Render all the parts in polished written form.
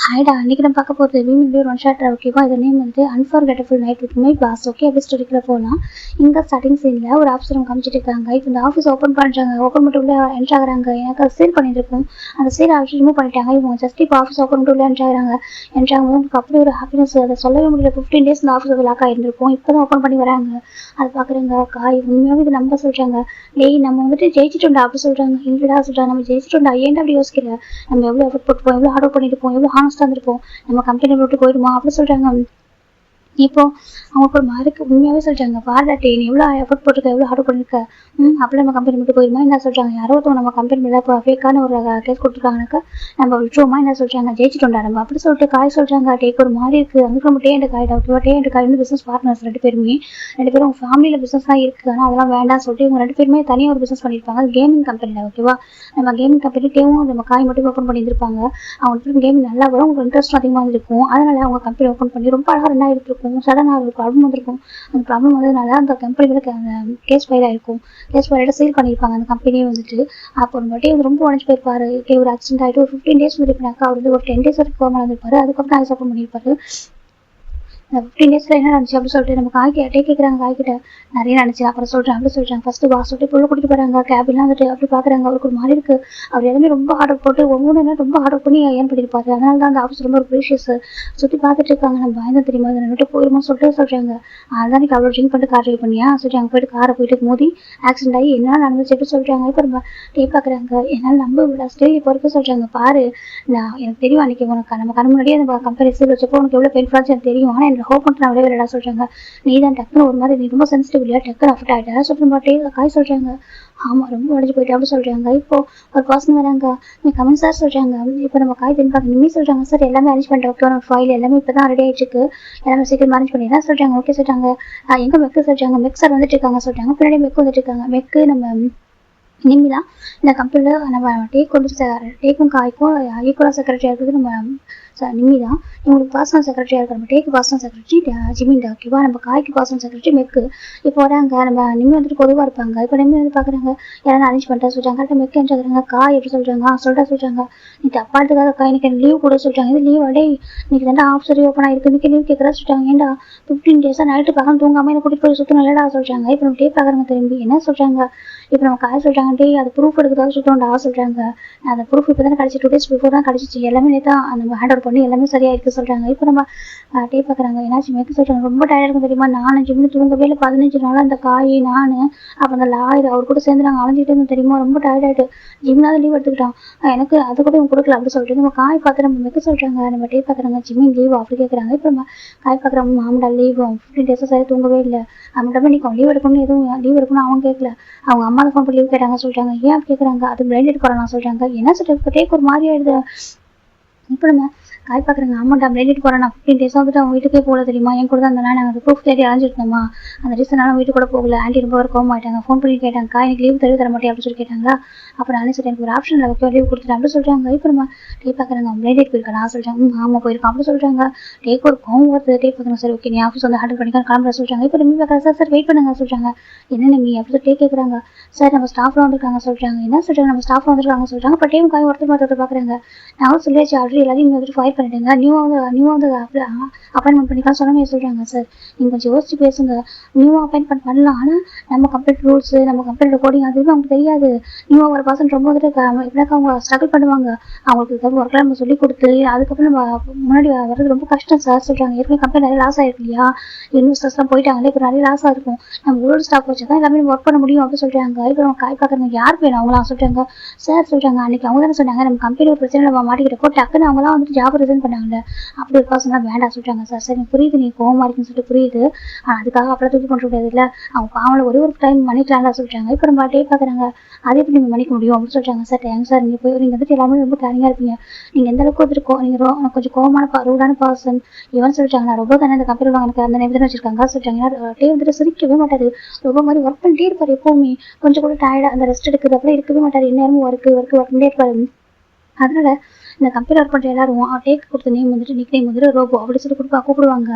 ஹாய்டா, இன்னைக்கு நம்ம பார்க்க போகிறது வீடியோ ஒன் ஷாட். ஓகேவா? இது நேம் வந்து unforgettable night with my boss. Okay, அப்படி ஸ்டோரிக்குள்ள போகலாம். இங்கே ஸ்டார்டிங் சீனில் ஒரு ஆஃபீஸ் ரூம் காமிச்சிட்டு இருக்காங்க. இப்போ இந்த ஆஃபீஸ் ஓப்பன் பண்ணுறாங்க. ஓப்பன் பண்ணிட்டு உள்ள என்ட்ரு ஆகுறாங்க. எனக்கு அது சேல் பண்ணியிருக்கும். அந்த சேல் ஆஃபீஸ் ரிமூவ் பண்ணிட்டாங்க. இவங்க ஜஸ்ட் இப்போ ஆஃபீஸ் ஓப்பன் பண்ணிட்டு உள்ள என்ட்ரு ஆகுறாங்க. என்ட்ரு ஆகும்போது உங்களுக்கு அப்படி ஒரு ஹாப்பினஸ், அதை சொல்லவே முடியல. 15 days இந்த ஆஃபீஸ் அது லாக் ஆகிருந்திருக்கும். இப்போ தான் ஓப்பன் பண்ணி வராங்க. அது பார்க்குறாங்க. காய் உண்மையாகவே இது நம்ப சொல்கிறாங்க. டேய், நம்ம வந்துட்டு ஜெயிச்சிட்டோம்டா அப்படி சொல்கிறாங்க. இல்லைடா சொல்கிறாங்க, நம்ம ஜெயிச்சிட்டோம்டா. ஏன்டா அப்படி யோசிக்கல? நம்ம எவ்வளோ எஃபர்ட் போட்டுப்போம், எவ்வளோ ஹார்ட் ஒர்க் பண்ணியிருப்போம், எவ்வளோ ஹானஸ்ட்டாக இருந்திருப்போம். நம்ம கம்பெனி விட்டு போயிடுமா அப்படி சொல்றாங்க. இப்போ அவங்களுக்கு ஒரு மாதிரி உண்மையாவே சொல்றாங்க. பாராட்டி நீ எவ்வளோ எஃபர்ட் போட்டிருக்க, எவ்வளோ ஹார்ட் பண்ணிருக்க. அப்படி நம்ம கம்பெனி மட்டும் போயிருமா என்ன சொல்றாங்க. யாரோ ஒருத்தவங்க நம்ம கம்பெனி மேலே இப்போ ஃபேக்கான ஒரு கேஸ் கொடுத்துருக்காங்கனாக்கா நம்ம விட்டுருவோமா என்ன சொல்றாங்க. ஜெயிச்சிட்டோம்டா நம்ம அப்படி சொல்லிட்டு காய் சொல்றாங்க. டேக் ஒரு மாதிரி இருக்கு. அதுக்கு நம்ம டே காய் ஓகேவா. டே காய் வந்து பிசினஸ் பார்ட்னர்ஸ் ரெண்டு பேரும் ஃபேமிலியில பிசினஸ் தான் இருக்கு. ஆனால் அதெல்லாம் வேண்டாம் சொல்லிட்டு இவங்க ரெண்டு பேருமே தனியாக ஒரு பிசினஸ் பண்ணியிருப்பாங்க. அது கேமிங் கம்பெனியில். ஓகேவா? நம்ம கேமிங் கம்பெனி டேவும் நம்ம காய் மட்டும் ஓப்பன் பண்ணியிருப்பாங்க. அவங்க கேமிங் நல்லா வரும், உங்களுக்கு இன்ட்ரெஸ்ட் அதிகமாக இருக்கும். அதனால அவங்க கம்பெனி ஓப்பன் பண்ணி ரொம்ப அழகாக ரன் ஆகிட்டு இருக்கும். சடனாக ஒரு ப்ராப்ளம் வந்திருக்கும். அந்த ப்ராப்ளம் வந்ததுனால அந்த கம்பெனிகளுக்கு அந்த கேஸ் ஃபைல் ஆகிருக்கும். கேஸ் ஃபைலோட சீல் பண்ணியிருப்பாங்க அந்த கம்பெனியே வந்துட்டு. அப்போ ஒரு வாட்டி வந்து ரொம்ப உடஞ்சி போயிருப்பாரு. ஒரு ஆக்சிடென்ட் ஆகிட்டு ஒரு 15 days வந்துருப்பாங்க. அவர் வந்து ஒரு 10 days வரைக்கும் கோமா இருந்திருப்பாரு. அதுக்கப்புறம் நான் சப்போர்ட் பண்ணியிருப்பாரு. இந்த 15 daysல என்ன நடந்துச்சு அப்படின்னு சொல்லிட்டு நம்ம காய்கிட்டே கேட்குறாங்க. காய்கிட்ட நிறைய நடந்துச்சு அப்புறம் சொல்கிறேன் அப்படி சொல்கிறாங்க. ஃபர்ஸ்ட் பாஸ் சொல்லிட்டு புள்ள கூட்டிட்டு போகிறாங்க. கேபின்லாம் வந்துட்டு அப்படி பார்க்குறாங்க. அவருக்கு ஒரு மாதிரி இருக்குது. அவர் எல்லாமே ரொம்ப ஹார்ட் ஒர்க் போட்டு ஒவ்வொன்று ரொம்ப ஹார்ட் ஒர்க் பண்ணி ஏன் பண்ணியிருப்பாரு. அதனால தான் அந்த ஆஃபீஸ் ரொம்ப ஒரு ப்ரீஷியஸ். சுற்றி பார்த்துட்டு இருக்காங்க. நம்ம பயந்து தெரியுமா அதை விட்டு போயிருமோன்னு சொல்லிட்டு சொல்கிறாங்க. அதுதான் நீ அவ்வளோ ட்ரிங்க் பண்ணிட்டு கார் ட்ரைவ் பண்ணியா சொல்லிட்டு அங்கே போயிட்டு காரை போயிட்டு மோதி ஆக்சிடென்ட் ஆகி என்ன நடந்துச்சு எப்படி சொல்கிறாங்க. இப்போ நம்ம டே பார்க்குறாங்க. என்னால் நம்ப விட ஸ்டேஜ் இப்போ வரைக்கும் சொல்கிறாங்க. பாரு, நான் எனக்கு தெரியும் அன்றைக்கி உனக்கு நம்ம கண் முன்னாடியே அந்த கம்பெனி சீல் வச்சப்போ உனக்கு எவ்வளோ பெயின்ஃபுல்லாச்சு எனக்கு தெரியும். ஆனால் எனக்கு ஹோப் பண்ணிட்டு நான் விட விடா சொல்கிறாங்க. நீ தான் டக்குன்னு ஒரு மாதிரி நீ ரொம்ப சென்சிட்டிவ் இல்லையா, டக்குன்னு அஃபெக்ட் ஆகிட்டா சொல்லிட்டு மாட்டே காய் சொல்கிறாங்க. ஆமாம், ரொம்ப உடஞ்சி போயிட்டு அப்படி சொல்கிறாங்க. இப்போ ஒரு பர்சன் வராங்க. நீ கமெண்ட் சார் சொல்கிறாங்க. இப்போ நம்ம காய் திரும்பி பார்க்க நிம்மி சொல்கிறாங்க. சார் எல்லாமே அரேஞ்ச் பண்ணிட்டு ஓகே, நம்ம ஃபைல் எல்லாமே இப்போ தான் ரெடி ஆகிட்டு இருக்கு. எல்லாமே சீக்கிரம் அரேஞ்ச் பண்ணிடலாம் சொல்கிறாங்க. ஓகே சொல்கிறாங்க. எங்கே மெக்கு சொல்கிறாங்க. மெக் சார் வந்துட்டு இருக்காங்க சொல்கிறாங்க. பின்னாடி மெக்கு வந்துட்டு இருக்காங்க. மெக்கு நம்ம நிம்மி தான் இந்த கம்பெனியில் நம்ம டேக் வந்து டேக்கும் காய்க்கும் ஈக்குவலாக செக்ரட்டரியாக இருக்குது நம்ம நிம்மி தான். இவங்களுக்கு பர்சனல் செக்ரட்டரியாக இருக்கிற நம்ம டேக்கு பர்சனல் செக்ரட்டரி ஜிமின்டா. ஓகேவா? நம்ம காய்க்கு பர்சனல் செக்ரட்டரி மெக்கு. இப்போ வராங்க. நம்ம நிம்மி வந்துட்டு பொதுவாக இருப்பாங்க. இப்போ நிம்மி வந்து பார்க்குறாங்க. யாரும் அரேஞ்ச் பண்ணிட்டா சொல்கிறாங்க. கரெக்டாக மெக்கு சொல்கிறாங்க. காய் எப்படி சொல்கிறாங்க. சொல்கிறாங்க நீ தப்பா எடுத்துக்காத காய், எனக்கு லீவ் கூட சொல்கிறாங்க. இது லீவ் அடே, இன்னைக்கு தாண்டா ஆஃபீஸ் ஓப்பன் ஆகிருக்கு. இன்னைக்கு லீவ் கேட்குறா சொல்கிறாங்க. ஏன்டா 15 days நைட்டு பார்க்க தூங்காமல் என்ன கூட்டிகிட்டு போய் சுற்றணும் இல்லடா சொல்கிறாங்க. இப்போ நம்ம டே பார்க்குறாங்க. திரும்பி என்ன சொல்கிறாங்க. இப்போ நம்ம காய் சொல்கிறாங்க. டே அது ப்ரூஃப் எடுக்கிறதாக சுற்றோம்டா சொல்கிறாங்க. அந்த ப்ரூஃப் இப்போ தானே கிடச்சி 2 days பிஃபோர் தான் கிடச்சிச்சு. எல்லாமே நேற்று நம்ம ஹேண்ட் ஓவர் பண்ணி எல்லாமே சரியாக இருக்குது சொல்கிறாங்க. இப்போ நம்ம டே பார்க்குறாங்க. என்னாச்சு மெக்கு சொல்கிறாங்க. ரொம்ப டயர்டாக இருக்கும் தெரியுமா, நானும் ஜிம்னு தூங்கவே இல்லை 15 நாள். அந்த காய் நான் அப்போ அந்த லாயர் அவர் கூட சேர்ந்து நாங்கள் அலைஞ்சிட்டு இருந்தோம் தெரியுமா. ரொம்ப டயர்டாகிட்டு ஜிம்னாவது லீவ் எடுத்துக்கிட்டான். எனக்கு அது கூட இவங்க கொடுக்கல அப்படி சொல்லிட்டு நம்ம காய் பார்த்து நம்ம மெக்கு சொல்கிறாங்க. நம்ம டே பார்க்குறாங்க. ஜிம்மின் லீவ் அப்படி கேட்குறாங்க. இப்போ நம்ம காய் பார்க்குறாங்க. ஆமாடா லீவ் 15 days சரி தூங்கவே இல்லை. அவங்கள்ட்ட நீ லீவ் எடுக்கணும்னு எதுவும் லீவ் எடுக்கணும் அவங்க கேட்கல. அவங்க அம்மா ஃபோன் பண்ணி லீவ் கேட்டாங்க சொல்கிறாங்க. ஏன் அப்படி கேட்குறாங்க. அது பிளைண்டட் போகிறாங்க சொல்கிறாங்க. என்ன சொல்லிட்டு டேக் ஒரு மாதிரி ஆயிடுது. இப்போ நம்ம காய் பார்க்குறாங்க. ஆமாண்டா பிளைண்டட் போகிறேன். நான் 15 days வந்துட்டு அவங்க வீட்டுக்கே போகல தெரியுமா. என் கூட தான் அந்த நாங்கள் ப்ரூஃப் தேடி அலைஞ்சிருந்தோமா. அந்த ரீசனால வீட்டுக்கு கூட போகல. ஆண்டி ரொம்ப ஒரு கோவம் ஆகிட்டாங்க. ஃபோன் பண்ணி கேட்டாங்க. காய் எனக்கு லீவ் தர மாட்டேன் அப்படின்னு சொல்லி கேட்டாங்களா. அப்புறம் நானே சொல்லி எனக்கு ஒரு ஆப்ஷனில் ஓகே லீவ் கொடுத்துட்டேன் அப்படி சொல்கிறாங்க. இப்போ நம்ம டே பார்க்குறாங்க. பிளைண்டட் போயிருக்கேன் நான் சொல்கிறாங்க. ஆமாம் போயிருக்கேன் அப்படி சொல்கிறாங்க. டேக்கு ஒரு கோவம் வருது. டே பார்க்குறாங்க. சரி ஓகே நீ ஆஃபீஸ் வந்து ஹேண்டில் பண்ணிக்கலாம் கிளம்புற சொல்கிறாங்க. இப்போ நிம்மி பார்க்குறாங்க. சார் வெயிட் பண்ணுங்க சொல்கிறாங்க. என்ன நிம்மி அப்படி சொல்லி டே கேட்குறாங்க. சார் நம்ம ஸ்டாஃப்லாம் வந்துருக்காங்க சொல்கிறாங்க. என்ன சொல்கிறாங்க. நம்ம ஸ்டாஃப் வந்துருக்காங்க சொல்கிறாங்க. இப்போ டேம் காய் ஒருத்தர் பார்க்குறாங்க. நான் சொல்லியாச்சு ஆல்ரெடி எல்லாத்தையும் நீங்கள் வந்துட்டு ஃபயர் பண்ணிட்டேங்க. நியூவாக வந்து அப்பாயின்மெண்ட் பண்ணிக்கலாம் சொல்லாமே சொல்கிறாங்க. சார் நீங்கள் கொஞ்சம் யோசிச்சு பேசுங்க. நியூவாக அப்பாயின்மெண்ட் பண்ணலாம். ஆனால் நம்ம கம்பெனி ரூல்ஸு நம்ம கம்பெனியோட கோடிங் அதுவும் அவங்களுக்கு தெரியாது. நியூவாக ஒரு பர்சன் ரொம்ப வந்துட்டு எப்படினாக்கா அவங்க ஸ்ட்ரகிள் பண்ணுவாங்க. அவங்களுக்கு ஒர்க்கெலாம் நம்ம சொல்லி கொடுத்து அதுக்கப்புறம் நம்ம முன்னாடி வர்றது ரொம்ப கஷ்டம் சார் சொல்கிறாங்க. ஏற்கனவே கம்பெனி நிறைய லாஸ் ஆகிருக்கு இல்லையா, இன்வெஸ்டர்ஸ்லாம் போயிட்டாங்களே, இப்போ நிறைய லாஸ் ஆகிருக்கும். நம்ம ஓல்டு ஸ்டாக் வச்சு தான் எல்லாமே ஒர்க் பண்ண முடியும் அப்படின்னு சொல்கிறாங்க. இப்போ நம்ம காய் பார்க்குறவங்க யார் வேணும் அவங்களாம் சொல்கிறாங்க. சார் சொல்கிறாங்க. அன்றைக்கி அவங்க தானே சொன்னாங்க நம்ம கம்பெனி ஒரு பிரச்சனை நம்ம மாட்டிக்கிட்டப்போ டக்குன்னு அவங்களாம் வந்துட்டு ஜாப் ரிசைன் பண்ணாங்கல்ல, அப்படி ஒரு பர்சனாக வேண்டாம் சொல்கிறாங்க. சார் சரி புரியுது நீ கோவமாக இருக்குன்னு சொல்லிட்டு புரியுது. ஆனால் அதுக்காக அப்புறம் தூக்கி கொண்டு முடியாது இல்லை, அவங்க பாவங்களை ஒரே ஒரு டைம் மன்னிக்கலாம்ல சொல்கிறாங்க. இப்போ நம்ம டே பார்க்குறாங்க. அதே எப்படி நீங்கள் மன்னிக்க முடியும் அப்படின்னு சொல்கிறாங்க. சார் தேங்க்ஸ் சார், நீங்கள் போய் நீங்கள் வந்துட்டு எல்லாமே ரொம்ப கேரிங்காக இருப்பீங்க. நீங்கள் எந்த அளவுக்கு வந்துட்டு நீங்கள் கொஞ்சம் கோவமான ரூடான பர்சன் இவன் சொல்லிட்டாங்க. நான் ரொம்ப தானே இந்த கம்பெனியில் எனக்கு அந்த நேரத்தில் வச்சிருக்காங்க சொல்லிட்டாங்க. டே வந்துட்டு சிரிக்கவே மாட்டாரு. ரொம்ப மாதிரி ஒர்க் பண்ணிட்டே இருப்பார். எப்போவுமே கொஞ்சம் கூட டயர்டாக அந்த ரெஸ்ட் எடுக்குது அப்படியே இருக்கவே மாட்டார். எந்நேரமும் ஒர்க் பண்ணிட்டே இருப்பார். அதனால இந்த கம்பெனி ஒர்க் பண்ணுற எல்லாரும் டேக் கொடுத்த நேம் வந்துட்டு நிக் நேம் வந்துட்டு ரோபோ அப்படி சொல்லி கூப்பிடுவாங்க.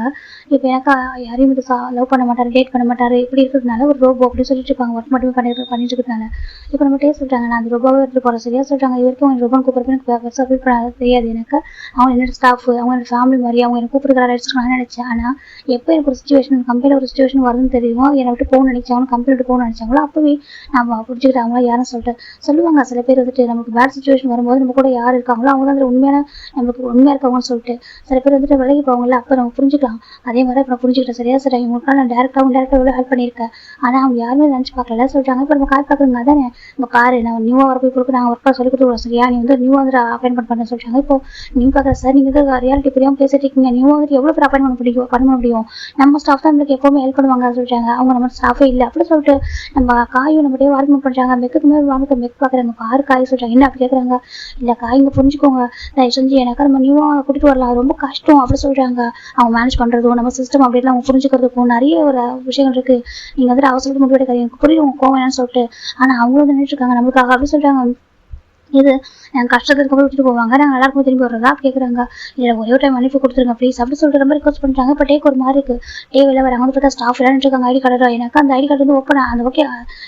இப்போ எனக்கு யாரையும் வந்து லவ் பண்ண மாட்டாரு, டேட் பண்ண மாட்டாரு, இப்படி இருக்கிறதுனால ஒரு ரோபோ அப்படி சொல்லிட்டு இருப்பாங்க. ஒர்க் மட்டுமே பண்ணிட்டு இருக்கிறதுனால இப்போ நம்ம டேஸ்ட் சொல்றாங்க, நான் அந்த ரோபோவை எடுத்து போகிறேன் சரியா சொல்றாங்க. இது வரைக்கும் அவங்க ரோபோன்னு கூப்பிட்றப்ப எனக்கு ஃபீல் பண்ண தெரியாது. எனக்கு அவங்க என்னோட ஸ்டாஃப், அவங்க என்னோட ஃபேமிலி மாதிரி அவங்க எனக்கு கூப்பிடுறாரு அடிச்சுக்கலாம்னு நினைச்சேன். ஆனால் எப்போ எனக்கு ஒரு சுச்சுவேஷன் கம்பெனியில் ஒரு சுச்சுவேஷன் வருதுன்னு தெரியுமோ, என்னை விட்டு போகணும்னு நினைச்சாங்க, கம்பெனி விட்டு போகணும்னு நினைச்சாங்களோ அப்பவே நம்ம புரிஞ்சுக்கிட்டு அவங்களா யாரும் சொல்லிட்டு சொல்லுவாங்க. சில பேர் வந்துட்டு நமக்கு பேட் சுச்சுவேஷன் வரும்போது நம்ம கூட யார் இருக்காங்களோ அவங்க தான் அதில் நம்மளுக்கு உண்மையாக இருக்கவங்கன்னு சொல்லிட்டு சில பேர் வந்துட்டு விலகி போவாங்கல்ல, அப்போ நம்ம புரிஞ்சுக்கலாம். அதே மாதிரி இப்போ நான் புரிஞ்சுக்கிட்டேன் சரியா சார். இவங்களுக்காக நான் டேரெக்டாக எவ்வளோ ஹெல்ப் பண்ணியிருக்கேன். ஆனால் அவங்க யாருமே நினச்சி பார்க்கல சொல்லிட்டாங்க. இப்போ நம்ம காய் பார்க்குறங்க அதானே இங்கே பாரு, நான் நியூவாக வர போய் கொடுக்க நாங்கள் ஒர்க்காக சொல்லி கொடுத்துருவோம் சரியா, நீ வந்து நியூவாக வந்து அப்பாயின்மெண்ட் பண்ண சொல்லிட்டாங்க. இப்போ நீங்கள் பார்க்குற சார், நீங்கள் வந்து ரியாலிட்டி புரியாமல் பேசிட்டு இருக்கீங்க, நியூவாக வந்துட்டு எவ்வளோ பேர் அப்பாயின்மெண்ட் பண்ண முடியும், நம்ம ஸ்டாஃப் தான் நம்மளுக்கு எப்போவுமே ஹெல்ப் பண்ணுவாங்க சொல்லிட்டாங்க. அவங்க நம்ம ஸ்டாஃபே இல்லை அப்படி சொல்லிட்டு நம்ம காயும் நம்மகிட்டே ஆர்குமெண்ட் பண்ணுறாங்க. மெக்கு மேலே வாங்க மெக் பார்க்குறாங்க, பாரு காய் சொல்லிட்டாங்க. என்ன அப்படி கேட்குறாங்க, இல்லை காய் இங்கே புரிஞ்சுக்கோங்க, தயவு செஞ்சு எனக்கு நம்ம நியூவாக கூட்டிகிட்டு வரலாம், ரொம்ப கஷ்டம் அப்படி சொல்கிறாங்க. அவங்க மேனேஜ் பண்ணுறதும் நம்ம சிஸ்டம் அப்படிலாம் அவங்க புரிஞ்சுக்கிறதுக்கும் நிறைய ஒரு விஷயங்கள் இருக்குது. நீங்கள் வந்துட்டு அவசரத்துக்கு முடிவு எடுக்காது, எனக்கு புரியும் உங்க கோவம் என்னன்னு சொல்லிட்டு. ஆனால் அவங்களும் நின்றுட்டு இருக்காங்க நம்மளுக்காக அப்படி சொல்கிறாங்க. இது நாங்கள் கஷ்டத்துக்கு போய் விட்டுட்டு போவாங்க, நாங்கள் எல்லாருக்கும் திரும்பி வர்றதா கேட்குறாங்க. இல்லை ஒரே ஒரு டைம் அனுப்பி கொடுத்துருங்க ப்ளீஸ் அப்படி சொல்லிட்டு ரொம்ப ரிக்வஸ்ட் பண்ணுறாங்க. இப்போ டேக் ஒரு மாதிரி இருக்குது. வெளில வராங்க வந்து பார்த்தா ஸ்டாஃப் எல்லாம் இருக்காங்க. ஐடி கார்டு எனக்கு அந்த ஐடி கார்டு வந்து ஓப்பன் அந்த ஓகே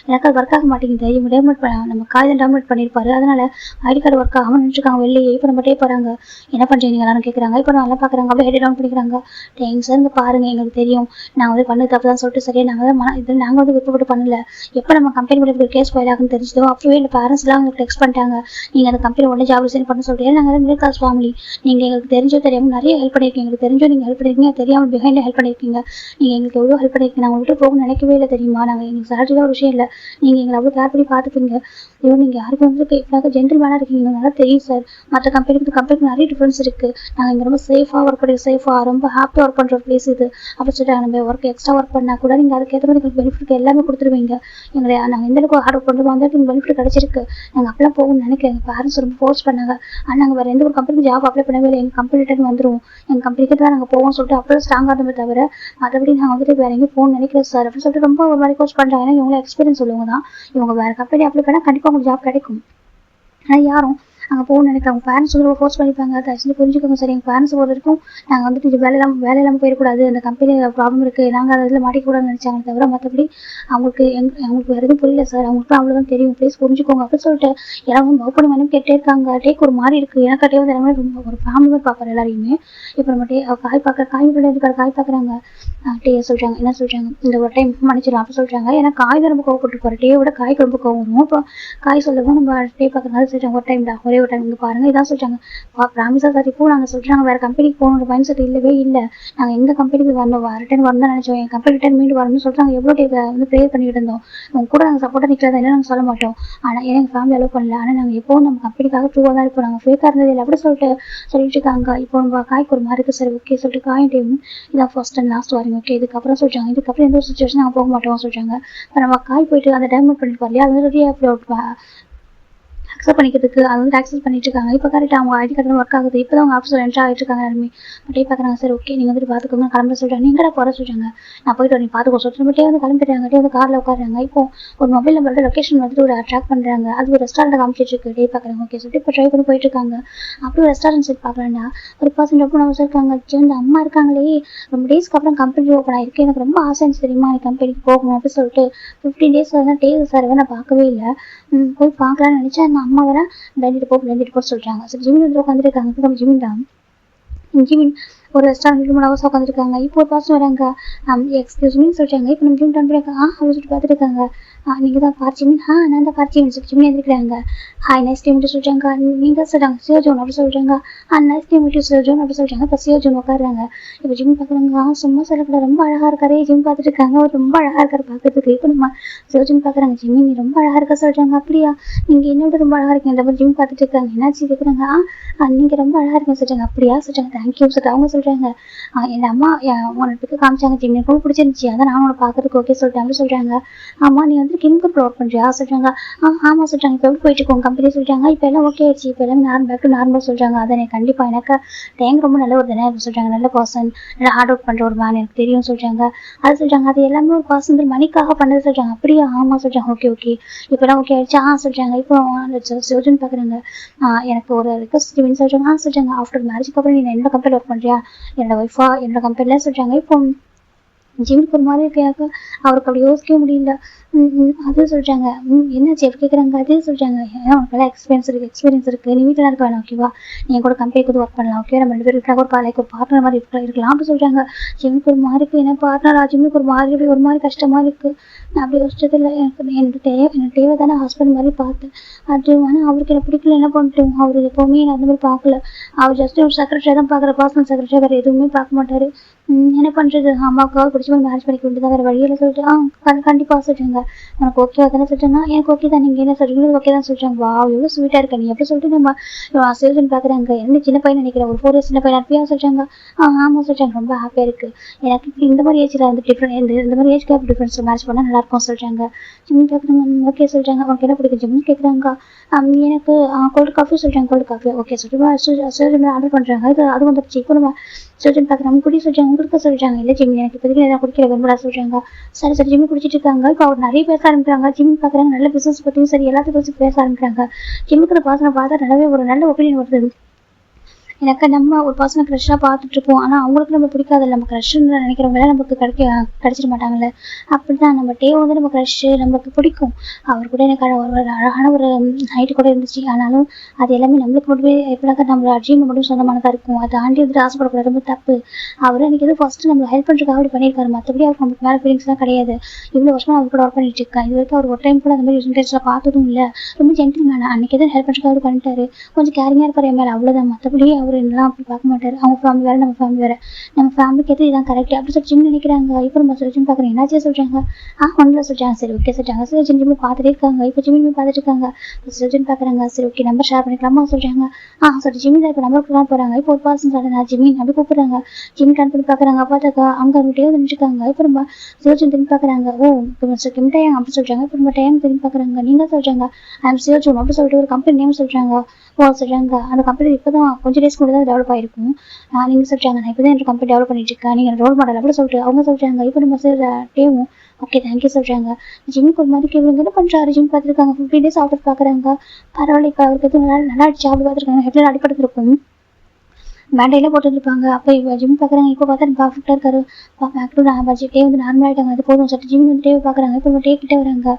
எனக்கு அது ஒர்க் ஆக மாட்டேங்குது. இவங்க டேமேட் நம்ம காய்தான் டேமேட் பண்ணியிருப்பாரு, அதனால ஐடி கார்டு ஒர்க் ஆகாமல் நினச்சிருக்காங்க வெளியே. இப்போ நம்ம டே போகிறாங்க, என்ன பண்ணுறீங்க நீங்கள் எல்லாரும் கேட்குறாங்க. இப்போ நல்லா பார்க்குறாங்க, அப்படியே ஹெட் டவுன் பண்ணிக்கிறாங்க. தேங்க்ஸ் சார், இங்கே பாருங்க எங்களுக்கு தெரியும் நாங்கள் வந்து பண்ணது தப்பு தான் சொல்லிட்டு சரியா நாங்கள் வந்து விருப்பப்பட்டு பண்ணல. எப்போ நம்ம கம்பெனி கூட இப்படி கேஸ் ஃபைல் ஆகுன்னு தெரிஞ்சதோ அப்பவே இல்லை பேரண்ட்ஸ்லாம் எங்களுக்கு டெக்ஸ்ட் பண்ணிட்டாங்க, நீங்கள் அந்த கம்பெனி உடனே ஜாப் ரிசைன் பண்ண சொல்லிட்டு. நாங்கள் மிடில் கிளாஸ் ஃபேமிலி, நீங்கள் எங்களுக்கு தெரிஞ்சோ தெரியாமல் நிறைய ஹெல்ப் பண்ணியிருக்கீங்க, எங்களுக்கு தெரிஞ்சோ நீங்கள் ஹெல்ப் பண்ணியிருக்கீங்க, தெரியாமல் பிஹைண்டில் ஹெல்ப் பண்ணியிருக்கீங்க. நீங்கள் எங்களுக்கு எவ்வளோ ஹெல்ப் பண்ணியிருக்கீங்க, நாங்கள் விட்டு போக நினைக்கவே இல்லை தெரியுமா. நாங்கள் எங்களுக்கு சேலரியில் ஒரு விஷயம் இல்லை, நீங்கள் எங்களை அவ்வளோ கேர் பண்ணி பார்த்துப்பீங்க. ஐயோ நீங்கள் யாருக்கு வந்து இப்போ ஜென்டில்மேனாக இருக்கீங்க, நல்லா தெரியும் சார். மற்ற கம்பெனிக்கு நிறைய டிஃப்ரென்ஸ் இருக்குது. நாங்கள் இங்கே ரொம்ப சேஃபாக ஒர்க் பண்ணி ரொம்ப ஹாப்பியாக ஒர்க் பண்ணுற பிளேஸ் இது அப்படி சொல்லிட்டு நம்ம ஒர்க் எக்ஸ்ட்ரா ஒர்க் பண்ணால் கூட நீங்கள் அதுக்கேற்ற மாதிரி எங்களுக்கு பெனிஃபிட் எல்லாமே கொடுத்துருவீங்க. எங்களை நாங்கள் எந்த அளவுக்கு ஹார்ட் ஒர்க் பண்ணுறோமோ அந்த அளவுக்கு பெனிஃபிட் கிடச்சிருக்கு. நாங்கள் அப்பெல்லாம் போகணும்னு நினைக்கிறேன். எங்கள் பேரண்ட்ஸ் ரொம்ப ஃபோர்ஸ் பண்ணாங்க. ஆனால் நாங்கள் வேறு எந்த ஒரு கம்பெனிக்கு ஜாப் அப்ளை பண்ணவே இல்லை. எங்கள் கம்பெனி ரிட்டர்ன் வந்துடும், எங்கள் கம்பெனிக்கு தான் நாங்கள் போவோம்னு சொல்லிட்டு அப்போ ஸ்ட்ராங்காக இருந்தமே தவிர மற்றபடி நாங்கள் வந்துட்டு வேறு எங்கேயும் போகணும்னு நினைக்கிறேன் சார் அப்படின்னு சொல்லிட்டு ரொம்ப ஒரு மாதிரி கோர்ஸ் பண்ணுறாங்க. ஏன்னா இவங்கள எக்ஸ்பீரியன்ஸ் உள்ளவங்க தான், இவங்க வேறு கம்பெனி அப்ளை பண்ணால் கண்டிப்பாக உங்களுக்கு ஜாப் கிடைக்கும். ஆனால் யாரும் அங்கே போகணும்னு நினைக்கிறாங்க. பேரண்ட்ஸ் வந்து ஃபோர்ஸ் பண்ணிப்பாங்க. தயவுசெய்து புரிஞ்சுக்கோங்க சார். எங்கள் பேரண்ட்ஸ் ஒரு வரைக்கும் நாங்கள் வந்துட்டு இது வேலை இல்லாமல் போயிடக்கூடாது, அந்த கம்பெனியில் ப்ராப்ளம் இருக்குது, நாங்கள் அதில் மாட்டிக்கூடாதுன்னு நினச்சாங்க தவிர மற்றபடி அவங்களுக்கு வேறு எதுவும் புரியல சார், அவங்களுக்கு அவ்வளோதான் தெரியும், ப்ளீஸ் புரிஞ்சுக்கோங்க அப்படின்னு சொல்லிட்டு எல்லாரும் லவ் பண்ணி வேணும் கேட்டே இருக்காங்க. டேக் ஒரு மாதிரி இருக்குது. எனக்கு டே வந்து எல்லாமே ரொம்ப ஒரு ஃபேமிலி மாதிரி பார்க்குற எல்லாரையுமே. இப்போ நம்ம காய் பார்க்குறாங்க. டே சொல்கிறாங்க, என்ன சொல்கிறாங்க, இந்த ஒரு டைம் மன்னிச்சிடும் அப்படி சொல்கிறாங்க. ஏன்னா காய் தான் ரொம்ப கோவப்பட்டுருப்பாரு. டேயோட காய்க்கு ரொம்ப கோவம் வரும். இப்போ காய் சொல்லவும் நம்ம டே பார்க்குறதுனால சொல்கிறாங்க, ஒரு டைம் தான் ஒரே ஒரு டைம் இங்கே பாருங்க இதான் சொல்கிறாங்க. ப்ராமிஸாக சார் இப்போ நாங்கள் சொல்கிறாங்க வேறு கம்பெனிக்கு போகணுன்ற மைண்ட் செட் இல்லவே இல்லை. நாங்கள் எங்கள் கம்பெனிக்கு ரிட்டர்ன் வரணும் தான் நினச்சோம். எங்கள் கம்பெனி ரிட்டர்ன் மீண்டு வரணும்னு சொல்கிறாங்க. எவ்வளோ டே வந்து ப்ரேயர் பண்ணிட்டு இருந்தோம், உங்க கூட நாங்கள் சப்போர்ட்டாக நிற்கிறதா இல்லை நாங்கள் சொல்ல மாட்டோம். ஆனால் ஏன்னா எங்கள் ஃபேமிலி அலோவ் பண்ணல. ஆனால் நாங்கள் எப்போவும் நம்ம கம்பெனிக்காக ட்ரூவாக தான் இருப்போம், நாங்கள் ஃபேக்காக இருந்தது இல்லை அப்படி சொல்லிட்டு இருக்காங்க. இப்போ நம்ம காய்க்கு ஒரு மாதிரி இருக்குது சார். ஓகே சொல்லிட்டு காய் டைம் இதான் ஃபர்ஸ்ட் அண்ட் லாஸ்ட் வாரிங்க. ஓகே இதுக்கப்புறம் சொல்கிறாங்க, இதுக்கப்புறம் எந்த ஒரு சுச்சுவேஷன் நாங்கள் போக மாட்டோம் சொல்கிறாங்க. இப்போ நம்ம காய் போயிட்டு அந்த டைம் பண்ணிட்டு வரலையா, அது வந்து அக்செப்ட் பண்ணிக்கிறதுக்கு அது வந்து ஆக்சஸ் பண்ணிட்டு இருக்காங்க. இப்போ கரெக்டாக அவங்க ஐடி கார்டு ஒர்க் ஆகுது. இப்போ தான் அவங்க ஆஃபீஸில் என்ட்ரு ஆகிட்டு இருக்காங்க எல்லாருமே. அப்படியே பார்க்குறாங்க சார். ஓகே நீங்கள் வந்துட்டு பார்த்துக்கோங்க கிளம்ப சொல்கிறாங்க. நீங்களா போகிற சொல்கிறாங்க. நான் போயிட்டு வரேன் பார்த்துக்கோ சொல்லிட்டு மட்டும் வந்து கிளம்பிடுறாங்க. வந்து காரில் உட்காடுறாங்க. இப்போ ஒரு மொபைல் நம்பரோட லொக்கேஷன் வந்துட்டு ஒரு ட்ராக் பண்ணுறாங்க. அது ஒரு ரெஸ்டாரண்ட் காமிச்சிட்டு இருக்கு. டே பார்க்குறாங்க. ஓகே சொல்லிட்டு இப்போ ட்ரை பண்ணி போயிட்டு இருக்காங்க. அப்படி ஒரு ரெஸ்டாரண்ட் சைட் பார்க்கலாம்டா ஒரு பர்சன் ரொம்ப நம்ம இருக்காங்க. இந்த அம்மா இருக்காங்களே ரொம்ப டேஸ்க்கு அப்புறம் கம்பெனி ஓப்பன் ஆயிருக்கு, எனக்கு ரொம்ப ஆசை இருந்துச்சு தெரியுமா நீ கம்பெனிக்கு போகணும் அப்படின்னு சொல்லிட்டு 15 days வந்து டே சார் நான் பார்க்கவே இல்லை, போய் பார்க்கலான்னு நினச்சேன். அந்த அம்மா வேற பிளண்டிட்டு போ சொல்கிறாங்க. சரி ஜிமின் வந்து உட்காந்துருக்காங்க. ஜிமின் ஒரு ரெஸ்டாரண்ட் 2-3 hours உட்காந்துருக்காங்க. இப்போ ஒரு பர்சன் வராங்க. எக்ஸ்கியூஸ் மீன்னு சொல்கிறாங்க. இப்போ நம்ம ஜிமின் டர்ன் பண்ணியிருக்காங்க. அப்படின்னு சொல்லிட்டு பார்த்துட்டு இருக்காங்க. நீங்கள் தான் பார்ச்சிமின், நான் தான் பார்ச்சிமின் சொல்லி ஜிமின் எழுதிக்கிறாங்க. ஹாய் நைஸ் டே மீட்டு சொல்கிறாங்க. நீங்கள் சொல்கிறாங்க சியோஜோன் அப்படி சொல்கிறாங்க. நைஸ் டே மீட்டு சியோஜோன் அப்படி சொல்கிறாங்க. இப்போ சியோஜோன் உட்காடுறாங்க. இப்போ ஜிமின் பார்க்குறாங்க. சும்மா சொல்லக்கூட ரொம்ப அழகாக இருக்காரு. ஜிமின் பார்த்துட்டு இருக்காங்க. அவர் ரொம்ப அழகாக இருக்காரு பார்க்கறதுக்கு. இப்போ நம்ம சியோஜோன் பார்க்குறாங்க. ஜிமின் நீ ரொம்ப அழகாக இருக்க சொல்கிறாங்க. அப்படியா நீங்கள் என்னோட ரொம்ப அழகாக இருக்கீங்க. ஜிமின் பார்த்துட்டு இருக்காங்க. என்னாச்சு கேட்குறாங்க. நீங்கள் ரொம்ப அழகாக இருக்கீங்க சொல்கிறாங்க. அப்படியா சொல்கிறாங்க. தேங்க்யூ சொல்லிட்டு அவங்க சொல்கிறாங்க. என் அம்மா உன்னோட பிக்கு காமிச்சாங்க ஜிம், எனக்கு ரொம்ப பிடிச்சிருந்துச்சி, அதான் நானும் உன்னை பார்க்கறதுக்கு ஓகே சொல்லிட்டேன் அப்படின்னு சொல்கிறாங்க. ஆமாம் நீ வந்து கிம்கூர் ஒர்க் பண்ணுறியா சொல்கிறாங்க. ஆமாம் சொல்கிறாங்க. இப்போ எப்படி போயிட்டு இருக்கோம் கம்பெனி சொல்கிறாங்க. இப்போ எல்லாம் ஓகே ஆயிடுச்சு, இப்போ எல்லாம் பேக் டு நார்மல் சொல்கிறாங்க. அதான் கண்டிப்பாக எனக்கு டேங்க் ரொம்ப நல்ல ஒரு தானே சொல்கிறாங்க, நல்ல பர்சன், நல்லா ஹார்ட் ஒர்க் பண்ணுற ஒரு மேன் எனக்கு தெரியும் சொல்கிறாங்க. அது சொல்கிறாங்க. அது எல்லாமே ஒரு பர்சன் மணிக்காக பண்ணது சொல்கிறாங்க. அப்படியே ஆமாம் சொல்கிறாங்க. ஓகே ஓகே இப்போலாம் ஓகே ஆயிடுச்சு சொல்கிறாங்க. இப்போ சர்ஜன் பார்க்குறாங்க. எனக்கு ஒரு ரிக்வஸ்ட் சொல்கிறாங்க. சொல்கிறாங்க ஆஃப்டர் மேரேஜ்க்கு அப்புறம் நீ என்னோட கம்பெனியில் ஒர்க் பண்ணுறியா, என்னோட ஒய்ஃபா என்னோட கம்பெனியில் சொல்கிறாங்க. இப்போ ஜிம்முக்கு ஒரு மாதிரி இருக்கு எனக்கு, அவருக்கு அப்படி யோசிக்கவே முடியல. அது சொல்கிறாங்க. என்னாச்சு எப்படி கேட்குறாங்க. அதே சொல்கிறாங்க. ஏன்னா உனக்கு நல்லா எக்ஸ்பீரியன்ஸ் இருக்குது, நீ வீட்டில் இருக்க வேணாம் ஓகேவா, நீ கூட கம்பெனிக்கு ஒர்க் பண்ணலாம் ஓகே, நம்ம 2 பேரும் இருக்கலாம், ஒரு பார்ட்னர் மாதிரி இருக்கலாம் அப்படி சொல்கிறாங்க. ஜிம்முக்கு ஒரு மாதிரி இருக்குது, என்ன பார்ட்னரா, ஜிம்முக்கு ஒரு மாதிரி கஷ்டமாக இருக்குது. நான் அப்படி யோசிச்சதில்லை. எனக்கு தேவை தானே ஹஸ்பண்ட் மாதிரி பார்த்தேன். அது ஆனால் அவருக்கு எனக்கு பிடிக்கல, என்ன பண்ணிட்டோம், அவர் எப்போவுமே நான் அந்த மாதிரி பார்க்கல. அவர் ஜஸ்ட் ஒரு செக்ரட்டரியாக தான் பார்க்குற, பர்சனல் செக்ரட்டரியாக வேறு எதுவுமே பார்க்க மாட்டார். என்ன பண்ணுறது, அம்மாவுக்காக பிடிச்ச மாதிரி மேரேஜ் பண்ணிக்க வேண்டியதான், வேறு வழியில் சொல்லிட்டு கண்டிப்பாக சொல்கிறாங்க. உனக்கு ஓகேவா தானே சொல்லிட்டேன்னா எனக்கு ஓகே தான், நீங்கள் என்ன சொல்கிறீங்க ஓகே தான் சொல்லிட்டாங்க. வா எவ்வளோ ஸ்வீட்டாக இருக்க நீ எப்படி சொல்லிட்டு நம்ம சேல்ஸ்ன்னு பார்க்குறாங்க. என்ன சின்ன பையன் நினைக்கிறேன், ஒரு 4 years சின்ன பையன் இருப்பியா சொல்கிறாங்க. ஆமாம் சொல்கிறாங்க. ரொம்ப ஹாப்பியாக இருக்குது எனக்கு இந்த மாதிரி ஏஜில் வந்து டிஃப்ரெண்ட் இந்த மாதிரி ஏஜ் கேப் டிஃப்ரென்ஸ் மேரேஜ் பண்ணால் நல்லாயிருக்கும் சொல்கிறாங்க. ஜிம் கேட்குறாங்க. ஓகே சொல்கிறாங்க. உனக்கு என்ன பிடிக்கும் ஜிம்னு கேட்குறாங்க. எனக்கு கோல்டு காஃபி சொல்கிறாங்க. கோல்டு காஃபி ஓகே சொல்லிட்டு சேல்ஸ் ஆர்டர் பண்ணுறாங்க. அது வந்துடுச்சு. இப்போ நம்ம சொல்லிட்டு பார்க்குறாங்க. குடி சொல்கிறாங்க. உங்களுக்கு சொல்கிறாங்க. இல்லை ஜிம் எனக்கு இப்போதைக்கு எதாவது குடிக்கிற விரும்பலா சொல்கிறாங்க. சரி ஜிம்மி குடிச்சிட்டு இருக்காங்க. இப்போ அவர் நிறைய பேச ஆரம்பிக்கிறாங்க. ஜிம் பார்க்குறாங்க. நல்ல பிஸ்னஸ் பற்றியும் சரி எல்லாத்தையும் பற்றி பேச ஆரம்பிக்கிறாங்க. ஜிம்முக்கு பர்சனை பார்த்தா நல்லாவே ஒரு நல்ல ஒப்பீனியன் வருது. எனக்கு நம்ம ஒரு பர்சனை க்ரஷ்ஷாக பார்த்துட்ருப்போம், ஆனால் அவங்களுக்கு நம்ம பிடிக்காதில்ல, நம்ம க்ரஷ்ன்னு நினைக்கிறவங்க நமக்கு கிடைச்சிட மாட்டாங்கல்ல. அப்படி தான் நம்ம டே வந்து நம்ம க்ரஷ்ஷு நமக்கு பிடிக்கும். அவர் கூட எனக்கு ஒரு அழகான ஒரு ஹைட்டு கூட இருந்துச்சு. ஆனாலும் அது எல்லாமே நம்மளுக்கு மட்டுமே எப்படினாக்கா நம்மளோட அட்ஜீவ் மட்டும் சொந்தமானதாக இருக்கும். அதை தாண்டி வந்துட்டு ஆசைப்படக்கூடாது, ரொம்ப தப்பு. அவர் எனக்கு எதுவும் ஃபஸ்ட்டு நம்மளை ஹெல்ப் பண்ணுறதுக்காக அப்படி பண்ணியிருக்காரு, மற்றபடி அவருக்கு நமக்கு மேலே ஃபீலிங்ஸ்லாம் கிடையாது. இவ்வளோ வருஷமாக அவர் கூட ஒர்க் பண்ணிட்டு இருக்கேன். இது வரைக்கும் அவர் ஒரு டைம் கூட அந்த மாதிரி இன்ட்ரெஸ்ட்டில் பார்த்ததும் இல்லை. ரொம்ப ஜென்டில் மேன். அன்றைக்கி எதுவும் ஹெல்ப் பண்ணுறதுக்காக அப்படி பண்ணிட்டாரு. கொஞ்சம் கேரிங்காக இருப்பார் என் மேலே, அவ்வளோதான். மற்றபடி அவர் என்னெல்லாம் அப்படி பார்க்க மாட்டார். அவங்க ஃபேமிலி வேறு, நம்ம ஃபேமிலி வேறு, நம்ம ஃபேமிலிக்கு எது இதான் கரெக்ட் அப்படி சொல்லி ஜிம் நினைக்கிறாங்க. இப்போ நம்ம ஜிம் பார்க்குறேன். என்னாச்சே சொல்கிறாங்க. ஒன்றில் சொல்கிறாங்க. சரி ஓகே சொல்கிறாங்க. சரி ஜிம் பார்த்துட்டே இருக்காங்க. இப்போ ஜிம்மியும் பார்த்துட்டு இருக்காங்க. ஜிம் பார்க்குறாங்க. சரி ஓகே நம்பர் ஷேர் பண்ணிக்கலாமா சொல்கிறாங்க. சரி ஜிம்மி தான் இப்போ நம்பர் கொடுக்கலாம் போகிறாங்க. இப்போ ஒரு பர்சன் சொல்கிறேன் ஜிம்மி அப்படி கூப்பிட்றாங்க. ஜிம் ட்ரான் பண்ணி பார்க்குறாங்க. பார்த்தாக்கா அங்கே அவங்ககிட்டே நின்றுருக்காங்க. இப்போ நம்ம சிவஜன் திரும்பி பார்க்குறாங்க. மிஸ்டர் கிம்டையாங் அப்படி சொல்கிறாங்க. இப்போ நம்ம டைம் திரும்பி பார்க்குறாங்க. நீங்கள் சொல்கிறாங்க ஐம் சிவஜன் அப்படி சொல்லிட்டு ஒரு கம்பெனி நேம் சொல்கிறாங்க. சொல்கிறாங்க. அந்த கம்பெனி இப்போ தான் கொஞ்சம் டேஸ் கூட தான் டெவலப் ஆகிருக்கும். நீங்கள் சொல்கிறாங்க. நான் இப்போ தான் என் கம்பெனி டெவலப் பண்ணிட்டு இருக்கேன், நீங்கள் ரோல் மாடல் அப்படி சொல்லிட்டு அவங்க சொல்கிறாங்க. இப்போ நம்ம டேவும் ஓகே தேங்க்யூ சொல்கிறாங்க. ஜிம்முக்கு ஒரு மாதிரி இவங்க என்ன பண்ணுறாரு, ஜிம் பார்த்துருக்காங்க. 15 days ஆஃபர் பார்க்குறாங்க. பரவாயில்ல, இப்போ அவருக்கு எதுவும் நல்லா அடிச்சு அப்படி பார்த்துருக்காங்க. ஹெட்லைன் அடிப்பட்டுருக்கும், பேண்டையெல்லாம் போட்டுருப்பாங்க. அப்போ இப்போ ஜிம் பார்க்குறாங்க. இப்போ பார்த்தா பர்ஃபெக்டாக இருக்காரு. பேக் நான் பட்ஜெட்டே வந்து நார்மல் ஆகிட்டாங்க. அது போதும் சொல்லிட்டு ஜிம் வந்து டேவை பார்க்குறாங்க. இப்போ நம்ம டே கிட்டே வராங்க.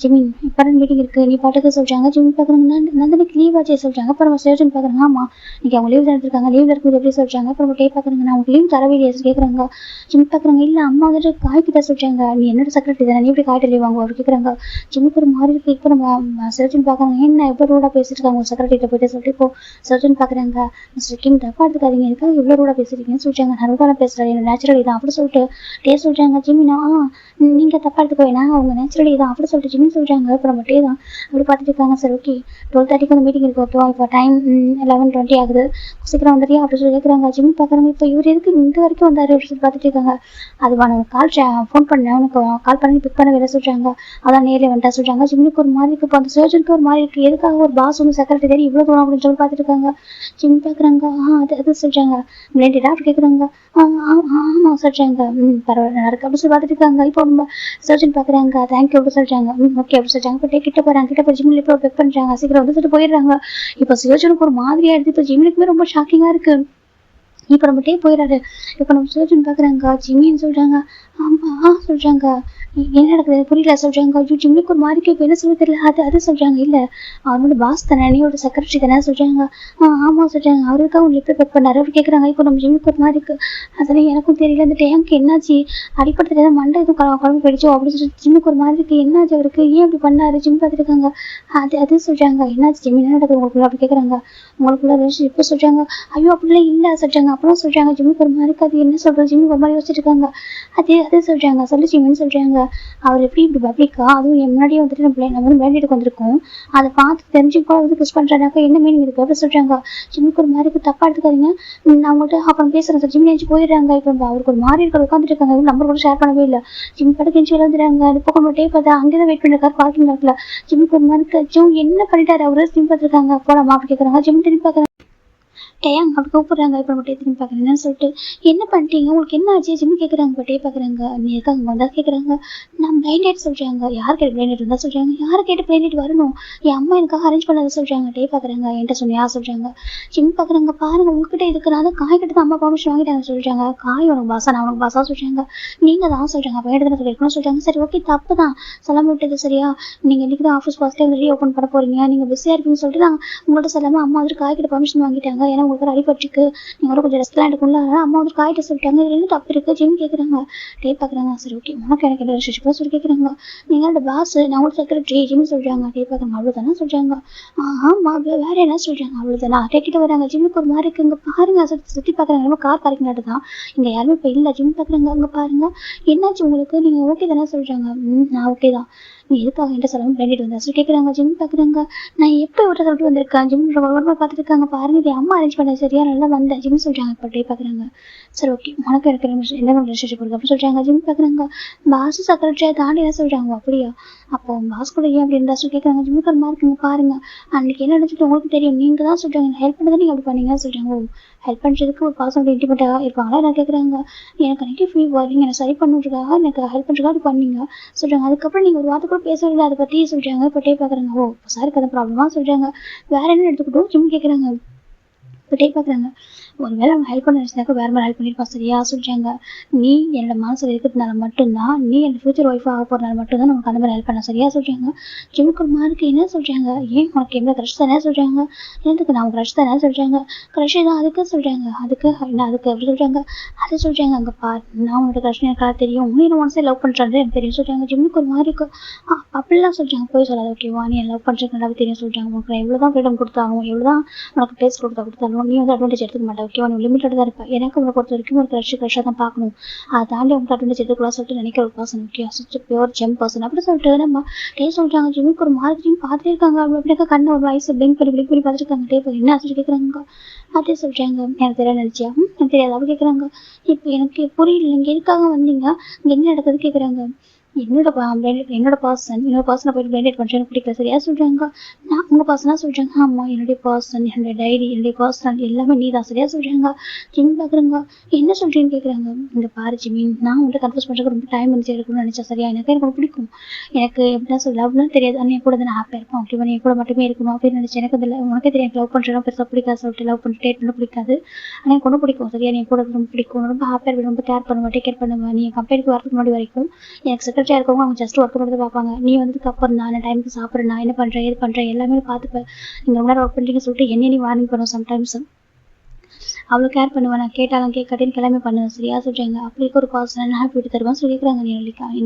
ஜிமின் இப்போ தான் மீட்டிங் இருக்குது, நீ பாட்டுக்கு சொல்கிறாங்க. ஜிம் பார்க்குறாங்க. நந்தனிக்கு லீவ் ஆச்சே சொல்கிறாங்க. அப்புறம் நம்ம சேஜன் பார்க்குறாங்க. ஆமாம் இன்றைக்கி அவங்க லீவ் தான் எடுத்துருக்காங்க. லீவில் இருக்கும்போது எப்படி சொல்கிறாங்க. அப்புறம் நம்ம டே பார்க்குறாங்க. நான் உங்களுக்கு லீவ் தரவே இல்லையா கேட்குறாங்க. ஜிம் பார்க்குறாங்க. இல்லை அம்மா வந்துட்டு காய்க்கு தான் சொல்கிறாங்க. நீ என்னோட செக்ரட்டரி தானே, நீ எப்படி காய்ட்டு லீவ் வாங்க அவர் கேட்குறாங்க. ஜிம்முக்கு ஒரு மாதிரி இருக்குது. இப்போ நம்ம சேஜன் பார்க்குறாங்க. என்ன எப்போ ரூடாக பேசிட்டு இருக்காங்க உங்கள் செக்ரட்டரிட்ட போய்ட்டு சொல்லிட்டு இப்போ சர்ஜன் பார்க்குறாங்க. மிஸ்டர் கிம் தப்பா எடுத்துக்காதீங்க, இருக்கா இவ்வளோ ரூடாக பேசுறீங்கன்னு சொல்லிட்டாங்க. நான் ரூடாக பேசுகிறேன், எனக்கு நேச்சுரலி தான் அப்படி சொல்லிட்டு டே சொல்கிறாங்க. ஜிமினா நீங்கள் தப்பா எடுத்துக்கோ, ஏன்னா அவங்க நேச்சுரலி தான் அப்படி சொல்லிட்டு ஜிமின் சொல்கிறாங்க. இப்போ நம்ம டே தான் அப்படி பார்த்துட்டு இருக்காங்க. சரி ஓகே 12:30 வந்து மீட்டிங் இருக்குது ஓகேவா, இப்போ டைம் 11:20 ஆகுது, சீக்கிரம் வந்துடுறியா அப்படி சொல்லி கேட்குறாங்க. ஜிமின் பார்க்குறாங்க. இப்போ இவர் எதுக்கு இந்த வரைக்கும் வந்தார் அப்படி சொல்லி பார்த்துட்டு இருக்காங்க. அது நான் ஃபோன் பண்ணேன், உனக்கு கால் பண்ணி பிக் பண்ண வேலை சொல்கிறாங்க. அதான் நேரில் வந்துட்டா சொல்கிறாங்க. ஜிமினுக்கு ஒரு மாதிரி இருக்குது. இப்போ அந்த சர்ஜனுக்கு ஒரு மாதிரி இருக்குது. எதுக்காக ஒரு பாஸ் வந்து செக்ரட்டரி தெரியும் இவ்வளோ தூரம் அப்படின்னு சொல்லி பார்த்துட்டு இருக்காங்க. ஜிம் பார்க்குறாங்க. அது சொல்கிறாங்க. மிளண்டிடா அப்படி கேட்குறாங்க. ஆமாம் சொல்கிறாங்க. பரவாயில்ல நடக்கு அப்படி சொல்லி பார்த்துட்டு இருக்காங்க. இப்போ நம்ம சர்ஜன் பார்க்குறாங்க. தேங்க்யூ அப்படி சொல்கிறாங்க. ஓகே அப்படி சொல்கிறாங்க. இப்போ கிட்ட போகிறாங்க. கிட்ட போய் ஜிம்மில் இப்போ பெக் பண்ணுறாங்க. சீக்கிரம் வந்து சொல்லிட்டு போயிடுறாங்க. இப்போ சர்ஜனுக்கு ஒரு மாதிரியாக எடுத்து இப்போ ஜிம்மிலுக்குமே ரொம்ப ஷாக்கிங்காக இருக்குது. இப்போ நம்ம டே போயிடாரு. இப்போ நம்ம சர்ஜன் பார்க்குறாங்க. ஜிம்மின்னு சொல்கிறாங்க. சொல்கிறாங்க. என்ன நடக்குது புரியல சொல்கிறாங்க. ஐயோ ஜிம்மிக்கு ஒரு மாதிரிக்கு இப்போ என்ன சொல்ல தெரியல. அது சொல்கிறாங்க. இல்லை அவனோட பாஸ் தானே, நீயோட செக்ரட்டரி தானே சொல்கிறாங்க. ஆமாம் சொல்கிறாங்க. அவருக்காக அவங்க எப்படி பெக் பண்ணாரு அப்படி கேட்குறாங்க. இப்போ நம்ம ஜிம்மிக்கு ஒரு மாதிரி இருக்குது. அதெல்லாம் எனக்கும் தெரியல. இந்த டேங்க்கு என்னாச்சு, அடிப்படத்தில் ஏதாவது மண்டை எதுவும் குழம்பு போயிடுச்சோ அப்படின்னு சொல்லிட்டு ஜிம்முக்கு ஒரு மாதிரி இருக்குது. என்னாச்சு அவருக்கு, ஏன் அப்படி பண்ணாரு ஜிம் பார்த்துருக்காங்க. அது சொல்கிறாங்க. என்னாச்சு ஜிம் என்ன நடக்குது உங்களுக்குள்ள அப்படி கேட்குறாங்க. உங்களுக்குள்ள ரிலேஷன்ஷிப் சொல்கிறாங்க. ஐயோ அப்படிலாம் இல்லை சொல்கிறாங்க. அப்புறம் சொல்றாங்க ஜிம்முக்கு ஒரு மாதிரி இருக்கு. அது என்ன சொல்றது ஜிம்முக்கு ஒரு மாதிரி யோசிச்சுட்டு இருக்காங்க. அதே சொல்றாங்க சொல்லு ஜிம்முன்னு சொல்றாங்க. அவர் எப்படி இப்படி பப்ளிக்கா அதுவும் என் முன்னாடியே வந்துட்டு நம்ம வந்து பிராண்டெடுக்கு வந்திருக்கோம், அதை பார்த்து தெரிஞ்சு கூட வந்து புஷ் பண்றாங்க, என்ன மீனிங் இருக்கு அப்படி சொல்றாங்க. ஜிம்முக்கு ஒரு மாதிரி இருக்கு, தப்பா எடுத்துக்காதீங்க, நான் அவங்கள்ட்ட அப்புறம் பேசுறேன் சார். ஜிம் நினைச்சு போயிடுறாங்க. இப்போ அவருக்கு ஒரு மாதிரி இருக்கிற உட்காந்துட்டு இருக்காங்க, நம்பர் கூட ஷேர் பண்ணவே இல்லை. ஜிம் கடை கெஞ்சி விழுந்துறாங்க. அது பக்கம் டே பார்த்தா அங்கேதான் வெயிட் பண்ணிருக்காரு பார்க்கிங் லாட்ல. ஜிம்முக்கு ஒரு மாதிரி இருக்கு. ஜிம் என்ன பண்ணிட்டாரு அவரு, ஜிம் பார்த்துருக்காங்க போலாமா அப்படி கேட்கறாங்க. ஜிம் திரும்பி பார்க்கறாங்க. டேயாங்க அப்படி கூப்பிடுறாங்க. இப்போ நம்ம திரும்பி பார்க்குறேன் என்னன்னு சொல்லிட்டு, என்ன பண்ணிட்டீங்க உங்களுக்கு என்ன ஆச்சு ஜிம் கேட்குறாங்க. இப்போ பார்க்குறாங்க நீ இருக்காங்க வந்தா கேட்குறாங்க. நான் பிளைண்டட் சொல்கிறாங்க. யார் கேட்டு பிளைண்டட் இருந்தால் சொல்கிறாங்க, யாரை கேட்டு பிளைண்டட் வரணும், என் அம்மா எனக்காக அரேஞ்ச் பண்ணதை சொல்கிறாங்க. பார்க்குறாங்க என்கிட்ட சொன்ன யார் சொல்கிறாங்க. ஜிம் பார்க்குறாங்க பாருங்க உங்ககிட்ட இருக்கிறாங்க காய் கிட்ட தான் அம்மா பர்மிஷன் வாங்கிட்டாங்க சொல்கிறாங்க. காய் உனக்கு பாசா நான் உனக்கு பாசா சொல்கிறாங்க. நீங்கள் தான் சொல்கிறாங்க அப்போ எடுத்து சொல்லியிருக்கணும்னு சொல்கிறாங்க. சரி ஓகே தப்பு தான் சொல்லாமல் விட்டது சரியா, நீங்கள் இன்றைக்கி தான் ஆஃபீஸ் ஃபர்ஸ்ட் டைம் ஓப்பன் பண்ண போகிறீங்க, நீங்கள் பிஸியாக இருப்பீங்கன்னு சொல்லிட்டு நான் உங்கள்கிட்ட சொல்லாமல் அம்மா வந்து காய் கிட்ட பர்மிஷன் வாங்கிட்டாங்க, ஏன்னா உங்களுக்கு அடிபட்டுருக்கு, நீங்கள் கொஞ்சம் ரெஸ்ட்லாம் எடுக்கணும்ல, அதனால் அம்மா வந்து காய்கிட்ட சொல்லிட்டாங்க. இதுல என்ன தப்பு இருக்குது ஜிம் கேட்குறாங்க. பார்க்குறாங்க. சரி ஓகே உனக்கு எனக்கு என்ன ரிலேஷன்ஷிப் சொல்லி கேட்குறாங்க. நீங்களோட பாஸ் நான் உங்களுக்கு செக்ரட்டரி ஜிம் சொல்கிறாங்க. பார்க்குறாங்க அவ்வளோதானே சொல்கிறாங்க. ஆமாம் வேறு என்ன சொல்கிறாங்க அவ்வளோதானா கேட்டுட்டு வராங்க. ஜிம்முக்கு ஒரு மாதிரி இருக்குது. இங்கே பாருங்க சுற்றி பார்க்குறாங்க. நம்ம கார் பார்க்கிங் தான் இங்கே யாருமே இப்போ இல்லை. ஜிம் பார்க்குறாங்க. அங்கே பாருங்க என்னாச்சு உங்களுக்கு, நீங்கள் ஓகே தானே சொல்கிறாங்க. நான் ஓகே தான், நீ எதுக்காக என்கிட்ட சொல்லாமல் பிளேண்டட் வந்தா சொல்லி கேட்குறாங்க. ஜிம் பார்க்குறாங்க. நான் எப்போ விட்ட சொல்லிட்டு வந்திருக்கேன், ஜிம் ஒரு பார்த்துட்டு இருக்காங்க. பாருங்க இது அம்மா அரேஞ்ச் பண்ண சரியா நல்லா வந்தேன் ஜிம் சொல்கிறாங்க. இப்போ பார்க்குறாங்க. சரி ஓகே உனக்கு எனக்கு என்ன ரிலேஷன்ஷிப் இருக்குது அப்படின்னு சொல்கிறாங்க. ஜிம் பார்க்குறாங்க. பாஸ் செக்ரட்டரியை தாண்டி என்ன சொல்கிறாங்க. அப்படியா அப்போ பாஸ் கூட ஏன் அப்படி இருந்தா சொல்லி கேட்குறாங்க. ஜிம்முக்கு ஒரு மாதிரி இருக்குங்க. பாருங்க அன்றைக்கி என்ன நினச்சிட்டு உங்களுக்கு தெரியும், நீங்கள் தான் சொல்கிறாங்க ஹெல்ப் பண்ணதான் நீங்கள் அப்படி பண்ணீங்கன்னு சொல்கிறாங்க. ஹெல்ப் பண்ணுறதுக்கு ஒரு பர்சனல் இன்டிமேட்டாக இருப்பாங்களா நான் கேட்குறாங்க. எனக்கு அன்றைக்கி ஃபீல் வரீங்க என்னை சரி பண்ணுறதுக்காக எனக்கு ஹெல்ப் பண்ணுறதுக்காக அப்படி பண்ணீங்க சொல்கிறாங்க. அதுக்கப்புறம் நீங்கள் ஒரு வார்த்தை கூட பேசுறது அதை பற்றி சொல்கிறாங்க. இப்போ பார்க்குறாங்க. ஓ சாருக்கு அந்த ப்ராப்ளமாக சொல்கிறாங்க. வேறு என்ன எடுத்துக்கிட்டோம் ஜிம் கேட்குறாங்க. இப்போ பார்க்குறாங்க. ஒரு வேளை அவங்க ஹெல்ப் பண்ண நினச்சினாக்கா வேறு மாதிரி ஹெல்ப் பண்ணியிருப்பா சரியா சொல்கிறாங்க. நீ என்னோட மனசில் இருக்கிறதுனால மட்டும்தான், நீ என் ஃபியூச்சர் ஒய்ஃப் ஆக போகிறனால மட்டும்தான் நமக்கு அந்த மாதிரி ஹெல்ப் பண்ண சரியா சொல்கிறாங்க. ஜிம்முக்கு ஒரு மார்க்கு என்ன சொல்கிறாங்க. ஏன் உனக்கு எவ்வளோ க்ரஷ் தானே சொல்கிறாங்க. எனக்கு நான் க்ரஷ் தானே சொல்கிறாங்க. க்ரஷ் தான் அதுக்கு சொல்கிறாங்க. அதுக்கு என்ன அதுக்கு எப்படி சொல்கிறாங்க. அதை சொல்கிறாங்க. அங்கே பார் நான் உன்னோட க்ரஷ் எனக்கு தெரியும், நீ என்ன மனசை லவ் பண்ணுறது எனக்கு தெரியும் சொல்கிறாங்க. ஜிம்முக்கு ஒரு மாதிரி இருக்கு. அப்படிலாம் சொல்கிறாங்க. போய் சொல்லாது ஓகேவா, நீ லவ் பண்ணுறது நல்லாவே தெரியும் சொல்கிறாங்க. உனக்கு எவ்வளோ தான் ஃப்ரீடம் கொடுத்தாலும் எவ்வளோ தான் உனக்கு பிளேஸ் கொடுத்தாலும் நீ வந்து அட்வான்டேஜ் எடுத்துக்க மாட்டேன் ஓகேவா, நீ லிமிட்டட் தான் இருப்பேன். எனக்கு உங்களை பொறுத்த வரைக்கும் ஒரு க்ரஷ்ஷாக தான் பார்க்கணும், அதை தாண்டி உங்களுக்கு அட்வான்டேஜ் எடுத்துக்கூடாது சொல்லிட்டு நினைக்கிற ஒரு பர்சன் ஓகே, சுவிட்ச் பியூர் ஜெம் பர்சன் அப்படி சொல்லிட்டு நம்ம சொல்கிறாங்க. ஜிம்முக்கு ஒரு மார்க்கெட்டிங் பார்த்துட்டே இருக்காங்க. அவ்வளோ அப்படியே கண்ணை ஒரு வயசு பிளிங்க் பண்ணி பார்த்துருக்காங்க. என்ன சொல்லி கேட்குறாங்க. அதே சொல்கிறாங்க. எனக்கு தெரியாது நினச்சியா, எனக்கு தெரியாது அப்படி கேட்குறாங்க. இப்போ எனக்கு புரியல நீங்கள் எதுக்காக வந்தீங்க, இங்கே என்ன நடக்குது கேட்குறாங்க. என்னோட பர்சனை போயிட்டு பிளேண்டட் பண்ணுறேன் எனக்கு பிடிக்கல சரியா சொல்கிறாங்க. நான் உங்கள் பர்சனாக சொல்கிறாங்க. ஆமாம் என்னுடைய பர்சன், என்னுடைய டைரி, என்னுடைய பர்சனல் எல்லாமே நீ தான் சரியா சொல்கிறாங்க. ஜிம் பார்க்குறாங்க. என்ன சொல்கிறீன்னு கேட்குறாங்க. இங்கே பாரு ஜிமி, நான் உங்கள்கிட்ட கன்ஃபியூஸ் பண்ணுறதுக்கு ரொம்ப டைம் வந்து எடுக்கணும்னு நினச்சேன் சரியா, எனக்கு பிடிக்கும், எனக்கு எப்படின்னா சொல்ல லவ்லாம் தெரியாது, ஆனால் என் கூட தான் நான் ஹாப்பியாக இருப்பேன் ஓகேவா, நீ கூட மட்டுமே இருக்கணும் அப்படின்னு நினச்சேன். எனக்கு அதில் உனக்கே தெரியும் எனக்கு லவ் பண்ணுறதுலாம் பெருசாக பிடிக்காது சொல்லிட்டு லவ் பண்ணிட்டு டேட் பண்ண பிடிக்காது, ஆனால் எனக்கு ஒன்றும் பிடிக்கும் சரியா, நீ கூட ரொம்ப பிடிக்கும், ரொம்ப ஹாப்பியாக இருப்பேன், ரொம்ப கேர் பண்ணுவேன், டேக் கேர் பண்ணுவேன். நீ என் கம்பெனிக்கு வரதுக்கு முன்னாடி வரைக்கும் எனக்கு செக்ரட்டரியாக இருக்கவங்க அவங்க ஜஸ்ட் ஒர்க் பண்ணுறது பார்ப்பாங்க, நீ வந்ததுக்கு அப்புறம் நான் டைமுக்கு சாப்பிட்றேன், நான் என்ன பண்ணுறேன் ஏது பண்ணுறேன் எல்லாமே பார்த்துப்பேன். நீங்கள் ரொம்ப நேரம் ஒர்க் பண்ணுறீங்கன்னு சொல்லிட்டு என்ன நீ வார்னிங் பண்ணுவோம் சம்டைம்ஸ், அவ்வளோ கேர் பண்ணுவேன், நான் கேட்டாலும் கேட்காட்டின்னு எல்லாமே பண்ணுவேன் சரியா சொல்கிறாங்க. அப்படி இருக்க ஒரு பர்சனை நான் ஹாப்பி விட்டு தருவான்னு சொல்லி கேட்குறாங்க.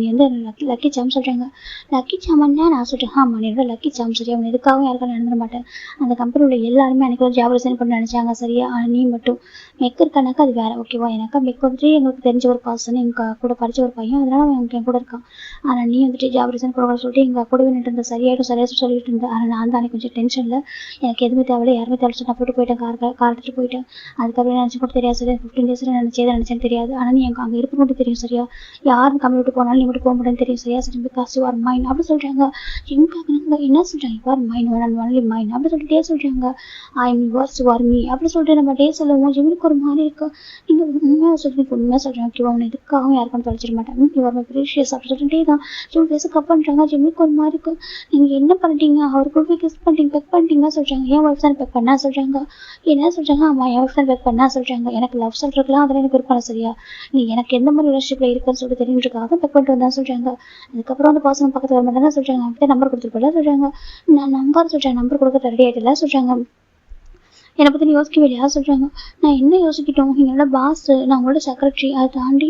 நீ வந்து லக்கி சாம் சொல்கிறாங்க. லக்கி சாமான்னா நான் சொல்கிறேன். ஆமாம் நீ லக்கி சாம் சரியா, அவன் எதுக்காகவும் யாருக்காக நடந்துட மாட்டேன். அந்த கம்பெனியில் எல்லாருமே எனக்கு ஒரு ஜாப் ரிசைன் பண்ண நினச்சாங்க சரியா, ஆனால் நீ மட்டும் மெக் இருக்கானாக்கா அது வேறு ஓகேவா, எனக்கு மெக் வந்துட்டு எங்களுக்கு தெரிஞ்ச ஒரு பர்சன், எங்கள் கூட படித்த ஒரு பையன், அதனால் அவன் என் கூட இருக்கான். ஆனால் நீ வந்துட்டு ஜாப் ரிசைன் பண்ண சொல்லிட்டு எங்கள் கூடவே நின்று இருந்த சரியாயிடும் சொல்லிட்டு இருந்தேன். ஆனால் நான் தான் கொஞ்சம் டென்ஷனில் எனக்கு எதுவுமே தேவையில்லை யாருமே தேவை நான் போட்டு போயிட்டேன், கார் எடுத்துட்டு போயிட்டேன். அதுக்கப்புறம் நினச்சி கூட தெரியாது சரியா, 15 டேஸில் நினச்சேன்னு தெரியாது, ஆனால் நீ அங்கே இருக்க மட்டும் தெரியும் சரியா, யாரும் கம்பெனி விட்டு போனாலும் நீ மட்டும் போக முடியும்னு தெரியும் சரியா சரி, பிகாஸ் யூ ஆர் மைண்ட் அப்படி சொல்கிறாங்க. எங்க பார்க்குறாங்க என்ன சொல்கிறாங்க, you are mind one and only mind அப்படி சொல்லிட்டு சொல்கிறாங்க. I am yours you are me அப்படி சொல்லிட்டு நம்ம சொல்லுவோம். ஜிம்முக்கு ஒரு மாதிரி இருக்கு. நீங்கள் உண்மையாக உண்மையாக சொல்கிறேன் ஓகேவா, அவனை எதுக்காகவும் யாருக்கும் தொலைச்சிட மாட்டேன், யூ ஆர் மை ப்ரீஷியஸ் அப்படி சொல்லிட்டே தான் ஜிம் பேச கப் பண்ணுறாங்க. ஜிம்முக்கு ஒரு மாதிரி இருக்கு. நீங்கள் என்ன பண்ணிட்டீங்க, அவர் கூட போய் கிஸ் பண்ணிட்டீங்க பெக் பண்ணிட்டீங்கன்னா சொல்கிறாங்க. என் ஒய்ஃப் தான் பெக் பண்ணா சொல்கிறாங்க. என்ன சொல்கிறாங்க, ஆமாம் என் ஒய்ஃப் தான் பெக் பண்ணா சொல்கிறாங்க. எனக்கு லவ் சொல்கிறதுலாம் அதில் எனக்கு இருப்பான சரியா, நீ எனக்கு எந்த மாதிரி ரிலேஷன்ஷிப்பில் இருக்குன்னு சொல்லிட்டு தெரிஞ்சுக்காக பெக் பண்ணிட்டு வந்தான்னு சொல்கிறாங்க. அதுக்கப்புறம் அந்த பர்சன் பக்கத்தில் வர மாட்டேன்னு சொல்கிறாங்க. அப்படியே நம்பர் கொடுத்துருப்பல சொல்கிறாங்க. நான் நம்பர் சொல்கிறேன், நம்பர் கொடுக்க ரெடி ஆகிட்டல சொல்கிறாங்க. என்னை பற்றி யோசிக்கவே இல்லையா சொல்கிறாங்க. நான் என்ன யோசிக்கிட்டோம், என்னோட பாஸ், நான் உங்களோட செக்ரட்டரி, அதை தாண்டி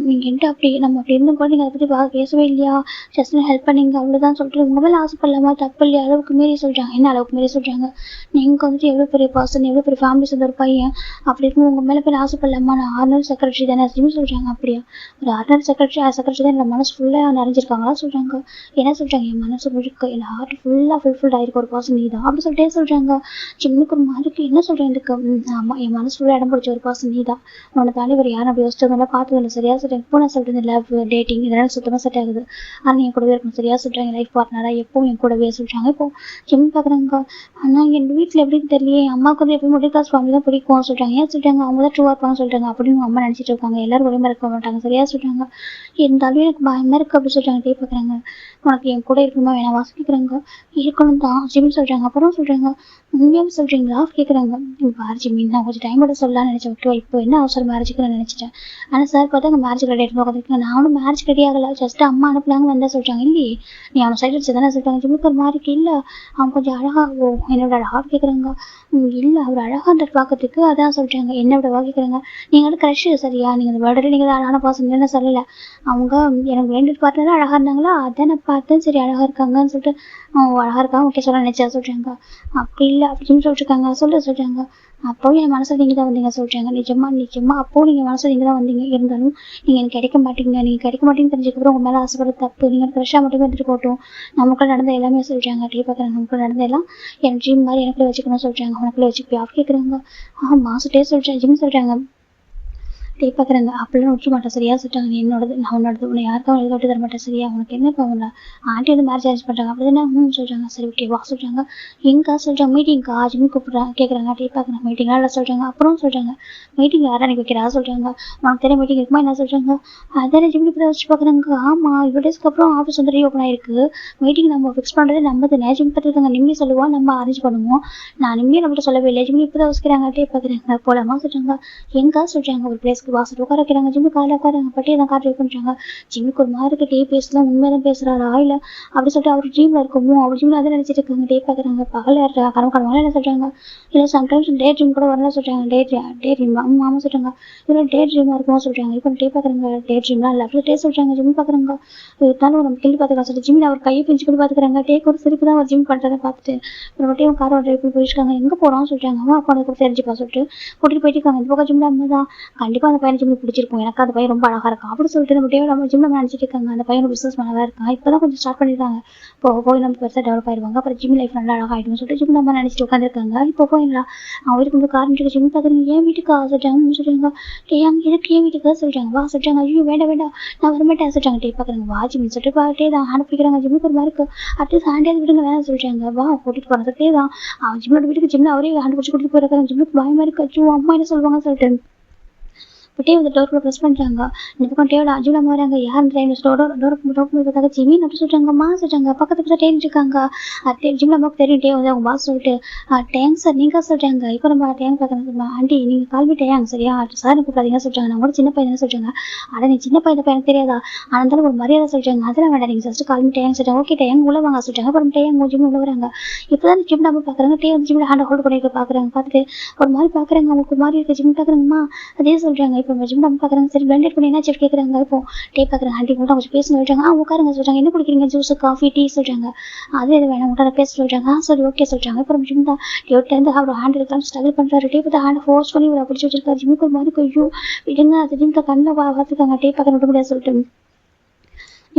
நீங்கள் என்கிட்ட நம்ம அப்படி இருந்தும் கூட நீங்கள் அதை பற்றி பேசவே இல்லையா, ஜஸ்ட் ஹெல்ப் பண்ணீங்க அவ்வளோதான் சொல்லிட்டு உங்கள் மேலே ஆசைப்படலாமா, தப்பு இல்லையா, அளவுக்கு மீறி சொல்கிறாங்க. என்ன அளவுக்கு மீறி சொல்கிறாங்க, நீங்கள் வந்துட்டு எவ்வளோ பெரிய பர்சன், எவ்வளோ பெரிய ஃபேமிலி சேர்ந்த ஒரு பையன், அப்படி இருக்கும் உங்கள் மேலே போய் ஆசைப்படலாமா, நான் ஆர்டினரி செக்ரட்டரி தானே அப்படின்னு சொல்கிறாங்க. அப்படியா, ஒரு ஆர்டினரி செக்ரட்டரி தான் என்னோட மனசு ஃபுல்லாக நிறைஞ்சிருக்காங்களா சொல்கிறாங்க. என்ன சொல்கிறாங்க, என் மனசு முழுக்க என் ஹார்ட் ஃபுல்லாக ஃபுல்ஃபில்ட் ஆகிருக்க ஒரு பர்சன் நீ தான் அப்படி சொல்லிட்டே சொல்கிறாங்க. ஜிம்முக்கு ஒரு மாதிரிக்கு என்ன சொல்கிறேன் இதுக்கு, ஆமாம் என் மனசு ஃபுல்லாக இடம் பிடிச்ச ஒரு பர்சன் நீ தான், உன்னை தாண்டி ஒரு யாரும் அப்படி யோசிச்சதில்ல பார்த்ததில்ல, சரியா சொல்கிறேன். இப்போ நான் சொல்கிறது லவ் டேட்டிங் இதெல்லாம் சுத்தமாக செட் ஆகுது, ஆனால் என் கூடவே இருக்கணும் சரியா சொல்கிறாங்க. லைஃப் பார்ட்னராக எப்பவும் என் கூடவே சொல்கிறாங்க. இப்போ ஜிம் பார்க்குறாங்க. ஆனால் என் வீட்டில் எப்படின்னு தெரியல, என் அம்மாவுக்கு வந்து எப்பயும் மிடில் கிளாஸ் ஃபேமிலி தான் பிடிக்கும் சொல்கிறாங்க. ஏன் சொல்கிறாங்க, அவங்க தான் ட்ரூவாக இருப்பாங்க சொல்கிறாங்க அப்படின்னு அம்மா நினச்சிட்டு இருக்காங்க. எல்லாரும் ஒரே மாதிரி இருக்க மாட்டாங்க சரியா சொல்கிறாங்க. இருந்தாலும் எனக்கு பயமாக இருக்குது அப்படி சொல்கிறாங்க. டே பார்க்குறாங்க, உனக்கு என் கூட இருக்கணுமா வேணாம் வாசிக்கிறாங்க. இருக்கணும் தான் ஜிம்னு சொல்கிறாங்க. அப்புறம் சொல்கிறாங்க, உண்மையாக சொல்கிறீங்களா கேட்குறாங்க. பாரு ஜிம்மி, நான் கொஞ்சம் டைமோட சொல்லலாம்னு நினச்சேன், ஓகே இப்போ என்ன அவசரம் மேரேஜுக்கு நான் நினச்சிட்டேன். ஆனால் சார் பார்த்தா அங்கே மேரேஜ் ரெடி ஆகிட்டு உட்காந்துருக்கேன். நான் அவனும் மேரேஜ் ரெடி ஆகலை, ஜஸ்ட் அம்மா அனுப்புனாங்க வந்தால் சொல்கிறாங்க. இல்லையே நீ அவனை சைட் அடிச்சு தானே சொல்கிறாங்க. ஜிம்முக்கு ஒரு மாதிரிக்கு இல்லை, அவன் கொஞ்சம் அழகாக என்னோட அழகாக கேட்குறாங்க. இல்லை அவர் அழகாக அந்த பார்க்கறதுக்கு அதான் சொல்கிறாங்க. என்னோட கேட்குறாங்க. நீங்கள் வந்து க்ரஷ் சரியா, நீங்கள் இந்த வேர்டில் நீங்கள் தான் அழகான பர்சன் சொல்லலை, அவங்க எனக்கு வேண்டிய பார்ட்னர் அழகாக இருந்தாங்களா அதான் நான் பார்த்தேன், சரி அழகாக இருக்காங்கன்னு சொல்லிட்டு அழகாக இருக்காங்க ஓகே சொல்ல நினச்சா சொல்கிறாங்க. அப்படி இல்லை அப்படின்னு சொல்லிட்டுருக்காங்க சொல்கிறாங்க. அப்போவும் என் மனசில் நீங்கள் தான் வந்தீங்க சொல்கிறாங்க. நிஜமா அப்போவும் நீங்கள் மனசில் நீங்கள் தான் வந்தீங்க, இருந்தாலும் நீங்கள் எனக்கு கிடைக்க மாட்டீங்கன்னு தெரிஞ்சதுக்கப்புறம் உங்கள் மேலே ஆசைப்படுறது தப்பு, நீங்கள் க்ரஷ்ஷாக மட்டுமே எடுத்துகிட்டு போட்டோம், நமக்குள்ள நடந்த எல்லாமே சொல்கிறாங்க. டீ பார்க்குறாங்க, நமக்குள்ள நடந்த எல்லாம் என் ட்ரீம் மாதிரி எனக்குள்ளே வச்சுக்கணும்னு சொல்கிறாங்க. உனக்குள்ளே வச்சுப்பியா கேட்குறாங்க. மாசுட்டே சொல்கிறேன் ஜிம் சொல்கிறாங்க. டே பார்க்குறாங்க. அப்படிலாம் விட்டுற மாட்டேன் சரியா சொல்லிட்டாங்க. நீ என்னோடது நான் உன்னோடது, உன்னை யாருக்கும் எழுத விட்டு தர மாட்டேன் சரியா, உனக்கு என்ன பண்ணல ஆண்டி வந்து மேரேஜ் அரேஞ்ச் பண்ணுறாங்க அப்படி தானே சொல்கிறாங்க. சரி ஓகே வா சொல்கிறாங்க. எங்கா சொல்கிறாங்க, மீட்டிங்க்கா ஜிம்மி கூப்பிட்றாங்க கேட்குறாங்க. டே பார்க்குறாங்க, மீட்டிங்லாம் இல்லை சொல்கிறாங்க. அப்புறம் சொல்கிறாங்க, மீட்டிங் யாரும் எனக்கு வைக்கிறா சொல்கிறாங்க. உனக்கு தெரிய மீட்டிங் இருக்குமா என்ன சொல்கிறாங்க. அதானே ஜிம்மி இப்போ வச்சு பார்க்குறாங்க. ஆமாம் இவ்வளோ டேஸ்க்கு அப்புறம் ஆஃபீஸ் வந்து ரீஓப்பன் ஆயிருக்கு, மீட்டிங் நம்ம ஃபிக்ஸ் பண்ணுறது நம்ம தானே, ஜிம்மி பார்த்துருக்காங்க. நிம்மி சொல்லுவோம் நம்ம அரேஞ்ச் பண்ணுவோம், நான் நிம்மி நம்மகிட்ட சொல்லவே இல்லை, ஜிம்மி இப்போ தான் வச்சுக்கிறாங்க. டே பார்க்குறாங்க. போலாமா சொல்கிறாங்க. எங்கா சொல்கிறாங்க, ஒரு பிளேஸ்க்கு வாசல் உட்கார வைக்கிறாங்க. ஜிம்மி காலையில் உட்காராங்க, பட்டியை தான் காட்டு பண்ணுறாங்க. ஜிம்முக்கு ஒரு மாதிரி இருக்கு, டே பேசலாம் உண்மையாக தான் பேசுகிறாரா இல்லை அப்படி சொல்லிட்டு அவர் ஜிம்மில் இருக்கவும் அவர் ஜிம்மில் அதை நினச்சிட்டு இருக்காங்க. டே பார்க்குறாங்க. பகல கடமை என்ன சொல்கிறாங்க. இல்லை சம்டைம்ஸ் டே ட்ரீம் கூட வரல சொல்கிறாங்க. டே ட்ரீம் ஆமாம் சொல்கிறாங்க. இதில் டே ட்ரீமாக இருக்குமோ சொல்கிறாங்க. இப்போ டே பார்க்குறாங்க, டே ட்ரீம்லாம் இல்லை அப்படி டே சொல்கிறாங்க. ஜிம்மி பார்க்குறாங்க. இருந்தாலும் நம்ம கேள்வி பார்த்துக்கலாம் சொல்லிட்டு ஜிம்மில் அவர் கையை பிஞ்சு கூட பார்த்துக்கிறாங்க. டேக்கு ஒரு சிரிப்பு தான் அவர் ஜிம் பண்ணுறதை பார்த்துட்டு அப்புறம் மட்டும் காரை ட்ரைவ் பண்ணி போயிருக்காங்க. எங்கே போகிறோம்னு சொல்கிறாங்க. அம்மா அப்பா எனக்கு தெரிஞ்சுப்பா சொல்லிட்டு கூட்டிகிட்டு போயிட்டு இருக்காங்க. இந்த பக்கம் ஜிம்மில் அம்மா தான் கண்டிப்பாக அந்த பையனை ஜிம்மி பிடிச்சிருக்கும், எனக்கு அந்த பையன் ரொம்ப அழகாக இருக்கும் அப்படி சொல்லிட்டு நம்ம ஜிம்மில் நினச்சிட்டு இருக்காங்க. அந்த பையன் பிஸ்னஸ் பண்ணதாக இருக்கான், இப்போ தான் கொஞ்சம் ஸ்டார்ட் பண்ணியிருக்காங்க. போய் நம்ம பெருசாக டெவலப் ஆயிடுவாங்க, அப்புறம் ஜிம் லைஃப் நல்லா அழகாகிடும் சொல்லிட்டு ஜிம் நம்ம நினச்சிட்டு உட்காந்துருக்காங்க. இப்போ போயிடலாம் அவருக்கு வந்து காரணத்துக்கு ஜிம் பார்க்குறீங்க. ஏன் வீட்டுக்கு சொல்லிட்டாங்க சொல்கிறாங்க. அங்கே எதுக்கு ஏன் வீட்டுக்கு சொல்கிறாங்க. வா சொல்கிறாங்க. ஐயோ வேண்டாம் நான் வரமாட்டேன் சொல்கிறாங்க. டே பார்க்குறாங்க. வா ஜிம் சொல்லிட்டு பாட்டே தான் ஹேண்ட் பிடிக்கிறாங்க. ஜிம்முக்கு ஒரு மாதிரி இருக்குது, அட்லீஸ்ட் ஹேண்டே விடுங்க வேணாம் சொல்கிறாங்க. வா கூட்டிகிட்டு போகிறேன் சொல்லிட்டே தான் அவன் ஜிம்மோட வீட்டுக்கு ஜிம்மில் அவரே ஹேண்ட் பிடிச்சி கூட்டிகிட்டு போயிருக்காங்க. ஜிம்முக்கு பயமாக இருக்கு, ஐயோ அம்மா என்ன சொல்லுவாங்க சொல்லிட்டு இப்போ வந்து டோருக்குள்ள ப்ரெஸ் பண்ணுறாங்க. இந்த பக்கம் டேவில் அஜுலாம வராங்க. யார் ட்ரைவர் டோருக்கு பார்த்தாங்க. ஜிமி அப்படி சொல்கிறாங்கம்மா சொல்கிறாங்க. பக்கத்துக்கு டேன் இருக்காங்க. ஜிம்மில் அம்மாவுக்கு தெரியும் டே வந்து அவங்க பாஸ் சொல்லிட்டு டேங்க் சார் நீங்கள் சொல்கிறாங்க. இப்போ நம்ம டேங்க் பார்க்குறாங்க. ஆண்டி நீங்கள் கால்வி டேங்க சரியா சார் கூப்பிடாதீங்க சொல்கிறாங்க. நான் கூட சின்ன பையன் சொல்கிறாங்க. ஆனால் நீ சின்ன பையன் எனக்கு தெரியாதா, ஆனால் ஒரு மரியாதை சொல்கிறாங்க. அதெல்லாம் வேண்டாம் நீங்கள் ஜஸ்ட் கால்வி டேங்க சொல்கிறாங்க. ஓகே டேங் உள்ள வாங்க சொல்கிறாங்க. அப்புறம் டேங்க ஜிம் உள்ள வராங்க. இப்போ தான் ஜிம் நம்ம பார்க்குறாங்க. டே வந்து ஜிம்மில் ஹேண்ட் ஹோல்டு பண்ணிட்டு பார்க்குறாங்க. பார்த்துட்டு ஒரு மாதிரி பார்க்குறாங்க. அவங்களுக்கு ஒரு மாதிரி இருக்குது. ஜிம் பார்க்குறாங்கம்மா அதே சொல்கிறாங்க. இப்போ ஜிம் நம்ம பார்க்குறாங்க. சரி பிளண்டட் பண்ணி என்ன செஃப் கேட்குறாங்க. இப்போ டே பார்க்குறாங்க. ஆண்டி கூட கொஞ்சம் பேசணும் சொல்கிறாங்க. உட்காருங்க சொல்கிறாங்க. என்ன குடிக்கிறீங்க, ஜூஸ் காஃபி டீ சொல்கிறாங்க. அது எது வேணாம் உங்கள்கிட்ட பேச சொல்கிறாங்க. சரி ஓகே சொல்கிறாங்க. அப்புறம் ஜிம் தான் டேவிட்லேருந்து அவரோட ஹேண்ட் எடுக்கலாம் ஸ்ட்ரகிள் பண்ணுறாரு. டே பார்த்து ஹேண்ட் ஃபோர்ஸ் பண்ணி இவரை பிடிச்சி வச்சிருக்காரு. ஜிம்முக்கு ஒரு மாதிரி ஐயோ விடுங்க, அது ஜிம்க்கு கண்ணில் பார்த்துருக்காங்க. டே பார்க்க விட முடியாது சொல்லிட்டு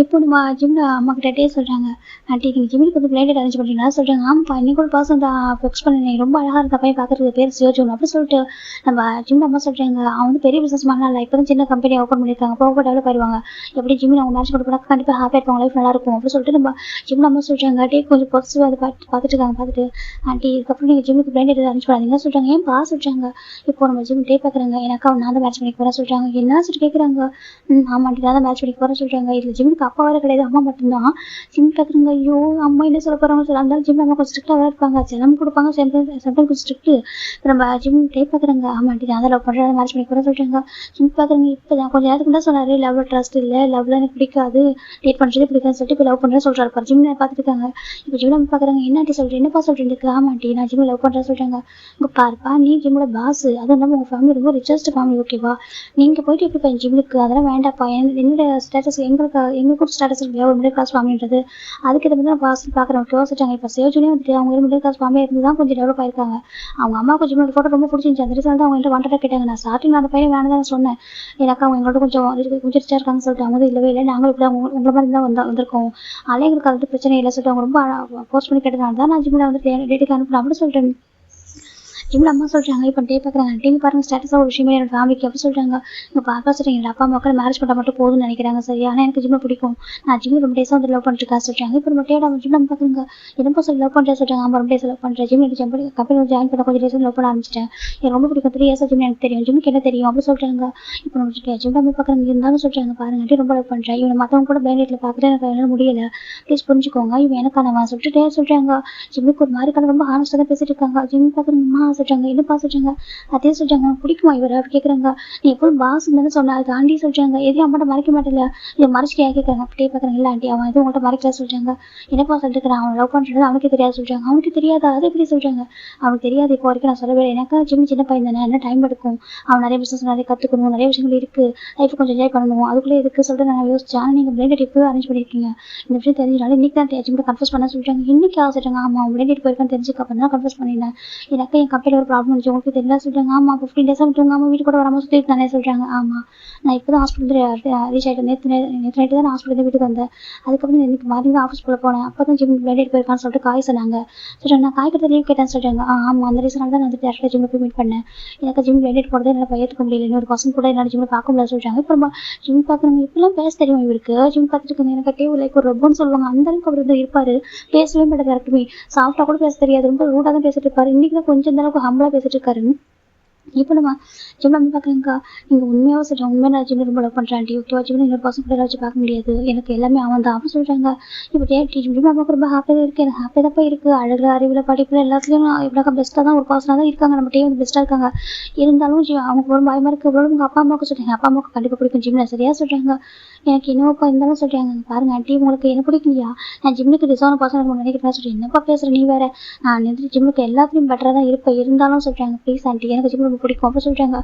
இப்போ நம்ம ஜிம்மில் அம்மா கிட்ட டே சொல்கிறாங்க. ஆண்டி நீங்கள் ஜிம்முக்கு வந்து பிளேட் அரேஞ்ச் பண்ணுறீங்களா சொல்கிறாங்க. ஆமாப்பா இன்னைக்கு கூட பர்சன் தான் ஃபிக்ஸ் பண்ணேன், ரொம்ப அழகாக இருந்த பையன் பார்க்குறதுக்கு பேர் சியோஜோன் அப்படி சொல்லிட்டு நம்ம ஜிம்மில் அம்மா சொல்கிறாங்க. அவன் வந்து பெரிய பிஸ்னஸ் பண்ணலாம், இப்போ தான் சின்ன கம்பெனி ஓப்பன் பண்ணியிருக்காங்க, போக டெவலப் ஆயிடுவாங்க. எப்படி ஜிம்மில் அவங்க மேட்ச் கொடுப்பா கண்டிப்பாக ஹாப்பியாக இருப்பாங்க, லைஃப் நல்லாயிருக்கும் அப்படி சொல்லிட்டு நம்ம ஜிம்மில் அம்மா சொல்கிறாங்க. டே கொஞ்சம் பாசிட்டிவாக அதை பார்த்துட்டு இருக்காங்க. பார்த்துட்டு ஆண்டி இதுக்கப்புறம் நீங்கள் ஜிம்முக்கு பிளேட் அரேஞ்ச் பண்ணாதீங்க சொல்கிறாங்க. ஏன் பா சொல்கிறாங்க. இப்போ நம்ம ஜிம் டே பார்க்குறாங்க. எனக்கு அவன் நான் தான் மேட்ச் பண்ணிக்க போகிறேன் சொல்கிறாங்க. என்ன சொல்லிட்டு கேட்குறாங்க. ஆமாண்டி நான் தான் மேட்ச் பண்ணிக்க போகிறேன் சொல்கிறாங்க. இதில் ஜிம்முக்கு அப்பா வேறு கிடையாது, அம்மா மட்டும்தான். ஜிம் பார்க்குறங்க ஐயோ அம்மா என்ன சொல்ல போகிறாங்க சொல்ல அந்த ஜிம் நம்ம கொஞ்சம் ஸ்ட்ரிக்டாக வேறு இருப்பாங்க, செல்லம் கொடுப்பாங்க, சம்டைம் கொஞ்சம் ஸ்ட்ரிக்ட்டு. இப்போ நம்ம ஜிம் டே பார்க்குறங்க ஆமாம் ஆண்டி நான் தான் லவ் பண்ணுறேன், மேரேஜ் பண்ணி கூட சொல்கிறாங்க. ஜிம் பார்க்குறங்க இப்போ தான் கொஞ்சம் நேரத்துக்கு தான் சொன்னார் லவ்வில் ட்ரஸ்ட் இல்லை, லவ்வில் எனக்கு பிடிக்காது, டேட் பண்ணுறதே பிடிக்காதுன்னு சொல்லிட்டு இப்போ லவ் பண்ணுறேன்னு சொல்கிறாரு பாரு. ஜிம் பார்த்துட்டு இருக்காங்க. இப்போ ஜிம் நம்ம பார்க்குறாங்க என்ன ஆண்டி சொல்கிறேன், என்னப்பா சொல்கிறேன் இதுக்கு. ஆமாம் ஆண்டி நான் ஜிம்மில் லவ் பண்ணுறேன்னு சொல்கிறாங்க. இங்கே பாருப்பா நீ ஜிம்மோட பாஸ், அதுவும் இல்லாமல் உங்கள் ஃபேமிலி ரொம்ப ரிச்சஸ்ட் ஃபேமிலி ஓகேவா, நீங்கள் போயிட்டு எப்படி ஜிம்முக்கு அதெல்லாம் வேண்டாப்பா, என்னோட ஸ்டேட்டஸ் எங்களுக்கு ஸ்டேட்டஸ் இல்லையா ஒரு மிடில் கிளாஸ் ஃபேமிலின்றது, அதுக்கு இதை தான் பாஸ் பார்க்குறேன் ஓகேவா சொல்லிட்டாங்க. இப்போ சேவ் வந்துட்டு அவங்க மிடில் கிளாஸ் ஃபேமிலியாக இருந்து தான் கொஞ்சம் டெவலப் ஆயிருக்காங்க. அவங்க அம்மாவுக்கு ஜிம்மோட ஃபோட்டோ ரொம்ப பிடிச்சிருந்துச்சு, அந்த ரீசன் தான் அவங்க வாண்டடாக கேட்டாங்க. நான் ஸ்டார்டிங் அந்த பையனை வேணும் தான் சொன்னேன், எனக்கு அவங்க எங்கள்கிட்ட கொஞ்சம் ரிச்சாக இருக்காங்கன்னு சொல்லிட்டு அவங்க இல்லவே இல்லை, நாங்களும் இப்படி உங்களை மாதிரி தான் வந்திருக்கோம், அதே எங்களுக்கு அது பிரச்சனை இல்லை சொல்லிட்டு அவங்க ரொம்ப ஃபோர்ஸ் பண்ணி கேட்டதுனால தான் நான் ஜிம்மில் வந்து டேட்டுக்கு அனுப்புறேன் அப்படி சொல்லிட்டேன். ஜிம்மில் அம்மா சொல்கிறாங்க இப்போ டே பார்க்குறாங்க டீங்க பாருங்க ஸ்டேட்டஸாக ஒரு விஷயமே என்னோட ஃபேமிலிக்கு எப்படி சொல்கிறாங்க. இங்கே பார்க்க சொல்கிறீங்க எங்கள் அப்பா அம்மாக்கள் மேரேஜ் பண்ணால் மட்டும் போதும்னு நினைக்கிறாங்க சரி, ஆனால் எனக்கு ஜிம்மில் பிடிக்கும், நான் ஜிம்மில் ரொம்ப டேஸாக வந்து லவ் பண்ணிருக்கா சொல்கிறாங்க. இப்போ நம்ம டேட் அவங்க ஜிம்மில் பார்க்குறாங்க என்னப்பா சொல்லி லவ் பண்ணுறேன் சொல்கிறாங்க. ஆமாம் ரொம்ப டேஸ் லவ் பண்ணுறேன், ஜிம்மில் கம்பெனி ஜாயின் பண்ண கொஞ்சம் டேஸ் லவ் பண்ண ஆரம்பிச்சிட்டேன், எனக்கு ரொம்ப பிடிக்கும் 3 இயர்ஸாக ஜிம் எனக்கு தெரியும், ஜிம்முக்கு என்ன தெரியும் அப்படி சொல்கிறாங்க. இப்போ நம்ம ஜிம்மில் போய் பார்க்குறாங்க இருந்தாலும் சொல்கிறாங்க பாருங்க ரொம்ப லவ் பண்ணுறேன், இவனை மற்றவங்க கூட பிளைண்ட் டேட்டில் பார்க்குறேன் எனக்கு என்னால் முடியலை, ப்ளீஸ் புரிஞ்சுக்கோங்க, இவன் எனக்கானவன் சொல்லிட்டு சொல்கிறாங்க. ஜிம்முக்கு ஒரு மாதிரி ரொம்ப ஹானஸ்டாக தான் பேசிட்டு இருக்காங்க. ஜிம் பார்க்குறங்கம்மா சொல்கிறாங்க என்னப்பா சொல்கிறாங்க. அதே சொல்றாங்க உனக்கு பிடிக்குமா இவர் அப்படி கேட்குறாங்க. நீ எப்போதும் பாஸ் தானே சொன்ன அதுக்கு ஆண்டி சொல்றாங்க, எதையும் அம்மாட்ட மறைக்க மாட்டேல இதை மறைச்சிட்டியா கேட்குறாங்க. அப்படியே பார்க்குறாங்க இல்லை ஆண்டி அவன் எதுவும் உங்கள்கிட்ட மறைக்கல சொல்றாங்க. என்னப்பா சொல்லிட்டு அவன் லவ் பண்ணுறது அவனுக்கு தெரியாது சொல்றாங்க. அவனுக்கு தெரியாதா அது எப்படி சொல்றாங்க. அவனுக்கு தெரியாது இப்போ வரைக்கும் நான் சொல்லவே, எனக்கு சின்ன பையன் தானே என்ன டைம் எடுக்கும், அவன் நிறைய பிஸ்னஸ் நிறைய கற்றுக்கணும், நிறைய விஷயங்கள் இருக்குது, லைஃப் கொஞ்சம் என்ஜாய் பண்ணணும், அதுக்குள்ளே இருக்குது சொல்லிட்டு நான் யோசிச்சேன். ஆனால் நீங்கள் பிளைண்ட் டேட் இப்போவே அரேஞ்ச் பண்ணியிருக்கீங்க, இந்த விஷயம் தெரிஞ்சாலும் இன்னைக்கு தான் ஜிம்மில் கன்ஃபர்ஸ் பண்ண சொல்றாங்க. இன்னைக்கு சொல்றாங்க ஆமாம் பிளைண்ட் டேட் போயிருக்கான்னு தெரிஞ்சுக்க அப்புறம் தான் கன்ஃபர்ஸ் பண்ணியிருந்தேன், எனக்கு என் கம்பெனியில் ஒரு ப்ராப்ளம் இருந்துச்சு உங்களுக்கு தெரியல சொல்றாங்க. ஆமாம் 15 டேஸாக தூங்காமல் வீட்டு கூட வராமல் சுற்றிட்டு தானே சொல்கிறாங்க. ஆமாம் நான் இப்போ தான் ஹாஸ்பிட்டல் ரீச் ஆகிட்டேன், நேற்று நைட்டு தான் நான் ஹாஸ்பிட்டல் வீட்டுக்கு வந்தேன், அதுக்கப்புறம் இன்னைக்கு மார்னிங் தான் ஆஃபீஸ் போல போனேன், அப்போ தான் ஜிம் பிளைண்ட் டேட் போயிருக்கான்னு சொல்லிட்டு காய் சொன்னாங்க சொல்கிறாங்க. நான் காய்க்கிறத லீவ் கேட்டேன்னு சொல்கிறாங்க. ஆமாம் அந்த ரீசனால தான் நான் வந்து டேரக்டாக ஜிம்மில் போய் மீட் பண்ணேன், எனக்கு ஜிம் பிளைண்ட் டேட் போடுறது என்னால் ஏற்றுக்க முடியல, இன்னொரு பர்சன் கூட என்னால் ஜிம்மில் பார்க்க முடியல சொல்கிறாங்க. இப்போ நம்ம ஜிம் பார்க்குறவங்க இப்பெல்லாம் பேச தெரியும் இவருக்கு, ஜிம் பார்த்துட்டு இருக்காங்க எனக்கு டேவ் லைக் ஒரு ரொம்பன்னு சொல்லுவாங்க அந்த அளவுக்கு அவர் வந்து இருப்பார், பேசவே மாட்டார், யாருக்குமே சாஃப்டாக கூட பேச தெரியாது, ரொம்ப ரூடாக தான் பேசிட்டு இருப்பாரு. இன்றைக்கி தான் கொஞ்சம் இந்த அளவுக்கு ஹம்பிளாக பேசிட்டு இருக்காரு. இப்போ நம்ம ஜிம்மில் வந்து பார்க்குறேங்க்கா நீங்கள் உண்மையாக சொல்கிறேன், உண்மையாக நான் ஜிம்மில் ரொம்ப லவ் பண்ணுறேன் ஆண்டி ஓகேவா, ஜிம்மில் இன்னொரு பசங்க கூட வச்சு பார்க்க முடியாது, எனக்கு எல்லாமே அவன் தான் அப்படி சொல்கிறாங்க. இப்போ ஜிம்மில் நமக்கு ரொம்ப ஹாப்பியாக இருக்குது, எனக்கு ஹாப்பியாக தான் போய் இருக்குது, அழகில் அறிவில் படிப்பில் எல்லாத்துலேயும் எவ்வளோக்கா பெஸ்ட்டாக தான் ஒரு பர்சனாக தான் இருக்காங்க, நம்ம டீம் வந்து பெஸ்ட்டாக இருக்காங்க. இருந்தாலும் அவங்க ஒரு பயமாக இருக்குது, இவ்வளோ உங்கள் அப்பா அம்மாவுக்கு சொல்கிறாங்க, அப்பா அம்மாவுக்கு கண்டிப்பாக பிடிக்கும் ஜிம்மில் சரியாக சொல்கிறாங்க. எனக்கு என்னப்பா இருந்தாலும் சொல்கிறாங்க பாருங்க ஆண்டி உங்களுக்கு என்ன பிடிக்கலையா, நான் ஜிம்முக்கு டிசைன் பர்சன் நினைக்கிறேன் சொல்கிறேன். என்னப்பா பேசுகிறேன் நீ வேறு, நான் வந்து ஜிம்முக்கு எல்லாத்துலேயும் பெட்டராக தான் இருப்பேன், இருந்தாலும் சொல்கிறாங்க ப்ளீஸ் ஆண்டி எனக்கு ஜிம் ரொம்ப பிடிக்கும் அப்படி சொல்கிறாங்க.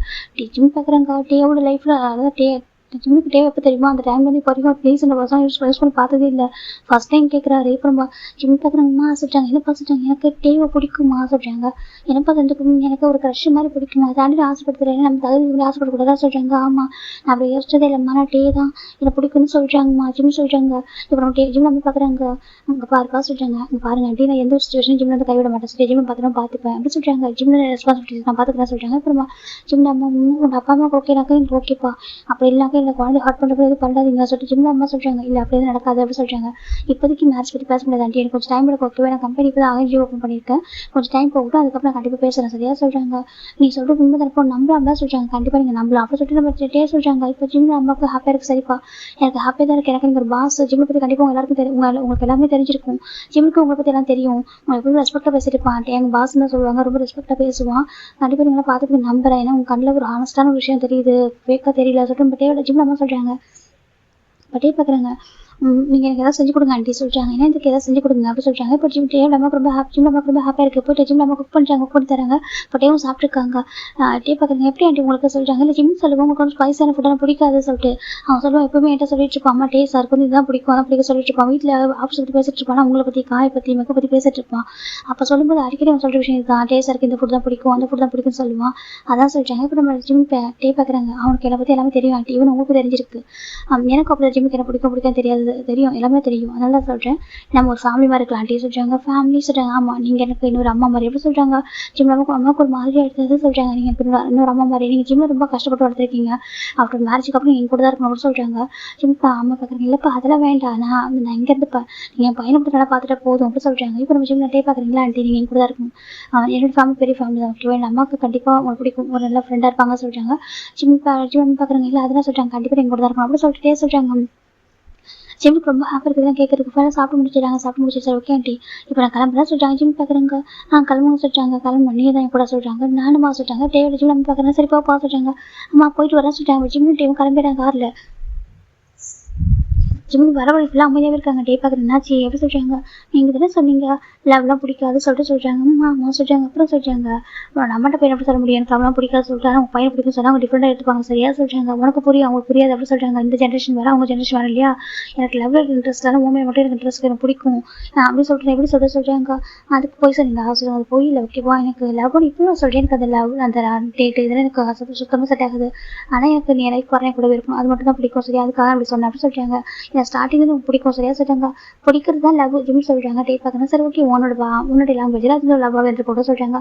ஜிம் பார்க்குறாங்க டேவோட லைஃப்பில் அதாவது ஜிம்முக்கு டே எப்போ தெரியுமா அந்த டைம் வந்து இப்போ வரைக்கும் ப்ளீஸ் இந்த பர்சன் யூஸ் பண்ணி பார்த்ததே இல்லை, ஃபஸ்ட் டைம் கேட்குறாரு. இப்போ நம்ம ஜிம் பார்க்குறாங்கம்மா சொல்கிறாங்க என்னப்பா சொல்கிறாங்க எனக்கு டேவை பிடிக்குமா சொல்கிறாங்க. என்னப்பா தெரிஞ்சுக்கணும் எனக்கு ஒரு க்ரஷ் மாதிரி பிடிக்குமா தாண்டி ஆசைப்படுத்துறேன், நம்ம தகுதி ஆசைப்படக்கூடாதான் சொல்கிறாங்க. ஆமாம் நான் அப்படி யோசிச்சதே இல்லைம்மா நான் டே தான் எனக்கு பிடிக்குன்னு சொல்கிறாங்கம்மா ஜிம் சொல்கிறாங்க. இப்போ நம்ம ஜிம் நம்ம பார்க்குறாங்க அங்கே பாருப்பா சொல்கிறாங்க. அங்கே பாருங்க ஆண்டி நான் எந்த ஒரு சுச்சுவேஷன் ஜிம்மில் வந்து கைவிட மாட்டேன் சொல்லி ஜிம்மில் பார்த்துப்பேன் அப்படி சொல்கிறாங்க. ஜிம்மில் ரெஸ்பான்சிபிலிட்டிஸ் நான் பார்த்துக்கிறேன் சொல்கிறாங்க. அப்புறமா ஜிம்மில் அம்மா உங்கள் அப்பா அம்மாவுக்கு ஓகேனாக்கா எனக்கு ஓகேப்பா, அப்படி இல்லைனாக்கா இல்லை குழந்தை ஹார்ட் பண்ணுறது எதுவும் பண்ணாதீங்க சொல்லிட்டு ஜிம்மில் அம்மா சொல்கிறாங்க. இல்லை அப்படி எதுவும் நடக்காது அப்படி சொல்கிறாங்க. இப்போதைக்கு மேரேஜ் பற்றி பேச முடியாது ஆண்டி, எனக்கு கொஞ்சம் டைம் எடுக்க ஓகேவா, நான் கம்பெனி இப்போ தான் அகைன் ஓப்பன் பண்ணியிருக்கேன், கொஞ்சம் டைம் போகட்டும் அதுக்கப்புறம் நான் கண்டிப்பாக பேசுகிறேன் சரியா சொல்கிறாங்க. நீ சொல்கிறது உண்மை தானே நம்பலாம் தான் சொல்கிறாங்க. கண்டிப்பாக நீங்கள் நம்பலாம் அப்படி சொல்லிட்டு நம்ம டே சொல்கிறாங்க. இப்போ ஜிம்மில் அம்மாவுக்கு ஹாப்பியாக இருக்குது சரிப்பா, எனக்கு ஹாப்பியாக தான் இருக்குது, எனக்கு நீங்கள் ஒரு பாஸ் ஜிம்மை பற்றி கண்டிப்பாக உங்கள் எல்லாருக்கும் தெரியும், உங்களுக்கு எல்லாமே தெரிஞ்சிருக்கும், ஜிம்முக்கு உங்களை பற்றி எல்லாம் தெரியும், உங்களுக்கு எப்படி ரெஸ்பெக்டாக பேசிட்டு இருப்பான் எங்கள் பாஸ் தான் சொல்லுவாங்க, ரொம்ப ரெஸ்பெக்டாக பேசுவான், கண்டிப்பாக நீங்களாம் பார்த்துட்டு நம்புறேன், ஏன்னா உங்கள் கண்ணில் ஒரு ஹானஸ்டான ஒரு விஷயம் தெரியுது, ஃபேக்காக தெரியல சொல்லிட்டு நம்ம டேவோட ஜிம்மில் அம்மா சொல்கிறாங்க. பட்டே பார்க்குறாங்க நீங்கள் எனக்கு எதாவது செஞ்சு கொடுங்க ஆண்டி சொல்கிறாங்க. ஏன்னா இதுக்கு எதாவது செஞ்சு கொடுங்க அப்படி சொல்கிறாங்க. இப்போ ஜிம் நமக்கு ரொம்ப ஹாப்பியாக இருக்குது, போய்ட்டு ஜிம் நம்ம குக் பண்ணுறாங்க, குக் பண்ணி தராங்க, இப்போ டேவும் சாப்பிட்ருக்காங்க. டே பார்க்குறாங்க எப்படி ஆண்டி உங்களுக்கு சொல்கிறாங்க. இல்லை ஜிம் சொல்லுவோம் உங்களுக்கு கொஞ்சம் ஸ்பைஸான ஃபுட்டெல்லாம் பிடிக்காது சொல்லிட்டு அவன் சொல்லுவான். எப்பவுமே என்கிட்ட சொல்லிட்டு இருப்பான் அம்மா டே சாருக்கு வந்து இதுதான் பிடிக்கும் அதான் பிடிக்க சொல்லிட்டு இருப்பான், வீட்டில் ஆஃபீஸ் பற்றி பேசிட்டு இருப்பான், உங்களை பற்றி காயை பற்றி மெக்க பற்றி பேசிட்டு இருப்பான். அப்போ சொல்லும்போது அடிக்கடி அவன் சொல்கிற விஷயம் இதுதான், டே சாருக்கு இந்த ஃபுட் தான் பிடிக்கும் அந்த ஃபுட் தான் பிடிக்கும்னு சொல்லுவான், அதான் சொல்கிறாங்க. இப்போ நம்ம ஜிம் டே பார்க்குறாங்க அவனுக்கு என்னை பற்றி எல்லாமே தெரியும் ஆண்டி, இவன் உங்களுக்கு தெரிஞ்சிருக்கு, எனக்கு அப்படி ஜிம்முக்கு என்ன பிடிக்கும் தெரியாது தெரியும் எல்லாமே தெரியும், அதனால தான் சொல்கிறேன் நம்ம ஒரு ஃபேமிலி மாதிரி இருக்கலாம் ஆண்டி சொல்கிறாங்க. ஃபேமிலி சொல்கிறாங்க ஆமாம் நீங்கள் எனக்கு இன்னொரு அம்மா மாதிரி எப்படி சொல்கிறாங்க. ஜிம் அம்மாவுக்கு ஒரு மாதிரி எடுத்தது சொல்கிறாங்க. நீங்கள் இன்னொரு அம்மா மாதிரி நீங்கள் ஜிம்மில் ரொம்ப கஷ்டப்பட்டு வளர்த்துருக்கீங்க, ஆஃப்டர் மேரேஜுக்கு அப்புறம் நீங்கள் கூட தான் இருக்கணும் அப்படின்னு சொல்கிறாங்க. ஜிம் அம்மா பார்க்குறீங்க இல்லைப்பா அதெல்லாம் வேண்டாம், நான் இங்கேருந்து நீங்கள் என் பையனை பற்றி நல்லா பார்த்துட்டா போதும் அப்படி சொல்கிறாங்க. இப்போ நம்ம ஜிம்மில் டே பார்க்குறீங்களா ஆண்டி நீங்கள் கூட தான் இருக்கணும், என்னோட ஃபேமிலி பெரிய ஃபேமிலி தான் ஓகேவா, என் அம்மாவுக்கு கண்டிப்பாக உங்களுக்கு பிடிக்கும், ஒரு நல்ல ஃப்ரெண்டாக இருப்பாங்க சொல்கிறாங்க. ஜிம் பார்க்குறீங்க இல்லை அதெல்லாம் சொல்கிறாங்க கண்டிப்பாக எங்கள் கூட தான் இருக்கணும் அப்படி சொல்லிட்டே சொல்கிறாங்க. ஜிம்முக்கு ரொம்ப ஹாப்பி இருக்குதுன்னு கேட்கறதுக்கு ஃபுல்லாக சாப்பிட்டு முடிச்சு சார் ஓகே ஆண்டி இப்போ நான் கிளம்புறேன் சொல்லிட்டாங்க. ஜிம் பார்க்குறேங்க கிளம்புன்னு சொல்லிட்டாங்க. கிளம்பு நீ தான் கூட சொல்லிட்டாங்க. நானுமா சொல்லிட்டாங்க. டேவிட் ஜிம் நம்ம பார்க்குறேன். சரி பா சொல்லிட்டாங்க. அம்மா போயிட்டு வரேன் சொல்லிட்டாங்க. ஜிம் டீம் கிளம்பிட்டாங்க காரில். ஜிம்முக்கு வர வழி ஃபுல்லாக அமைதியாகவே இருக்காங்க. டே பார்க்குறேன் என்னாச்சு எப்படி சொல்கிறாங்க. நீங்கள் தானே சொன்னீங்க லவ்லாம் பிடிக்காது சொல்லிட்டு சொல்கிறாங்க. அம்மா சொல்கிறாங்க. அப்புறம் சொல்கிறாங்க நம்மகிட்ட பையன் எப்படி சொல்ல முடியும் எனக்கு லவ்லாம் பிடிக்காது சொல்லிட்டு அவங்க பையன் பிடிக்கும் சொன்னால் அவங்க டிஃப்ரெண்டாக எடுத்துப்பாங்க சரியா சொல்கிறாங்க. உனக்கு புரியும் அவங்களுக்கு புரியாது அப்படி சொல்கிறாங்க. இந்த ஜென்ரேஷன் வேறு அவங்க ஜென்ரேஷன் வேறு இல்லையா. எனக்கு லவ்வில் இன்ட்ரெஸ்ட்டான உண்மையை மட்டும் எனக்கு இன்ட்ரெஸ்ட் எனக்கு பிடிக்கும் அப்படி சொல்கிறேன். எப்படி சொல்கிறாங்க. அதுக்கு போய் சொன்னீங்க சொல்லுங்க அது போய் இல்லை ஓகேவா எனக்கு லவ் இப்போ நான் சொல்கிறேன். எனக்கு அந்த லவ் அந்த டேட்டு இதெல்லாம் எனக்கு சுத்தமாக செட் ஆகுது. ஆனால் எனக்கு நீ எனக்கு வரேன் கூட இருக்கும் அது மட்டும் தான் பிடிக்கும் சரியா அதுக்காக அப்படி சொன்னேன் அப்படி சொல்கிறாங்க. ஸ்டார்டிங் உங்களுக்கு பிடிக்கும் சரியா சொல்றாங்க. பிடிக்கிறது தான் லவ் ஜிம் சொல்றாங்க. டே பார்க்கணும் சரி ஓகே உன்னோட லாங்குவேஜில் அது லவ் என்று போட்டு சொல்றாங்க.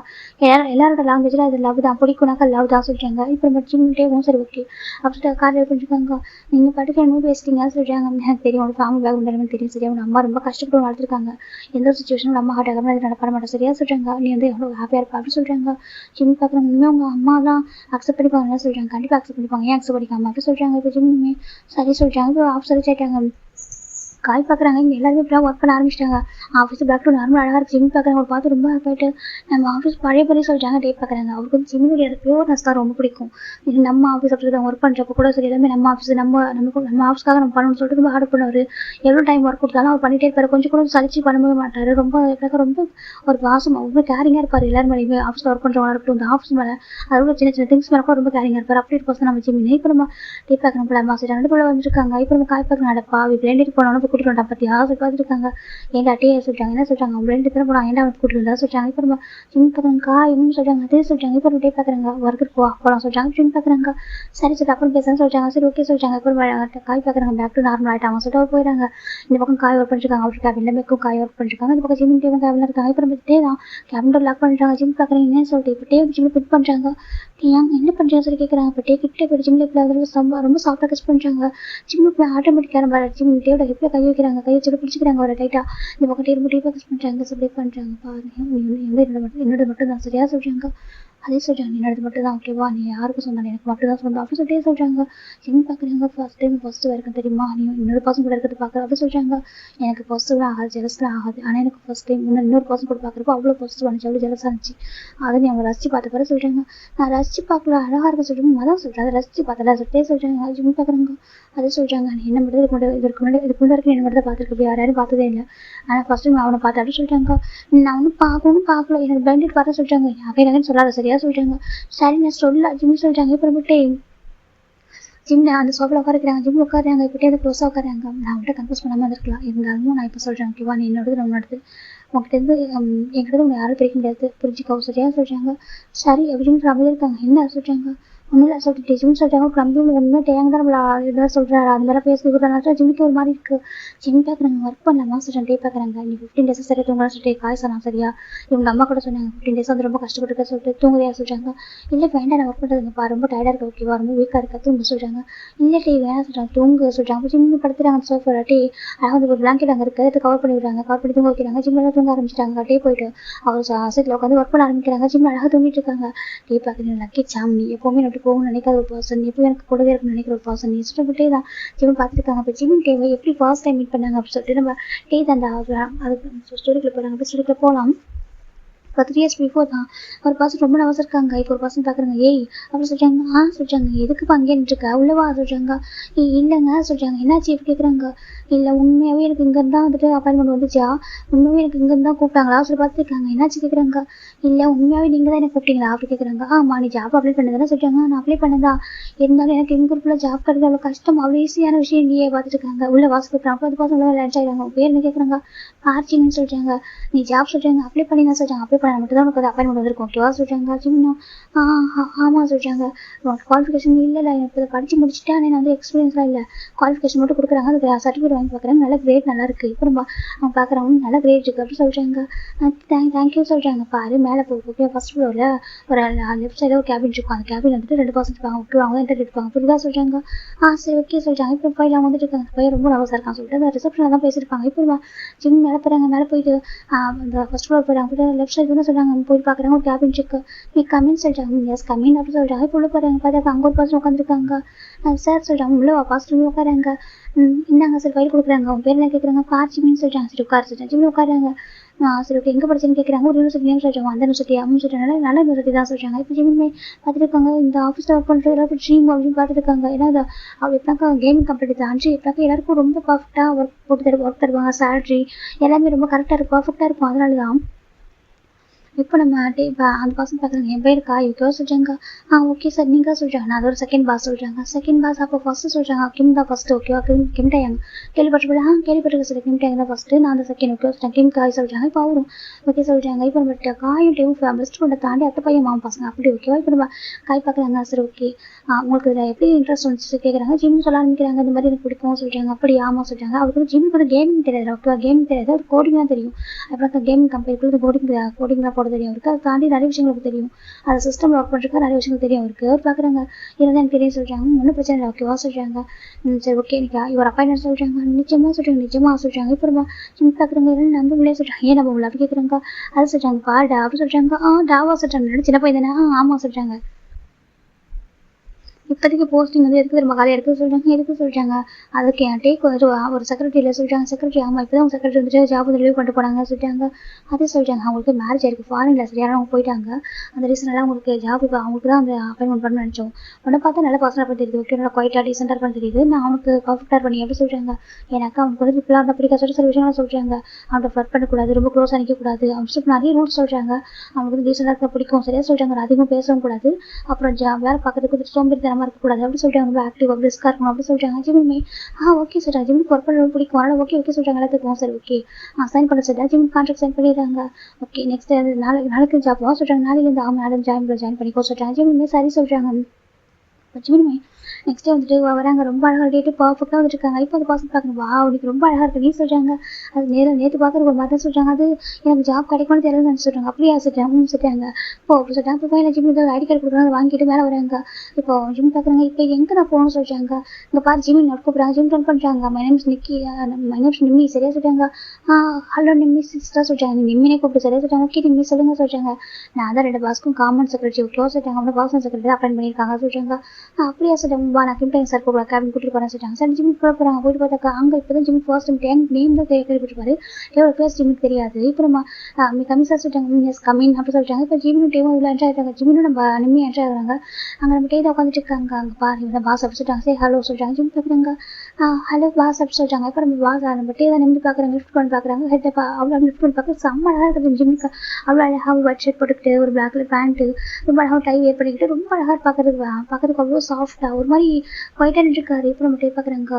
எல்லாரோட லாங்குவேஜில் அது லவ் தான் பிடிக்கும்னாக்கா லவ் தான் சொல்றாங்க. இப்போ நம்ம ஜிம் டேவும் சரி ஓகே அப்படி கார்டு பண்ணிருக்காங்க. நீங்கள் பாட்டுக்கு என்ன பேசிட்டீங்க சொல்றாங்க. எனக்கு தெரியும் உங்களோட ஃபேமிலி பேக்ரவுண்ட் தெரியும் சரியா உங்க அம்மா ரொம்ப கஷ்டப்பட்டு வளர்த்துருக்காங்க. எந்த ஒரு சுச்சுவேஷனும் நம்ம ஹார்ட் ஆகாமல் அது நடப்பட மாட்டேன் சரியா சொல்றாங்க. நீ வந்து எவ்வளோ ஹாப்பியாக இருப்பா அப்படி சொல்றாங்க. ஜிம் பார்க்குறவங்க இனிமேல் உங்க அம்மா தான் அக்செப்ட் பண்ணிப்பாங்க சொல்றாங்க. கண்டிப்பாக அக்செப்ட் பண்ணிப்பாங்க ஏன் அக்செப்ட் பண்ணிக்காம அப்படி சொல்றாங்க. இப்போ ஜிம்மே சரி சொல்றாங்க. இப்போ ஆஃபீஸர் ஆயிட்டாங்க. காய் பார்க்குறாங்க. இங்கே எல்லாருமே இப்படிலாம் ஒர்க் பண்ண ஆரம்பிச்சிட்டாங்க. ஆஃபீஸ் பேக் டு நார்மல் அழகாக இருக்குது. ஜிம் பார்க்குறவங்க பார்த்து ரொம்ப போயிட்டு நம்ம ஆஃபீஸ் பழைய சொல்லிட்டாங்க. டே பார்க்குறாங்க. அவருக்கு வந்து ஜிம்முடைய பியூர்னஸ் தான் ரொம்ப பிடிக்கும். இது நம்ம ஆஃபீஸ் அப்படி அவங்க ஒர்க் பண்ணுறப்ப கூட சரி எல்லாமே நம்ம ஆஃபீஸ் நம்ம ஆஃபீஸ்க்காக நம்ம பண்ணணும்னு சொல்லிட்டு ரொம்ப ஆர்டர் பண்ணுவார். எவ்வளோ டைம் ஒர்க் கொடுத்தாலும் அவர் பண்ணிகிட்டே இருப்பார். கொஞ்சம் கூட சலிச்சு பண்ணவே மாட்டார். ரொம்ப ஒரு வாசம் ரொம்ப கேரிங்காக இருப்பார். எல்லாரும் மேலேயுமே ஆஃபீஸில் ஒர்க் பண்ணுறவங்க இருக்கட்டும் இந்த ஆஃபீஸ் மேலே அதோட சின்ன திங்ஸ் மேலே கூட ரொம்ப கேரிங்காக இருப்பார். அப்படி இருப்போம் நம்ம ஜிம். இப்போ நம்ம டே பார்க்குறோம் பிள்ளை சரி 2 பிள்ளை வந்துருக்காங்க. இப்போ நம்ம காய் பார்க்க நடப்பா பிளேண்டிட்டு போனாலும் கூட்டிட்டு வந்தா பத்தியா சொல்லி பார்த்துருக்காங்க. ஏன்டா டே சொல்லிட்டாங்க. என்ன சொல்றாங்க அவங்க 2 பேரும் போனாங்க. ஏன்டா வந்து கூட்டிட்டு வந்தா சொல்றாங்க. இப்போ நம்ம ஜிம் பார்க்குறாங்க இவங்க சொல்றாங்க அதே சொல்றாங்க. இப்போ டே பார்க்குறாங்க ஒர்க்கு போகலாம் சொல்றாங்க. ஜிம் பார்க்குறாங்க சரி சரி அப்புறம் பேசுன்னு சொல்றாங்க. சரி ஓகே சொல்றாங்க. இப்போ காய் பார்க்குறாங்க பேக் டு நார்மல் ஆகிட்டாங்க சொல்லிட்டு அவர் போயிடாங்க. இந்த பக்கம் காய் ஒர்க் பண்ணிருக்காங்க. அவர் கேபின்ல மேக்கும் காய் ஒர்க் பண்ணிருக்காங்க. இந்த பக்கம் ஜிம் டேவும் கேபின்ல இருக்காங்க. இப்போ நம்ம டே தான் கேபின் டோர் லாக் பண்ணிட்டாங்க. ஜிம் பார்க்குறீங்க என்னன்னு சொல்லிட்டு இப்போ டே ஜிம்ல ஃபிட் பண்றாங்க. என்ன பண்றீங்க சொல்லி கேட்குறாங்க. இப்போ டே கிட்ட போய் ஜிம்ல ரொம்ப சாஃப்டாக கஸ் பண்றாங்க. ஜிம்ல போய் ஆட்டோமேட்டிக்காக நம்ம ஜிம் டேவோட ஹிப்ல கை வைக்கிறாங்க. கை வச்சு பிடிச்சிக்கிறாங்க ஒரு டைட்டா. இந்த பக்கம் டே ரொம்ப டீப்பாக கஸ் பண்றாங்க. சொல்லி பண்றாங்க பாருங்க என்னோட மட்டும் தான் சரியா சொல்றாங்க. அதே சொல்றாங்க என்னோடது மட்டும் தான் ஓகேவா நீ யாருக்கும் சொன்னாலும் எனக்கு மட்டும் தான் சொந்தம் அப்படி சொல்லிட்டே சொல்றாங்க. ஜிம் பார்க்குறாங்க ஃபர்ஸ்ட் வரைக்கும் தெரியுமா நீ இன்னொரு பர்சன் கூட இருக்கிறது பார்க்குற அப்படி சொல்றாங்க. எனக்கு ஃபர்ஸ்ட்லாம் ஆகாது ஜெலஸ்லாம் ஆகாது. ஆனால் எனக்கு ஃபர்ஸ்ட் டைம் இன்னொரு பர்சன் கூட பார்க்குறப்போ அவ்வளோ ஃபர்ஸ்ட் வந்துச்சு அவ்வளோ ஜெலஸாக இருந்துச்சு. அதை நீ அவங்க ரசிச்சு பார்த்த பிறகு சொல்றாங்க. நான் ரசிச்சு பார்க்கல அழகாக இருக்க சொல்றேன் அதான் சொல்றேன் அதை ரசிச்சு பார்த்தல சொல்லிட்டே சொல்றாங்க. ஜிம் பார்க்குறாங்க அதே சொல்றாங்க. நீ என்ன மட்டும் இதுக்கு முன்னாடி என்ன மட்டும் பார்த்துருக்க யாரும் பார்த்ததே இல்லை. ஆனால் ஃபர்ஸ்ட் டைம் அவனை பார்த்து அப்படி சொல்றாங்க. நான் ஒன்றும் பார்க்கல எனக்கு பிளைண்டட் பார்த்து சொல்றாங்க. யாரையும் சொல்லாத சரியா சொல்றாங்க. சரி நான் சொல்ல ஜிம் சொல்றாங்க. இப்போ நம்மகிட்ட ஜிம்ல அந்த சோஃபாவில் உட்காருக்கிறாங்க. ஜிம் உட்காருறாங்க. இப்படியே அதை க்ளோஸாக உட்காராங்க. நான் அவங்கள்ட்ட கன்ஃபியூஸ் பண்ணாமல் இருக்கலாம். இருந்தாலும் நான் இப்போ சொல்றேன் ஓகேவா நீ என்னோடது உன்னோடது உங்ககிட்ட இருந்து என்கிட்ட உங்களை யாரும் பிரிக்க முடியாது புரிஞ்சுக்கோ சரியா சொல்றாங்க. சரி அப்படின்னு அமைதியாக இருக்காங்க. என்ன சொல்றாங்க ஒன்றும் இல்லை சொல்லிட்டு ஜிம் சொல்றாங்க. கம்பெனியில் ஒன்றுமே டேங்க தான் நம்மள இதெல்லாம் சொல்றாரு அந்த மாதிரி பேசி விடுறதுனால ஜிம்முக்கு ஒரு மாதிரி இருக்கு. ஜிம் பார்க்குறாங்க ஒர்க் பண்ணலாமா சொல்றேன். டே பார்க்குறாங்க நீ 15 days சரி தூங்கலாம் சொல்லிட்டு காய் சொன்னாங்க சரியா. இவங்க அம்மா கூட சொன்னாங்க 15 days வந்து ரொம்ப கஷ்டப்பட்டு சொல்லிட்டு தூங்குறியா சொல்றாங்க. இல்லை வேண்டாம் நான் ஒர்க் பண்ணுறதுங்கப்பா ரொம்ப டயர்டாக இருக்கு ஓகேவா ரொம்ப வீக்காக இருக்கா தூங்க சொல்றாங்க. இல்லை டே வேணாம் சொல்றாங்க தூங்க சொல்றாங்க. ஜிம் படுத்துறாங்க அந்த சோஃபா டே அதாவது ஒரு பிளாங்கெட் அங்கே இருக்குது அதை கவர் பண்ணி விடுறாங்க. கவர் பண்ணி தூங்க வைக்கிறாங்க. ஜிம்ல தூங்க ஆரம்பிச்சிட்டாங்க. டே போயிட்டு அவர் சீட்டில் உட்காந்து ஒர்க் பண்ண ஆரம்பிக்கிறாங்க. ஜிம்ல அழகாக தூங்கிட்டு இருக்காங்க. டே பார்க்குறீங்க லக்கி சாம் நீ எப்போவுமே அப்படி போகணும்னு நினைக்காத ஒரு பர்சன் எப்போ எனக்கு கூடவே இருக்குன்னு நினைக்கிற ஒரு பர்சன் நீ இஷ்டப்பட்டே தான் ஜிம் பார்த்துருக்காங்க. இப்போ ஜிம் டேவை எப்படி ஃபர்ஸ்ட் டைம் மீட் பண்ணாங்க அப்படின்னு சொல்லிட்டு நம்ம டே தான் அதுக்கு ஸ்டோரிக்குள்ள போகிறாங்க. அப்படி ஸ்டோரிக்குள்ள போகலாம். இப்போ 3 years பிஃபோர் தான் ஒரு பர்சன் ரொம்ப நவசம் இருக்காங்க. இப்போ ஒரு பர்சன் பார்க்குறாங்க. ஏய் அப்படி சொல்கிறாங்க. சொல்கிறாங்க எதுக்குப்பா அங்கே நின்றுருக்க உள்ளவா சொல்கிறாங்க. இல்லைங்க சொல்கிறாங்க. என்னாச்சு எப்படி கேட்குறாங்க. இல்லை உண்மையாகவே எனக்கு இங்கேருந்து தான் வந்துட்டு அப்பாயின்மெண்ட் வந்துச்சா உண்மையாகவே எனக்கு இங்கேருந்து தான் கூப்பிட்டாங்களா சொல்லி பார்த்துருக்காங்க. என்னாச்சு கேட்குறாங்க. இல்லை உண்மையாகவே நீங்கள் தான் எனக்கு கூப்பிட்டீங்களா அப்படி கேட்குறாங்க. ஆமாம் நீ ஜாப் அப்ளை பண்ணதானே சொல்கிறாங்க. நான் அப்ளை பண்ணதா இருந்தாலும் எனக்கு எங்கள் ஊருக்குள்ள ஜாப் கிடையாது அவ்வளோ கஷ்டம் அவ்வளோ ஈஸியான விஷயம் இல்லையே பார்த்துருக்காங்க. உள்ள வாசல் கேட்குறாங்க. அது பர்சன் உள்ள லன்ச் ஆகிடுறாங்க. பேர் என்ன கேட்குறாங்க. ஆர்ச்சின்னு சொல்கிறாங்க. நீ ஜாப் சொல்கிறாங்க அப்ளை பண்ணி தான் சொல்கிறாங்க. அப்ளை பண்ண மட்டும் தான் உனக்கு அப்பாயின்மெண்ட் வந்திருக்கும் ஓகேவா சொல்கிறாங்க. ஜிம்னா ஆமாம் சொல்கிறாங்க. உனக்கு குவாலிஃபிகேஷன் இல்லை எனக்கு இதை படித்து முடிச்சுட்டா நான் வந்து எக்ஸ்பீரியன்ஸ்லாம் இல்லை குவாலிஃபிகேஷன் மட்டும் கொடுக்குறாங்க. அதுக்கு சர்டிஃபிகேட் வாங்கி பார்க்குறாங்க. நல்ல கிரேட் நல்லா இருக்குது. இப்போ நம்ம அவங்க பார்க்குறவங்க நல்ல கிரேட் இருக்குது அப்படின்னு சொல்கிறாங்க. தேங்க்யூ சொல்கிறாங்க. பாரு மேலே போய் ஃபர்ஸ்ட் ஃப்ளோரில் ஒரு லெஃப்ட் சைடில் ஒரு கேபின் இருக்கும். அந்த கேபின் வந்துட்டு 2% இருப்பாங்க விட்டுருவாங்க தான் இன்டர்வியூ இருப்பாங்க புரியுதா சொல்கிறாங்க. சரி ஓகே சொல்கிறாங்க. இப்போ பையன் அவங்க வந்துட்டு இருக்காங்க. பையன் ரொம்ப நர்வஸாக இருக்கான்னு சொல்லிட்டு அந்த ரிசப்ஷனில் தான் பேசியிருப்பாங்க. இப்போ ஜிம் மேலே போகிறாங்க. மேலே போயிட்டு அந்த ஃபர்ஸ்ட் ஃப்ளோர் போயிட்டாங்க. போய்ட்டு லெஃப்ட் சைடு இப்போ என்ன சொல்கிறாங்க போய் பார்க்குறாங்க ஒரு கேபின் செக் நீ கம்மின்னு சொல்லிட்டாங்க எஸ் கம்மின் அப்படின்னு சொல்லிட்டாங்க இப்போ உள்ள போகிறாங்க பார்த்தா அங்கே ஒரு பர்சன் உட்காந்துருக்காங்க சார் சொல்கிறாங்க உள்ள பாஸ்ட் உட்காராங்க இந்தாங்க சார் ஃபைல் கொடுக்குறாங்க அவங்க பேர் என்ன கேட்குறாங்க பார்ச்சிமின்னு சொல்லிட்டாங்க சரி உட்கார சொல்லிட்டாங்க ஜிம்மி உட்காராங்க சரி ஓகே எங்கே படிச்சுன்னு கேட்குறாங்க ஒரு யூனிவர்சிட்டி நேம் சொல்கிறாங்க அந்த யூனிவர்சிட்டி அப்படின்னு சொல்லிட்டாங்க நல்ல யூனிவர்சிட்டி தான் சொல்கிறாங்க இப்போ ஜிம்மி பார்த்துட்டு இருக்காங்க இந்த ஆஃபீஸில் ஒர்க் பண்ணுறது எல்லாருக்கும் ட்ரீம் அப்படின்னு பார்த்துட்டு இருக்காங்க ஏன்னா அவள் எப்படினாக்கா கேமிங் கம்பெனி தான் எப்படினாக்கா எல்லாருக்கும் ரொம்ப பர்ஃபெக்டாக ஒர்க் தருவாங்க சேலரி எல்லாமே ரொம்ப கரெக்டாக இருக்கும் பர்ஃபெக்டாக இருக்கும் அதனால தான் இப்போ நம்ம இப்போ அந்த பர்சன் பார்க்குறாங்க என் பேருக்கா ஓகேவா சொல்கிறாங்க ஓகே சார் நீங்கள் சொல்கிறாங்க நான் அது ஒரு செகண்ட் பாஸ் சொல்கிறாங்க செகண்ட் பாஸ் அப்போ ஃபஸ்ட்டு சொல்கிறாங்க கிம் தான் ஃபஸ்ட்டு ஓகேவா கிம் டேயாங் கேள்விப்பட்டிருக்கேன் சார் கிம் டேயாங் தான் ஃபஸ்ட்டு நான் அந்த செகண்ட் ஓகேவா சொல்கிறேன் கிம் காய் சொல்கிறாங்க இப்போ அவரும் ஓகே சொல்கிறாங்க இப்போ நம்ம காயும் டேவும் பெஸ்ட் ஃப்ரெண்டை தாண்டி அத்தை பையன் மாமா பசங்க அப்படி ஓகேவா இப்போ நம்ம காய் பார்க்குறாங்க சார் ஓகே உங்களுக்கு இதில் எப்படி இன்ட்ரெஸ்ட் வந்துச்சு கேட்குறாங்க ஜிம் சொல்ல ஆரம்பிக்கிறாங்க இந்த மாதிரி எனக்கு பிடிக்கும் சொல்கிறாங்க அப்படி ஆமாம் சொல்கிறாங்க அவருக்கு ஜிம்முக்கு வந்து கேமிங் தெரியாது ஓகேவா கேமிங் தெரியாது ஒரு கோடிங் தான் தெரியும் அப்புறம் கேமிங் கம்பெனிக்குள்ள கோடிங்லாம் போட தெரியும் அவருக்கு அதை தாண்டி நிறைய விஷயங்களுக்கு தெரியும் அதை சிஸ்டமில் ஒர்க் பண்ணுறதுக்கு நிறைய விஷயங்கள் தெரியும் அவருக்கு அவர் பார்க்குறாங்க இருந்தால் எனக்கு தெரியும் சொல்கிறாங்க ஒன்றும் பிரச்சனை இல்லை ஓகேவா சொல்கிறாங்க சரி ஓகே எனக்கு இவர் அப்பா என்ன சொல்கிறாங்க நிச்சயமாக சொல்கிறாங்க இப்போ நம்ம ஜிம் பார்க்குறாங்க இல்லை நம்ப முடியாது சொல்கிறாங்க ஏன் நம்ம அப்படி கேட்குறாங்க அது சொல்கிறாங்க பாடா அப்படி சொல்கிறாங்க டாவா சொல்கிறாங்க சின்ன பையன் தானே ஆமாம் சொல்கிறாங்க இப்போதைக்கு போஸ்டிங் வந்து எதுக்கு திரும்ப காலையில் எதுக்கு சொல்கிறாங்க அதுக்கு என் டேக் வந்துட்டு ஒரு செக்ரட்டரியில் சொல்கிறாங்க செக்ரட்டரி ஆமாம் இப்போ தான் அவங்க செக்ரட்டரி வந்துட்டு ஜாப் வந்து ரிலீவ் பண்ணிட்டு போனாங்க சொல்லிட்டாங்க அதே சொல்கிறாங்க அவங்களுக்கு மேரேஜ் ஆயிருக்கு ஃபாரினில் சரியான அவங்க போயிட்டாங்க அந்த ரீசனெல்லாம் உங்களுக்கு ஜாப் இப்போ அவங்களுக்கு தான் அந்த அப்பாயின்மெண்ட் பண்ண நினச்சோம் உடனே பார்த்தா நல்ல பர்சனாக பண்ணி தெரியுது ஓகே நல்லா குவைட்டாக டீசெண்டாக பண்ணி தெரியுது நான் அவனுக்கு பர்ஃபெக்டாக பண்ணி எப்படி சொல்கிறாங்க எனக்கு அவனுக்கு வந்து இப்பெல்லாம் இருந்தால் பிடிக்காத சொல்லிட்டு சில விஷயங்கள்லாம் சொல்கிறாங்க அவனை ஃப்ளட் பண்ணக்கூடாது ரொம்ப க்ளோஸாக நிற்கக்கூடாது அவன் சொல்லிட்டு நிறைய ரூல்ஸ் சொல்கிறாங்க அவனுக்கு வந்து டீசெண்டாக இருக்க பிடிக்கும் சரியாக சொல்கிறாங்க அதிகமாக பேசவும் கூடாது அப்புறம் வேலை பார்க்கறதுக்கு வந்து சோம்பேறித்தனமாக இருக்கக்கூடாது அப்படி சொல்லிட்டு ரொம்ப ஆக்டிவாக பிரிஸ்காக இருக்கணும் அப்படி சொல்கிறாங்க ஜிம்மே ஓகே சொல்கிறாங்க ஜிம்முக்கு ஒர்க் பண்ண பிடிக்கும் அதனால் ஓகே சொல்கிறாங்க எல்லாத்துக்கும் சரி ஓகே சைன் பண்ண சொல்லிட்டு ஜிம் கான்ட்ராக்ட் சைன் பண்ணிடுறாங்க ஓகே நெக்ஸ்ட் நாளைக்கு ஜாப் சொல்கிறாங்க நாளைக்கு நாளைக்கு ஜாயின் பண்ணிக்கோ சொல்கிறாங்க ஜிம்மே சரி சொல்கிறாங்க ஜிம்மே நெக்ஸ்ட் டே வந்துட்டு வராங்க ரொம்ப அழகாக டேட்டு பர்ஃபெக்டாக வந்துட்டு இருக்காங்க இப்போ அந்த பர்சன் பார்க்கணும் உனக்கு ரொம்ப அழகாக இருக்கு நீ சொல்கிறாங்க அது நேற்று பார்க்குற ஒரு மாதிரி சொல்கிறாங்க அது எனக்கு ஜாப் கிடைக்கும்னு தெரியலன்னு சொல்கிறாங்க அப்படியா சொல்கிறாங்க சொல்லிட்டாங்க அப்படி சொல்லிட்டாங்க இப்போ போய் ஜிம் ஐடி கார்டு கொடுக்குறாங்க வாங்கிட்டு மேலே வராங்க இப்போ ஜிம் பார்க்குறாங்க இப்போ எங்கே நான் போகணும்னு சொல்கிறாங்க இங்கே பாரு ஜிம் நோட் கூப்பிட்றாங்க ஜிம் டர்ன் பண்ணுறாங்க மை நேம்ஸ் நிம்மி சரியாக சொல்கிறாங்க ஹலோ நிம்மி சிஸ்டர் சொல்கிறாங்க நிம்மினே கூப்பிட்டு சரியாக சொல்கிறாங்க ஓகே நிம்மி சொல்லுங்கள் சொல்கிறாங்க நான் தான் 2 பாஸ்க்கும் காமன் செக்ரட்டரி ஓகே சொல்கிறாங்க அவங்க பர்சனல் செக்ரட்டரி அப்பாயின் பண்ணியிருக்காங்க சொல்கிறாங்க அப்படியா சொல்கிறாங்க நான் கிம் சார் கூட கேபின் கூட்டிட்டு போறேன் சொல்லிட்டாங்க சார் ஜிம்முக்கு போகிறாங்க போயிட்டு பார்த்தாக்கா அங்கே இப்போ தான் ஜிம் ஃபர்ஸ்ட் டைம் நேம் தான் கேள்விப்பட்டிருப்பாரு எவ்வளோ ஃபர்ஸ்ட் ஜிம்முக்கு தெரியாது இப்போ நம்ம கம்மி சார் சொல்லிட்டாங்க கம்மின் அப்படி சொல்லிட்டாங்க இப்போ ஜிம்னு டேவும் இவ்வளோ என்ட்ரி ஆகிட்டாங்க ஜிம்னு நம்ம நிம்மி என்ட்ரி ஆகுறாங்க அங்கே நம்ம டே தான் உட்காந்துட்டு இருக்காங்க அங்கே பாரு இந்த பாஸ் அப்படி சொல்லிட்டாங்க சரி ஹலோ சொல்லிட்டாங்க ஜிம் பார்க்குறாங்க ஹலோ பாஸ் அப்படி சொல்லிட்டாங்க இப்போ நம்ம பாஸ் நம்ம டே தான் நிமிந்து பார்க்குறாங்க லிஃப்ட் பண்ணி பார்க்குறாங்க ஹெட் அவ்வளோ லிஃப்ட் பண்ணி பார்க்க செம்ம அழகாக இருக்குது ஜிம்முக்கு அவ்வளோ அழகாக ஒயிட் ஷர்ட் போட்டுக்கிட்டு ஒரு பிளாக் கலர் பேண்ட்டு ரொம்ப அழகாக டை வேர் பண்ணிக்கிட்டு ரொம்ப அழகாக பார்க்கறதுக்கு அவ்வளோ சாஃப்டாக ஒரு மாதிரி ஒயிட்டாக நின்றுருக்காரு இப்போ நம்ம டே பார்க்குறாங்க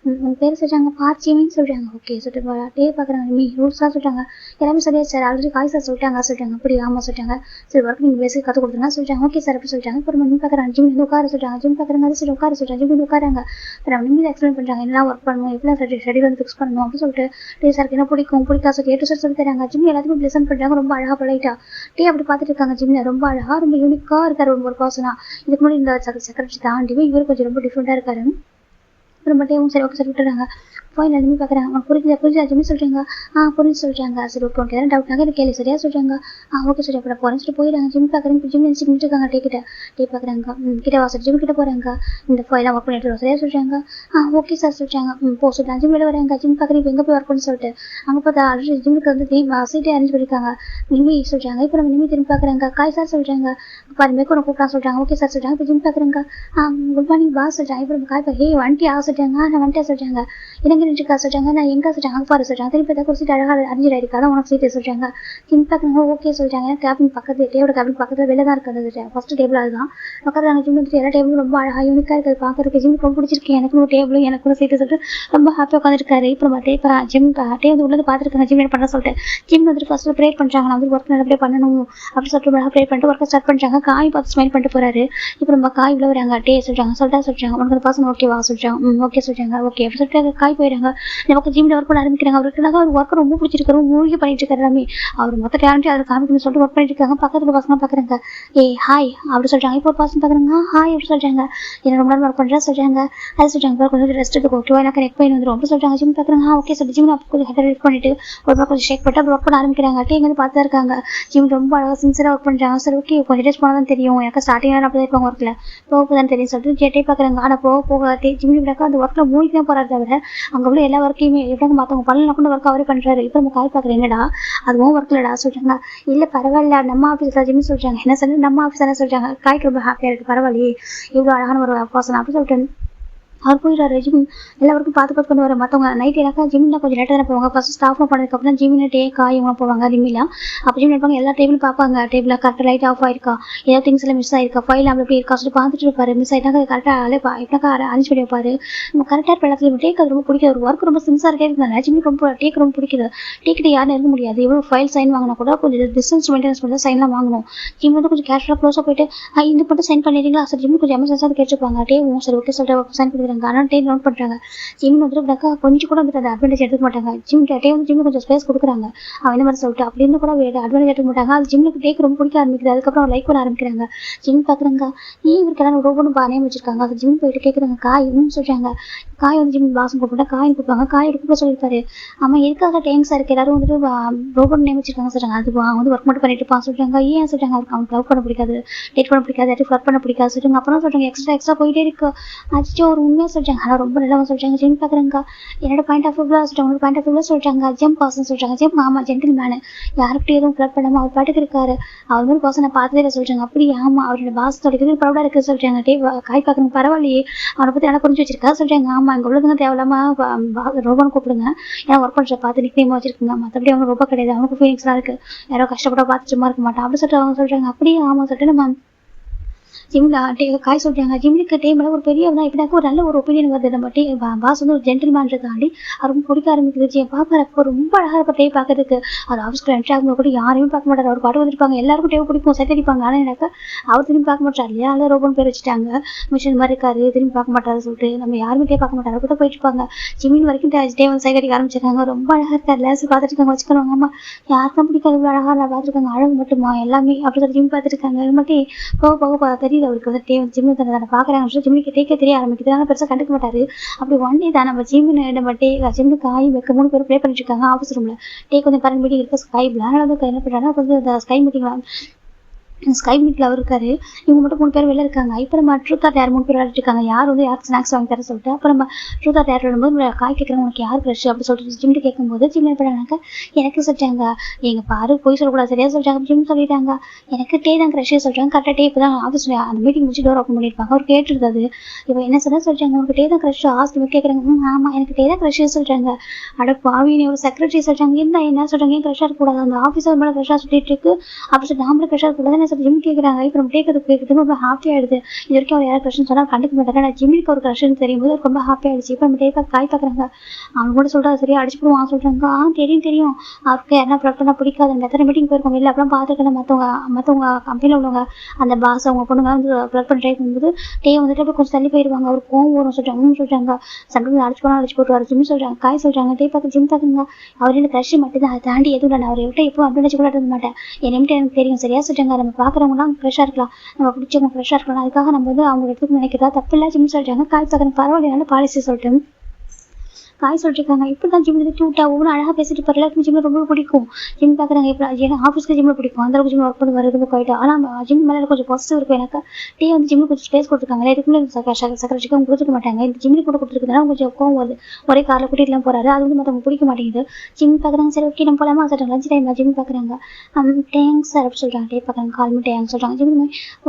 உங்கள் பேர் சொல்கிறாங்க பார்ச்சிமின்னு சொல்கிறாங்க ஓகே சொல்லிட்டு டே பார்க்குறாங்க மீ ரூல்ஸாக சொல்லிட்டாங்க எல்லாமே சரியா சார் ஆல்ரெடி காய் சார் சொல்லிட்டாங்க அப்படி ஆமாம் சொல்லிட்டாங்க சரி ஒர்க் நீங்கள் பேசி கற்றுக் கொடுத்துருங்க சொல்லிட்டாங்க ஓகே சார் அப்படி சொல்லிட்டாங்க இப்போ நம்ம பார்க்குறாங்க ஜிம் வந்து உட்கார சொல்லிட்டாங்க ஜிம் பார்க்குறாங்க அது சரி உட்கார சொல்லிட்டாங்க ஜிம் வந்து உட்காராங்க நம்ம நிம்மதி எக்ஸ்பிளைன் பண்ணுறாங்க என்ன ஒர்க் பண்ணணும் எப்படி ஷெடியூல் வந்து ஃபிக்ஸ் பண்ணணும் அப்படின்னு சொல்லிட்டு டே சாருக்கு என்ன பிடிக்காது சொல்லி ஏட்டு சார் சொல்லி தராங்க ஜிம் எல்லாத்துக்கும் லிசன் பண்ணுறாங்க ரொம்ப அழகாக பொலைட்டா டே அப்படி பார்த்துட்டு இருக்காங்க ஜிம்ல ரொம்ப அழகாக ரொம்ப யூனிக்காக இருக்காரு ஒரு பர்சனாக இதுக்கு முன்னாடி இந்த செக்ரட்டரி தாண்டி இவர் கொஞ்சம் ரொம்ப டிஃப்ரெண்ட்டாக இருக்காரு ரொம்ப டேவும் சரி ஓகே சார் விட்டுறாங்க ஃபைனல் நிம்மி பார்க்குறாங்க அவங்க புரிஞ்சா ஜிம்மி சொல்கிறாங்க புரிஞ்சு சொல்கிறாங்க சரி ஓகே உனக்கு எதாவது டவுட்னாங்க எனக்கு கேள்வி சரியா சொல்கிறாங்க ஓகே சரி அப்புறம் போகிறேன் சொல்லிட்டு போயிடுறாங்க ஜிம் பார்க்குறாங்க ஜிம் நினச்சிட்டு இருக்காங்க டே பார்க்குறாங்க கிட்ட வாசல் ஜிம் கிட்ட போகிறாங்க இந்த ஃபைலாம் ஒர்க் பண்ணிட்டு சரியா சொல்கிறாங்க ஓகே சார் சொல்கிறாங்க போ சொல்லிட்டாங்க ஜிம் வெளியே வராங்க ஜிம் பார்க்குறேன் இப்போ எங்கே போய் ஒர்க் பண்ணு சொல்லிட்டு அங்கே பார்த்தா ஆல்ரெடி ஜிம்முக்கு வந்து சீட்டே அரேஞ்ச் பண்ணியிருக்காங்க நிம்மி சொல்கிறாங்க இப்போ நம்ம நிம்மி திரும்பி பார்க்குறாங்க காய் சார் சொல்கிறாங்க பாரு மேற்கு ஒன்று கூப்பிட்டா சொல்கிறாங்க ஓகே சார் சொல்கிறாங்க இப்போ ஜிம் பார்க்குறாங்க குட் மார்னிங் பாஸ் சொல்கிறாங்க இப்போ நம்ம காய் ஹே வண்டியா சொல்கிறாங்க நான் வந்துட்டேன் சொல்கிறாங்க எனக்கு நின்றுக்கா சொல்கிறாங்க நான் எங்கே சொல்கிறாங்க அங்கே பாரு சொல்கிறாங்க திருப்பி பார்த்தா ஒரு சீட் அழகாக அரேஞ்ச் ஆகிருக்கா தான் உனக்கு சீட்டு சொல்கிறாங்க ஜிம் பார்க்குறாங்க ஓகே சொல்கிறாங்க கேபின் பக்கத்து டேவோட கேபின் பக்கத்தில் வெளில தான் இருக்குது ஃபஸ்ட்டு டேபிள் அதுதான் உட்காராங்க ஜிம் வந்துட்டு எல்லா டேபிளும் ரொம்ப அழகாக யூனிக்காக இருக்குது பார்க்குறதுக்கு ஜிம் ரொம்ப பிடிச்சிருக்கு எனக்கு ஒரு டேபிளும் எனக்கு ஒரு சீட்டு சொல்லிட்டு ரொம்ப ஹாப்பியாக உட்காந்துருக்காரு இப்போ நம்ம ஜிம் டே வந்து உள்ளது பார்த்துருக்காங்க ஜிம் என்ன பண்ண சொல்லிட்டு ஜிம் வந்துட்டு ஃபஸ்ட்டு ப்ரேட் பண்ணுறாங்க நான் வந்து ஒர்க் நல்லபடியாக பண்ணணும் அப்படின்னு சொல்லிட்டு அழகாக ப்ரேட் பண்ணிட்டு ஒர்க்கை ஸ்டார்ட் பண்ணுறாங்க காய் பார்த்து ஸ்மைல் பண்ணிட்டு போகிறாரு இப்போ நம்ம காய் உள்ள வராங்க டே சொல்கிறாங்க சொல்லிட்டா சொல்கிறாங்க உனக்கு அந்த பர்சன் ஓகேவா சொல்கிறாங்க ஓகே சொல்லிட்டாங்க. ஓகே அப்படி சொல்லிட்டு காய் போயிடுறாங்க. இந்த பக்கம் ஜிம்ல ஒர்க் பண்ண ஆரம்பிக்கிறாங்க. அவருக்கு ஒரு ஒர்க் ரொம்ப பிடிச்சிருக்காரு, மூழ்கி பண்ணிட்டு இருக்காரு எல்லாமே. அவர் மொத்த டேலண்ட் அதில் காமிக்கணும்னு சொல்லிட்டு ஒர்க் பண்ணிட்டு இருக்காங்க. பக்கத்துல பசங்க பாக்குறாங்க. ஏய் ஹாய் அப்படி சொல்றாங்க. இப்போ ஒரு பசங்க பாக்குறாங்க. ஹாய் அப்படி சொல்றாங்க. என்ன ரொம்ப நேரம் ஒர்க் பண்றா சொல்றாங்க. அது சொல்றாங்க கொஞ்சம் ரெஸ்ட் எடுத்து ஓகேவா எனக்கு நெக் பெயின் வந்துடும் அப்படி சொல்றாங்க. ஜிம் பாக்குறாங்க. ஓகே சொல்லி ஜிம் கொஞ்சம் ஹெட் லிஃப்ட் பண்ணிட்டு ஒரு பக்கம் கொஞ்சம் ஷேக் பண்ணிட்டு ஒர்க் பண்ண ஆரம்பிக்கிறாங்க. டே எங்க பார்த்து இருக்காங்க. ஜிம் ரொம்ப அழகா சின்சியரா ஒர்க் பண்றாங்க. சரி ஓகே கொஞ்சம் டேஸ் போனா தான் தெரியும், எனக்கு ஸ்டார்டிங் அப்படி இருப்பாங்க ஒர்க்ல போகுதான் தெரியும் சொல்லிட்டு ஜெட்டே பாக்குறாங்க. ஆனா போக போக ஜிம் அந்த ஒர்க்ல மூழ்கி தான் போறாரு தவிர அங்க உள்ள எல்லா ஒர்க்கையுமே எப்படி மத்தவங்க பண்ணலாம் கூட ஒர்க் அவரே பண்றாரு. இப்போ நம்ம கால் பாக்குறேன் என்னடா அதுவும் ஒர்க்லடா சொல்றாங்க. இல்ல பரவாயில்ல நம்ம ஆஃபீஸ்ல ஜிம் சொல்றாங்க. என்ன சொல்லி நம்ம ஆஃபீஸ் என்ன சொல்றாங்க. காய்க்கு ரொம்ப ஹாப்பியா இருக்கு, பரவாயில்லையே இவ்வளவு அழகான ஒரு பர்சன் அப்படி சொல்லிட்டு அவர் போயிடுறாரு. ஜிம் எல்லாருக்கும் பார்த்து கொண்டு வர மற்றவங்க நைட் எனக்கா ஜிம்ல கொஞ்சம் லேட்டாக தான் போவாங்க. ஃபர்ஸ்ட் ஸ்டாஃப்லாம் பண்ணதுக்கப்புறம் ஜிம்ல டே காய் இவங்க போவாங்க ஜிம்மிலாம். அப்போ ஜிம் இருப்பாங்க எல்லா டேபிளும் பார்ப்பாங்க. டேபிளில் கரெக்டாக லைட் ஆஃப் ஆயிருக்கா, ஏதாவது திங்ஸ் எல்லாம் மிஸ் ஆயிருக்கா, ஃபைல் அப்படி எப்படி இருக்கா சொல்லி பார்த்துட்டு இருப்பாரு. மிஸ் ஆகிட்டாங்க கரெக்டாக எப்படிக்கா அரேஞ்ச் பண்ணி வைப்பாரு. நம்ம கரெக்டாக இருப்ப எல்லாத்துலையும் டேக் அது ரொம்ப பிடிக்காது. ஒரு ஒர்க் ரொம்ப சின்சாரிட்டே இருந்தாங்க. ஜிம்முக்கு ரொம்ப டேக் ரொம்ப பிடிக்குது. டேக்கிட்ட யாரும் இருக்க முடியாது. எவ்வளோ ஃபைல் சைன் வாங்கினா கூட கொஞ்சம் டிஸ்டன்ஸ் மெயின்டெனன்ஸ் பண்ணி சைன்லாம் வாங்கணும். ஜிம் வந்து கொஞ்சம் கேஷுவலாக க்ளோஸாக போயிட்டு இது மட்டும் சைன் பண்ணிடுறீங்களா சார் ஜிம் கொஞ்சம் எமர்ஜென்ஸாக கேட்டுருப்பாங்க. டே சரி ஓகே சொல்லிட்டு சைன் பண்ணிடுறாங்க. ஆனால் டே நோட் பண்றாங்க. ஜிம் வந்துட்டு கொஞ்சம் கூட வந்து அட்வான்டேஜ் எடுத்துக்க மாட்டாங்க. ஜிம் டே வந்து ஜிம்ல கொஞ்சம் ஸ்பேஸ் கொடுக்குறாங்க. அவன் இந்த மாதிரி சொல்லிட்டு அப்படி இருந்து கூட அட்வான்டேஜ் எடுத்துக்க மாட்டாங்க. அது ஜிம்லுக்கு டேக் ரொம்ப பிடிக்க ஆரம்பிக்குது. அதுக்கப்புறம் லைக் பண்ண ஆரம்பிக்கிறாங்க. ஜிம் பாக்குறாங்க. இவருக்கெல்லாம் ரோபோன்னு நேம் வச்சிருக்காங்க. அது ஜிம் போயிட்டு கேட்குறாங்க. காய் சொல்றாங்க. காய் வந்து ஜிம் பாசம் கூப்பிட்டா காயின் கொடுப்பாங்க. காய் எடுக்க சொல்லியிருப்பாரு. ஆமா எதுக்காக டேங்க்ஸா இருக்கு எல்லாரும் வந்துட்டு ரோபோட் நேம் வச்சிருக்காங்க சொல்றாங்க. அது வந்து ஒர்க் மட்டும் பண்ணிட்டு இருப்பான் சொல்றாங்க. ஏன் சொல்றாங்க அவருக்கு லவ் பண்ண பிடிக்காது, டேட் பண்ண பிடிக்காது, ஒர்க் பண்ண பிடிக்காது சொல்றாங்க. அப்புறம் சொல்றாங்க எக்ஸ்ட்ரா போயிட்டே இருக்கு. அச்சோ ஒரு உண்மையா சொல்றாங்க. ஆனா ரொம்ப நல்லா சொல்றாங்க. ஜிம் பாக்குறாங்க. என்னோட பாயிண்ட் ஆஃப் வியூல சொல்றாங்க. பாயிண்ட் ஆஃப் வியூல சொல்றாங்க. ஜிம் பர்சன் சொல்றாங்க. ஜிம் ஆமா ஜென்டில் மேனு யாருக்கிட்ட எதுவும் ஃபிளட் பண்ணாம அவர் பாட்டுக்கு இருக்காரு. அவர் மாதிரி பர்சனை பார்த்ததே இல்லை சொல்றாங்க. அப்படி ஆமா அவரோட பாஸ் சொல்லிக்கிறது ப்ரௌடா இருக்கு சொல்றாங்க. டே காய் பாக்குறங்க பரவாயில்லையே அவனை பத்தி நல்லா புரிஞ்சு வச்சிருக்கா சொல்றாங்க. ஆமா இங்க உள்ளதுங்க தேவையில்லாம ரோபோன்னு கூப்பிடுங்க. ஏன்னா ஒர்க் பண்ற பார்த்து நிக்னேமா வச்சிருக்குங்க. மற்றபடி அவங்க ரொம்ப கிடையாது. அவனுக்கு ஃபீலிங்ஸ்லாம் இருக்கு. யாரோ கஷ்டப்பட பார்த்து சும்மா இருக்க மாட்டான் அப்படி சொல்லிட்டு அவங்க சொல்றாங்க. அப்படியே ஆமா சொல்லிட்டு நம்ம ஜிம்ல காய் சொல்றாங்க. ஜிம்லுக்கு டேம்ல ஒரு பெரிய இப்படினாக்க ஒரு நல்ல ஒரு ஒப்பீனியன் வருது. நம்ம பாஸ் வந்து ஒரு ஜென்டில்மேன் தாண்டி ரொம்ப பிடிக்க ஆரம்பிக்குது. ஜிம் பாக்குறப்போ ரொம்ப அழகா இருக்க டே பாக்குறதுக்கு. அது ஆஃபீஸ்க்குள்ள என்ட்ரி ஆகும்போது கூட யாரையும் பார்க்க மாட்டாரு. அவர் பாட்டு வந்துருப்பாங்க. எல்லாருக்கும் டேவ் பிடிக்கும், செட் அடிப்பாங்க. ஆனா எனக்கு அவர் திரும்பி பார்க்க மாட்டாரு இல்லையா. அதில் ரோபோன்னு பேர் வச்சுட்டாங்க. மிஷின் மாதிரி இருக்காரு, திரும்பி பார்க்க மாட்டாரு சொல்லிட்டு நம்ம யாருமே டே பார்க்க மாட்டாரு. கூட போயிட்டு இருப்பாங்க. ஜிம்மின் வரைக்கும் டே வந்து சைகடிக்க ஆரம்பிச்சிருக்காங்க. ரொம்ப அழகா இருக்காரு. லேசு பார்த்துட்டு இருக்காங்க வச்சுக்கணும். ஆமா யாருக்கும் பிடிக்காது இவ்வளவு அழகா நான் பார்த்துருக்காங்க. அழகு மட்டுமா எல்லாமே அப்படி சொல்லி ஜிம் பார்த்துட்டு இருக்காங்க. அது மட்டும் போக தெரியுது அவருக்கு வந்து டே ஜிம்மு தானே பாக்குறாங்க. ஜிம்முக்கு டேக்கே தெரிய ஆரம்பிக்குது. ஆனால் பெருசாக கண்டுக்க மாட்டாரு. அப்படி ஒன் டே தான் நம்ம ஜிம்னு நம்ம ஜிம்மு காய் வைக்க 3 பேர் ப்ளே பண்ணிட்டு இருக்காங்க ஆஃபீஸ் ரூம்ல. டே கொஞ்சம் கரண்ட் மீட்டிங் இருக்கு ஸ்கைப்ல. அதனால வந்து என்ன பண்றாங்கன்னா வந்து அந்த ஸ்கை மீட்டிங்ல ஸ்கை மீட்ல அவர் இருக்காரு. இவங்க மட்டும் 3 பேர் வெளில இருக்காங்க. இப்போ நம்ம ட்ரூத் ஆர் டேர் 3 பேர் விளையாட்டு இருக்காங்க. யார் வந்து யாருக்கு ஸ்நாக்ஸ் வாங்கி தர சொல்லிட்டு அப்போ நம்ம ட்ரூத் ஆர் டேர் விடும்போது காய் கேட்குறாங்க உனக்கு யார் க்ரஷ் அப்படி சொல்லிட்டு ஜிம்ல கேட்கும்போது ஜிம் என்ன பண்ணாங்க எனக்கு சொல்லிட்டாங்க. எங்க பாரு போய் சொல்லக்கூடாது சரியா சொல்லிட்டாங்க. ஜிம் சொல்லிட்டாங்க எனக்கு டே தான் க்ரஷ் சொல்றாங்க. கரெக்டாக டே இப்போ தான் ஆஃபீஸ் அந்த மீட்டிங் முடிச்சு டோர் ஓப்பன் பண்ணியிருப்பாங்க. அவர் கேட்டுருக்காது. இப்போ என்ன சொல்றாங்க உனக்கு டே தான் க்ரஷ் ஹாஸ்டல் கேட்குறாங்க. ஆமா எனக்கு டே தான் க்ரஷ் சொல்றாங்க. அட பாவினே ஒரு செக்ரட்டரி சொல்றாங்க. என்ன சொல்றாங்க ஏன் க்ரஷ்ஷாக இருக்கக்கூடாது அந்த ஆஃபீஸர் மேலே க்ரஷ்ஷாக சொல்லிட்டு இருக்கு அப்படி சொல்லி நாமளும் க்ரஷ்ஷாக இருக்கக்கூடாது சொல்லி ஜிம் கேட்குறாங்க. இப்போ நம்ம கேட்கறதுக்கு ரொம்ப ஹாப்பி ஆயிடுது. இது வரைக்கும் அவர் யாரும் க்ரஷ்னு சொன்னா கண்டுக்க மாட்டாரு. ஆனால் ஜிம்மிக்கு ஒரு க்ரஷ்னு தெரியும் போது ரொம்ப ஹாப்பி ஆயிடுச்சு. இப்போ நம்ம டே காய் பார்க்குறாங்க. அவங்க கூட சொல்றா சரியா அடிச்சு போடுவான் சொல்றாங்க. தெரியும் அவருக்கு என்ன ப்ரெஃபர் பண்ண பிடிக்காது. அந்த எத்தனை மீட்டிங் போயிருக்கோம் இல்லை அப்பெல்லாம் பார்த்துருக்கேன். மற்றவங்க கம்பெனியில் உள்ளவங்க அந்த பாஸ் அவங்க பொண்ணுங்க வந்து ப்ரெஃபர் பண்ண ட்ரை பண்ணும்போது டே வந்துட்டு அப்படி கொஞ்சம் தள்ளி போயிடுவாங்க. அவர் கோவம் வரும் சொல்றாங்க. சண்டை அடிச்சு போனால் அடிச்சு போட்டுவார். ஜிம் சொல்றாங்க. காய் சொல்றாங்க. டே பார்க்க ஜிம் பார்க்குங்க. அவர் என்ன க்ரஷ் மட்டும் தான் அதை தாண்டி எதுவும் இல்லை. அவரை விட்டு எப்போ அப்படின்னு கூட இருக்க மாட்டேன். என்னட்டு எனக்கு தெரியும் சரியா சொல்றாங்க. நம்ம பார்க்குறவங்களாம் ஃப்ரெஷ்ஷாக இருக்கலாம், நம்ம பிடிச்சவங்க ஃப்ரெஷ்ஷாக இருக்கலாம். அதுக்காக நம்ம வந்து அவங்க எடுத்து நினைக்கிறதா தப்பு இல்லை. ஜிம் சொல்றாங்க. காய் பார்க்குறேன் பரவாயில்ல பாலிசி சொல்லிட்டு காய் சொல்லிருக்காங்க. இப்படிதான் ஜிம் வந்து கியூட்டா ஒவ்வொரு அழகா பேசிட்டு இருப்பாரு. எல்லாருக்கும் ஜிம்ல ரொம்ப பிடிக்கும். ஜிம் பாக்குறாங்க. இப்போ ஏன்னா ஆஃபீஸ்க்கு ஜிம்ல பிடிக்கும். அந்த அளவுக்கு ஜிம் ஒர்க் பண்ணி ரொம்ப குவாய்ட்டா. ஆனால் ஜிம் மேலே கொஞ்சம் பாசிட்டிவ் இருக்கும். எனக்கு டே வந்து ஜிம்ல கொஞ்சம் ஸ்பேஸ் கொடுத்துருக்காங்க. இதுக்குமே சக்கரச்சிக்கும் கொடுத்துக்க மாட்டாங்க. இந்த ஜிம்ல கூட கொடுத்துருக்கனால கொஞ்சம் கோவம் வருது. ஒரே காரில் கூட்டிகிட்டுலாம் போறாரு. அது வந்து மற்றவங்க பிடிக்க மாட்டேங்குது. ஜிம் பாக்குறாங்க. சரி ஓகே நம்ம போலாமா சொல்றாங்க. லஞ்ச் டைம்ல ஜிம் பாக்குறாங்க. டேங்க் சார் அப்படி சொல்றாங்க. டே பாக்குறாங்க. கால் மணி டேங்க் சொல்றாங்க. ஜிம்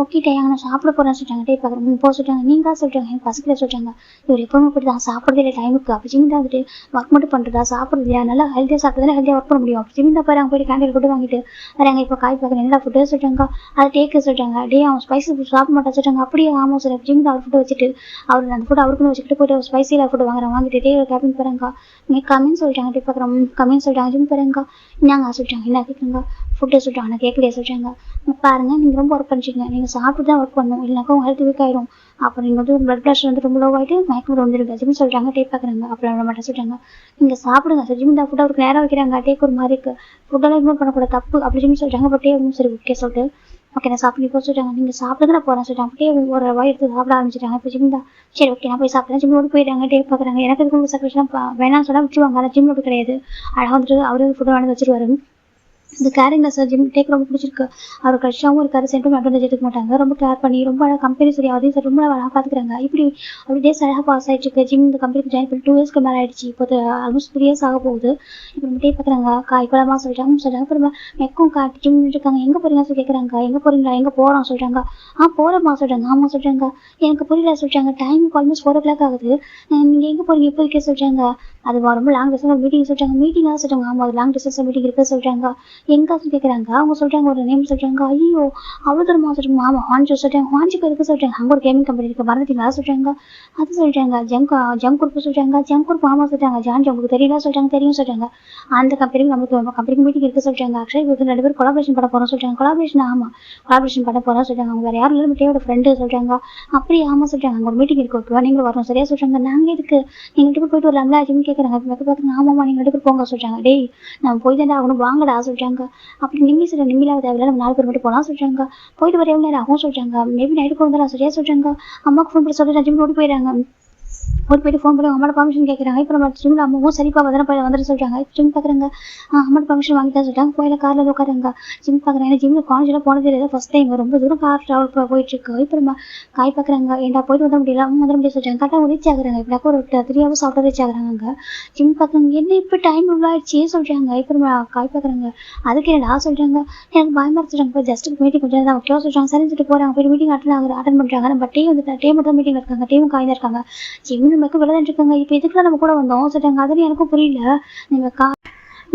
ஓகே டேங்க நான் சாப்பிட போறேன்னு சொல்றாங்க. டே பாக்குறாங்க. போக சொல்றாங்க. நீங்க சொல்றாங்க எனக்கு பசங்களை சொல்றாங்க. இவர் எப்பவுமே இப்படி தான் சாப்பிடுறதே இல்லை டைமுக்கு. அப்படி ஜிம் தான் வந்துட்டு ஒர்க் மட்டும் பண்ணுறதா சாப்பிட்றது இல்லையா நல்லா ஹெல்த்தியாக சாப்பிட்டா ஹெல்த்தியாக ஒர்க் பண்ண முடியும். அப்படி ஜிம் தான் பாரு அங்கே போய்ட்டு கேண்டீன் ஃபுட்டு வாங்கிட்டு வராங்க. இப்போ காய் பார்க்குறேன் என்னடா ஃபுட்டு சொல்கிறாங்க. அதை டேக்கு சொல்கிறாங்க. டே அவன் ஸ்பைசி ஃபுட் சாப்பிட மாட்டா சொல்கிறாங்க. அப்படியே ஆமாம் சார் ஜிம் தான் அவர் ஃபுட்டு வச்சுட்டு அவர் அந்த ஃபுட்டு அவருக்குன்னு வச்சுக்கிட்டு போய்ட்டு ஸ்பைசியில் ஃபுட்டு வாங்கிட்டு டே கேபின் போகிறாங்க. நீங்கள் கம்மின்னு சொல்லிட்டாங்க. டே பார்க்குறோம் கம்மின்னு சொல்லிட்டாங்க. ஜிம் போகிறாங்க. என்னங்க சொல்லிட்டாங்க. என்ன கேட்குறாங்க ஃபுட்டை சொல்லிட்டாங்க. நான் கேட்கலையே சொல்கிறாங்க. பாருங்கள் நீங்கள் ரொம்ப ஒர்க் பண்ணிச்சிங்க. நீங்கள் சாப்பிட்டு தான் ஒர்க் பண்ணணும் இல்லைனாக்கா உங்கள் ஹெல்த் வீக் ஆகிடும். அப்புறம் நீங்கள் வந்து பிளட் ப்ரெஷர் வந்து ரொம்ப லோ ஆகிட்டு மயக்கம் வந்துருங்க ஜிம் சொல்கிறாங்க. டேக் பார்க்குறாங்க. அப்புறம் நம்ம சொல்கிறாங்க நீங்கள் சாப்பிடுங்க சார். ஜிம் தான் ஃபுட் அவருக்கு நேரம் வைக்கிறாங்க. டேக் ஒரு மாதிரி இருக்குது. ஃபுட்டெல்லாம் இக்னோர் பண்ணக்கூடாது தப்பு அப்படி ஜிம் சொல்கிறாங்க. பட் டே சரி ஓகே சொல்லிட்டு ஓகே நான் சாப்பிட்டு போக சொல்லிட்டாங்க. நீங்கள் சாப்பிடுங்க நான் போகிறேன் சொல்லிட்டாங்க. அப்படியே ஒரு வாய் எடுத்து சாப்பிட ஆரம்பிச்சிட்டாங்க. இப்போ ஜிம் தான் சரி ஓகே நான் போய் சாப்பிட்றேன். ஜிம் ஓடி போயிட்டாங்க. டே பார்க்குறாங்க. எனக்கு இதுக்கு சர்வீஸ்லாம் வேணாம்னு சொன்னால் விட்டுருவாங்க. ஆனால் ஜிம் அப்படி கிடையாது. அழகாக வந்துட்டு அவரே ஃபுட்டை வாங்கி வச்சுருவாரு. இந்த கேரிங்ல சார் ஜிம் டேக் ரொம்ப பிடிச்சிருக்கு. அவர் கஷ்டமும் இருக்காரு. சென்ட்டும் அட்வான்டேஜ் எடுக்க மாட்டாங்க. ரொம்ப கேர் பண்ணி ரொம்ப அழகாக கம்பெனி சரி அதையும் சார் ரொம்ப அழகாக பார்த்துக்கிறாங்க. இப்படி அப்படி டேஸ் அழகாக பாஸ் ஆகிட்டு இருக்கு. ஜிம் இந்த கம்பெனிக்கு ஜாயின் பண்ணி 2 இயர்ஸ்க்கு மேலே ஆயிடுச்சு. இப்போ ஆல்மோஸ்ட் 3 இயர்ஸ் ஆக போகுது. இப்போ நம்ம டே பார்க்குறாங்க. இப்போலாமா சொல்லிட்டாங்க. அப்புறமா மெக்கும் காட்டி ஜிம் இருக்காங்க. எங்கே போறீங்க சொல்லி கேட்குறாங்க. எங்கே போறீங்களா எங்கே போகிறோம் சொல்கிறாங்க. போகிறோம்மா சொல்கிறாங்க. ஆமாம் சொல்கிறாங்க. எனக்கு புரியல சொல்கிறாங்க. டைம் ஆல்மோஸ்ட் 4 o'clock ஆகுது. நீங்கள் எங்கே போறீங்க இப்போ இருக்கே சொல்கிறாங்க. அது ரொம்ப லாங் டிஸ்டன்ஸ் மீட்டிங் சொல்கிறாங்க. மீட்டிங்காக சொல்கிறாங்க. ஆமாம் அது லாங் டிஸ்டன்ஸ் மீட்டிங் இருக்குது சொல்கிறாங்க. எங்கே கேட்குறாங்க. அவங்க சொல்றாங்க ஒரு நேம் சொல்றாங்க. ஐயோ அவ்வளவு தூரமா சொல்றாங்க. ஆமா ஹான்ஜோ சொல்றாங்க. ஹான்ஜுக்கு இருக்கு சொல்றாங்க. அங்க ஒரு கேமிங் கம்பெனி இருக்கு மறந்துட்டீங்களா சொல்றாங்க. அது சொல்றாங்க. ஜங்க் குரூப் சொல்றாங்க. ஜங்க் குரூப் ஆமா சொல்றாங்க. ஜான் உங்களுக்கு தெரியல சொல்றாங்க. தெரியும் சொல்றாங்க. அந்த கம்பெனிக்கு நமக்கு கம்பெனிக்கு மீட்டிங் இருக்கு சொல்றாங்க. ஆக்சுவலி இவங்க 2 பேரும் கொலாபரேஷன் பண்ண போறோம் சொல்றாங்க. கொலாபரேஷன் ஆமா கொலாபரேஷன் பண்ண போறோம் சொல்றாங்க. அவங்க வேற யாரும் இல்லை மிட்டையோட ஃப்ரெண்டு சொல்றாங்க. அப்படி ஆமா சொல்றாங்க. அங்க ஒரு மீட்டிங் இருக்கு ஓகேவா நீங்களும் வரணும் சரியா சொல்றாங்க. நாங்க எதுக்கு நீங்க 2 பேர் போயிட்டு வரலாம்ல அப்படின்னு கேட்கறாங்க. பார்த்து ஆமாமா நீங்க 2 பேர் போங்க சொல்றாங்க. டேய் நம்ம போய் தான் ஆகணும் வாங்கடா சொல்றாங்க. அப்படி நிம்மி சொல்ற நிம்மிலாக தேவையில்ல நம்ம 4 பேர் மட்டும் போகலாம் சொல்றாங்க. போயிட்டு வர எவ்வளோ நேரம் ஆகும் சொல்றாங்க. மேபி நைட்டுக்கு வந்துடலாம் சரியா சொல்றாங்க. அம்மாவுக்கு ஃபோன் பண்ணி சொல்லி ஜிம் ஓடி போயிடுறாங்க. ஒரு போயிட்டு ஃபோன் பண்ணி அம்மாவோட பர்மிஷன் கேட்குறாங்க. இப்போ நம்ம ஜிம்ல அம்மாவும் சரிப்பா வந்துட்டு சொல்றாங்க. ஜிம் பார்க்குறாங்க. அம்மாவோட பர்மிஷன் வாங்கி தான் சொல்றாங்க. போயில காரில் உட்காருங்க. ஜிம் பார்க்குறாங்க. ஜிம்ல காலேஜில் போனது இல்லை ஃபர்ஸ்ட் டைம் ரொம்ப தூரம் கார் ட்ராவல் போயிட்டு இருக்கு. இப்போ நம்ம பார்க்குறாங்க. ஏன்டா போயிட்டு வர முடியல வந்துட முடியாது சொல்றாங்க. கரெக்டாக ரீச் ஆகுறாங்க. இப்படினாக்க ஒரு 3 hours ஆஃப்டர் ரீச் ஆகுறாங்க. ஜிம் பார்க்குறாங்க. என்ன இப்போ டைம் இவ்வளோ ஆயிடுச்சு சொல்றாங்க. இப்போ நம்ம பார்க்குறாங்க. அதுக்கு என்னடா சொல்றாங்க. எனக்கு பயமா சொல்றாங்க. இப்போ ஜஸ்ட் மீட்டிங் கொஞ்சம் தான் ஓகே சொல்றாங்க. சரின்னு சொல்லிட்டு போறாங்க. போய் மீட்டிங் அட்டன் பண்றாங்க. நம்ம டே மட்டும் தான் மீட்டிங் இருக்காங்க. டீமும் காய்தான் இருக்காங்க. ஜிம் நமக்கு விளையாண்டு இருக்காங்க. இப்போ எதுக்குலாம் நம்ம கூட வந்தோம் சொல்றாங்க. அதுன்னு எனக்கும் புரியல. நீங்க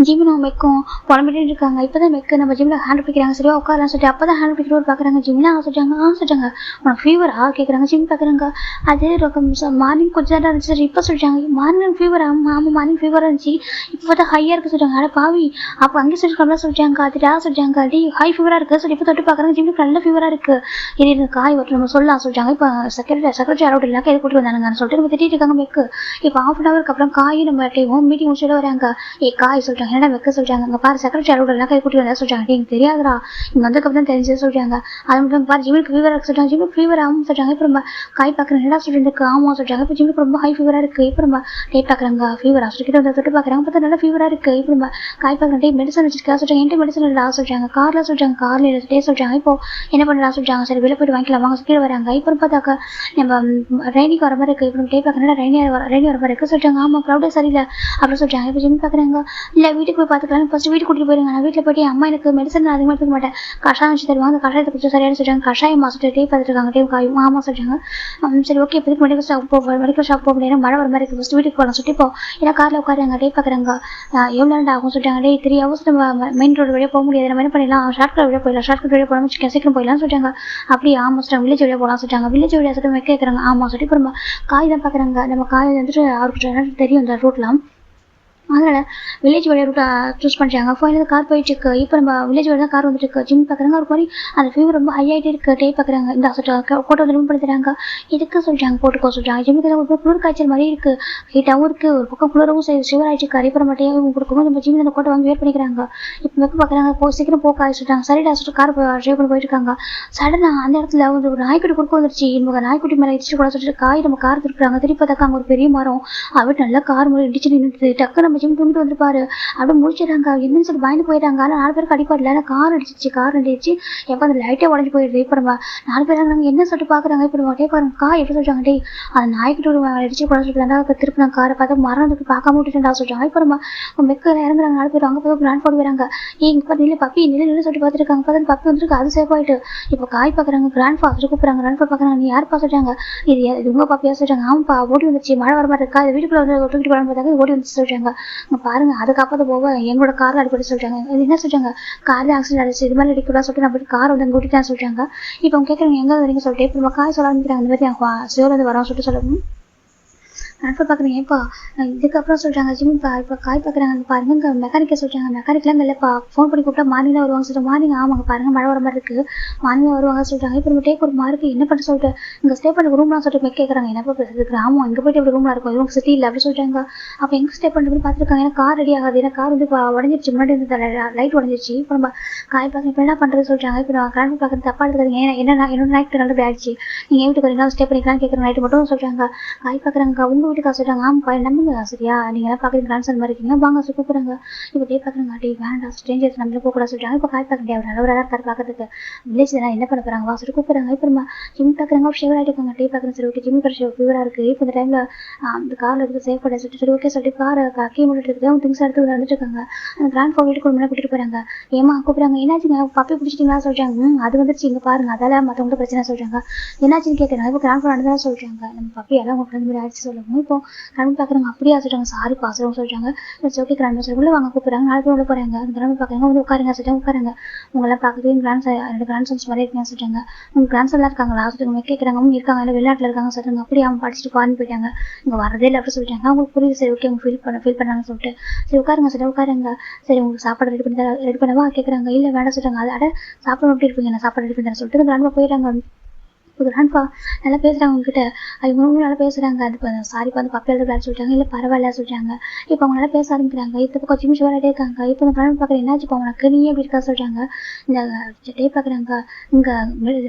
ஜிம்மும் மெக்கும் புலம்பிட்டு இருக்காங்க. இப்போதான் மெக்கு நம்ம ஜிம்ல ஹேண்ட் பிடிக்கிறாங்க. சரியா உட்காரலாம் சொல்லிட்டு அப்பதான் ஹேண்ட் பிடிக்கிறோம் பார்க்குறாங்க. ஜிம்னா சொல்றாங்க. சொல்றாங்க உனக்கு ஃபீவரா கேட்குறாங்க. ஜிம் பார்க்குறாங்க. அது மார்னிங் கொஞ்சம் தான் இருந்துச்சு சார். இப்போ சொல்றாங்க மார்னிங் ஃபீவர் ஆமாம் மார்னிங் ஃபீவர் இருந்துச்சு. இப்போ பார்த்தா ஹையாக இருக்கு சொல்றாங்க. அட பாவி அப்போ அங்கே சொல்லிருக்காங்களா சொல்றாங்க. அதுடா சொல்றாங்க. அடி ஹை ஃபீவராக இருக்கு சொல்லி இப்போ தொட்டு பார்க்குறாங்க. ஜிம்முக்கு நல்ல ஃபீவராக இருக்கு. இது காய் வட்டு நம்ம சொல்லலாம் சொல்றாங்க. இப்போ செக்ரட்டரி அலோட் இல்லை கைது கூட்டி வந்தானுங்கன்னு சொல்லிட்டு நம்ம திட்டிட்டு இருக்காங்க மெக்கு. இப்போ 1/2 hour அப்புறம் காய் நம்ம மீட்டிங் முடிச்சுட்டு வராங்க. காய் சொல்றாங்க. என்ன வைக்க சொல்றாங்க. அங்க பாரு செக்ரட்டரி அலுவலர் கை கூட்டி வந்தா சொல்றாங்க. எனக்கு தெரியாதுரா இங்க வந்ததுக்கப்புறம் தான் தெரிஞ்சு சொல்றாங்க. அது மட்டும் பாரு ஜிம்முக்கு ஃபீவரா இருக்கு சொல்றாங்க. ஜிம்முக்கு ஃபீவர் ஆகும் சொல்றாங்க. இப்போ நம்ம காய் பார்க்குறேன் என்னடா சொல்லிட்டு ஆமா சொல்றாங்க. இப்போ ஜிம்முக்கு ரொம்ப ஹை ஃபீவரா இருக்கு. இப்போ நம்ம டே பார்க்குறாங்க. ஃபீவரா சொல்லிட்டு வந்து தொட்டு பார்க்குறாங்க. பார்த்தா நல்லா ஃபீவரா இருக்கு. இப்போ நம்ம காய் பார்க்குறேன். டே மெடிசன் வச்சிருக்கா சொல்றாங்க. என்கிட்ட மெடிசன் இல்லடா சொல்றாங்க. கார்ல சொல்றாங்க. கார்ல டே சொல்றாங்க. இப்போ என்ன பண்ணலாம் சொல்றாங்க. சரி வெளில போயிட்டு வாங்கிக்கலாம் வாங்க கீழே வராங்க. இப்போ பார்த்தாக்கா நம்ம ரெய்னிக்கு வர மாதிரி இருக்கு. இப்போ டே பார்க்குறேன் ரெய்னி வர மாதிரி இருக்கு சொல்றாங்க. ஆமா க்ரௌடே சரியில்லை அப்படின்னு சொல்றாங்க. இப்போ ஜிம் பார்க்குறாங்க. இல்லை வீட்டுக்கு போய் பார்த்துக்கலாம். ஃபர்ஸ்ட் வீட்டுக்கு கூட்டிட்டு போயிருங்க. நான் வீட்டில் போயிட்டு அம்மா எனக்கு மெடிசன் அதிகமாக எடுத்துக்க மாட்டேன். கஷாயம் வச்சு தருவாங்க. அந்த கஷாயத்தை குடிச்சு சரியான சொல்றாங்க. கஷாயம் மாசம் டே பார்த்துட்டு இருக்காங்க. டே காயும் ஆமா சொல்றாங்க. சரி ஓகே இப்போ மெடிக்கல் ஷாப் போக முடியாது. மழை வர மாதிரி இருக்கு. ஃபர்ஸ்ட் வீட்டுக்கு போகலாம் சொல்லிட்டு இப்போ ஏன்னா காரில் உட்காருங்க. டே பார்க்குறாங்க. எவ்வளோ நேரம் ஆகும் சொல்றாங்க. டே 3 hours நம்ம மெயின் ரோடு வழியாக போக முடியாது. நம்ம என்ன பண்ணிடலாம் ஷார்ட்கட் வழியாக போயிடலாம். ஷார்ட்கட் வழியாக போகலாம் சீக்கிரம் போயிடலாம் சொல்றாங்க. அப்படி ஆமா சொல்றாங்க. வில்லேஜ் வழியாக போகலாம் சொல்றாங்க. வில்லேஜ் வழியாக சொல்லிட்டு கேட்குறாங்க. ஆமா சொல்லிட்டு இப்போ நம்ம காய் தான் பார்க்குறாங்க. நம்ம காய் வந்துட்டு அவருக்கு தெரியும் இந்த ரூட்லாம். அதனால் வில்லேஜ் வழியாக ரூட்டை சூஸ் பண்ணுறாங்க. ஃபைனல் கார் போயிட்டு இருக்கு. இப்போ நம்ம வில்லேஜ் வழியாக தான் கார் வந்துட்டு இருக்கு. ஜிம் பார்க்குறாங்க. ஒரு மாதிரி அந்த ஃபீவர் ரொம்ப ஹை ஆகிட்டே இருக்கு. டே பார்க்குறாங்க. இந்த கோட்டை வந்து ரிமூவ் பண்ணி தராங்க. இதுக்கு சொல்கிறாங்க போட்டுக்கோ சொல்கிறாங்க. ஜிம்முக்கு ஒரு குளிர் காய்ச்சல் மாதிரி இருக்குது. ஹீட்டாகவும் இருக்குது. ஒரு பக்கம் குளிரவும் சிவர் ஆகிட்டு இருக்கு. இப்போ நம்ம டேவும் கொடுக்கும்போது நம்ம ஜிம்மில் அந்த கோட்டை வாங்கி வேர் பண்ணிக்கிறாங்க. இப்போ மெக்கு பார்க்குறாங்க. சீக்கிரம் போக்காய் சொல்கிறாங்க. சரிடா சொல்லிட்டு கார் ட்ரைவ் பண்ணி போயிட்டு இருக்காங்க. சடனாக அந்த இடத்துல வந்து ஒரு நாய்க்குட்டி குறுக்க வந்துருச்சு. இவங்க நாய்க்குட்டி மேலே இடிச்சிட்டு கூட சொல்லிட்டு காய் நம்ம கார் திருப்புறாங்க. திருப்பி பார்த்தாக்க அங்கே ஒரு பெரிய மரம் அவட்டு நல்லா கார் மேலே இடிச்சு நின்றுட்டு டக்கு நம்ம ஜிம் தூங்கிட்டு வந்துருப்பாரு. அப்படியே முடிச்சிடறாங்க. என்னன்னு சொல்லி பயந்து போயிட்டாங்க. ஆனால் 4 பேருக்கு அடிப்பாடல. ஆனால் கார் அடிச்சு எப்போ அந்த லைட்டே உடஞ்சி போயிடுது. இப்போ நம்ம 4 பேர் என்ன சொல்லிட்டு பார்க்குறாங்க. இப்போ நம்ம டே பாருங்க காய் எப்படி சொல்கிறாங்க. டே அந்த நாய்க்கிட்ட அடிச்சு கூட சொல்லிட்டு திருப்பி நான் காரை பார்த்தா மறந்துட்டு பார்க்காம விட்டுட்டா சொல்கிறாங்க. இப்போ நம்ம மெக்கில் இறங்குறாங்க 4 பேர். அங்கே போய் கிராண்ட் போட்டு வராங்க. இங்கே பார்த்து இல்லை பப்பி நின்று சொல்லிட்டு பார்த்துருக்காங்க. பார்த்து பப்பி வந்துருக்கு. அது சேஃப் ஆகிட்டு இப்போ காய் பார்க்குறாங்க. கிராண்ட் ஃபாஸ்ட்டு கூப்பிட்றாங்க. கிராண்ட் பா பார்க்குறாங்க. நீ யார் சொல்கிறாங்க. இது உங்கள் பப்பியா சொல்கிறாங்க. ஆமாப்பா ஓடி வந்துச்சு மழை வர மாதிரி இருக்கா. அது வீட்டுக்குள்ள வந்து தூக்கிட்டு போகலான்னு பார்த்தாங்க. ஓடி வந்துச்சு சொல்கிறாங்க. பாருங்க அதுக்கப்புறம் போக எங்களோட காரில் அடிப்படை சொல்கிறாங்க. இது என்ன சொல்கிறாங்க. காரில் ஆக்சிடென்ட் ஆகிடுச்சு இது மாதிரி அடிக்கூடாது சொல்லிட்டு நம்ம கார் வந்து அங்கே கூட்டிட்டான்னு சொல்கிறாங்க. இப்போ அவங்க கேட்குறாங்க எங்கே வரீங்க சொல்லிட்டு இப்போ நம்ம காய் சொல்ல ஆரம்பிக்கிறாங்க. இந்த மாதிரி சிவர் வந்து வரோம் சொல்லிட்டு சொல்லணும். ட்ரான்ஸ்ஃபர் பார்க்குறீங்க ஏப்பா இதுக்கப்புறம் சொல்கிறாங்க ஜிம் இப்போ காய் பார்க்குறாங்க பாருங்க இங்கே மெக்கானிக்கை சொல்கிறாங்க மெக்கானிக்லாம் இல்லைப்பா ஃபோன் பண்ணி கூப்பிட்டா மார்னிங் தான் வருவாங்க சொல்லிட்டு மார்னிங் ஆமாங்க பாருங்கள் மழை வர மாதிரி இருக்குது மார்னிங் வருவாங்க சொல்கிறாங்க இப்போ நம்ம டேக் ஒரு மார்க்கு என்ன பண்ண சொல்லிட்டு இங்கே ஸ்டே பண்ண ரூம்லாம் சொல்லிட்டு கேட்குறாங்க என்னப்பா பேசுறதுக்கு ஆமாம் இங்கே போய்ட்டு எப்படி ரூம்லாம் இருக்கும் இவங்க சிட்டி இல்லை அப்படி சொல்கிறாங்க அப்போ எங்கே ஸ்டே பண்ணுறது பார்த்துருக்காங்க ஏன்னா கார் ரெடி ஆகாது ஏன்னா கார் வந்து இப்போ உடஞ்சிருச்சு முன்னாடி வந்து லைட் உடஞ்சிருச்சு இப்போ நம்ம காய் பார்க்க இப்போ என்ன பண்ணுறது சொல்கிறாங்க இப்போ நான் கிளம்பி பார்க்குறது தப்பாக எடுத்துக்காதீங்க ஏன்னா என்னோட நைட்டு நல்ல ஆயிடுச்சு நீங்கள் வீட்டுக்கு வரீங்களா ஸ்டே பண்ணிக்கலாம்னு கேட்குற நைட்டு மட்டும் சொல்கிறாங்க காய் பார்க்குறாங்க உங்கள் வீட்டுக்கு சொல்கிறாங்க ஆமாப்பா நம்புங்க சரியா நீங்கள் எல்லாம் பார்க்குறீங்க ட்ரான்ஸ்ஃபர் மாதிரி இருக்கீங்க வாங்க சொல்லி கூப்பிட்றாங்க இப்போ டே பார்க்குறாங்க டே வேண்டாம் ஸ்ட்ரேஞ்சர்ஸ் நம்மள போகக்கூடாது சொல்கிறாங்க இப்போ காய் பார்க்க முடியாது அவர் நல்லவராக இருக்கார் பார்க்கறதுக்கு வில்லேஜ் தான் என்ன பண்ண போகிறாங்க வா சொல்லி கூப்பிட்றாங்க இப்போ நம்ம ஜிம் பார்க்குறாங்க ஷேவர் ஆகிட்டு இருக்காங்க டே பார்க்குறேன் சரி ஓகே ஜிம் கடைசி ஃபீவராக இருக்குது இப்போ இந்த டைமில் அந்த காரில் எடுத்து சேவ் பண்ண சொல்லிட்டு சரி ஓகே சொல்லிட்டு காரை கீ மூடிட்டு இருக்குது அவங்க திங்ஸ் எடுத்து வந்துட்டு இருக்காங்க அந்த கிராண்ட் ஃபா வீட்டுக்கு முன்னாடி கூட்டிட்டு போகிறாங்க ஏமா கூப்பிட்றாங்க என்னாச்சுங்க பப்பி பிடிச்சிட்டிங்களா சொல்கிறாங்க அது வந்துருச்சு இங்கே பாருங்க அதால மற்றவங்க பிரச்சனை சொல்கிறாங்க என்னாச்சுன்னு கேட்குறாங்க இப்போ கிராண்ட் ஃபா நடந்ததான் சொல்கிறாங்க நம்ம பப்பி எல்லாம் உங்களுக்கு மாதிரி ஆயிடுச்சு சொல்லுவாங்க இப்போ கிராண்ட் பார்க்குறாங்க அப்படியா சொல்கிறாங்க சாரி பாசுறவங்க சொல்கிறாங்க ஓகே கிராண்ட் சொல்லி உள்ள வாங்க கூப்பிட்றாங்க நாளைக்கு உள்ள போகிறாங்க அந்த கிராண்ட் பார்க்குறாங்க வந்து உட்காருங்க சொல்லிட்டு உட்காருங்க உங்களெல்லாம் பார்க்குறது ரெண்டு கிராண்ட் சன்ஸ் மாதிரி இருக்காங்க சொல்கிறாங்க உங்கள் கிராண்ட் சன்லாம் இருக்காங்களா சொல்லுங்க கேட்குறாங்க அவங்க இருக்காங்க இல்லை வெளிநாட்டில் இருக்காங்க சொல்கிறாங்க அப்படி அவங்க படிச்சுட்டு ஃபாரின் போயிட்டாங்க இங்கே வரதே இல்லை அப்படி சொல்லிட்டாங்க அவங்களுக்கு புரியுது சரி ஓகே அவங்க ஃபீல் பண்ணாங்கன்னு சொல்லிட்டு சரி உட்காருங்க சரி உட்காருங்க சரி உங்களுக்கு சாப்பாடு ரெடி பண்ணவா கேட்குறாங்க இல்லை வேண்டாம் சொல்கிறாங்க அதை சாப்பிட எப்படி இருப்பீங்க நான் சாப்பாடு ரெடி பண்ணி சொல்லிட்டு அந்த கிராண்ட் போயிடுறாங்க இப்போ கிராண்ட்பா நல்லா பேசுகிறாங்க உங்ககிட்ட அவங்க நல்லா பேசுகிறாங்க அது சாரி பார்த்து பப்பியால் விளையாட சொல்லிட்டாங்க இல்லை பரவாயில்ல சொல்கிறாங்க இப்போ அவங்க நல்லா பேச ஆரம்பிக்கிறாங்க இப்போ கொஞ்சம் நிமிஷம் விளையாடே இருக்காங்க இப்போ இந்த கிராண்ட் பார்க்குற என்னாச்சு இப்போ உனக்கு நீ எப்படி இருக்கா சொல்கிறாங்க இந்த டே பார்க்குறாங்க இங்கே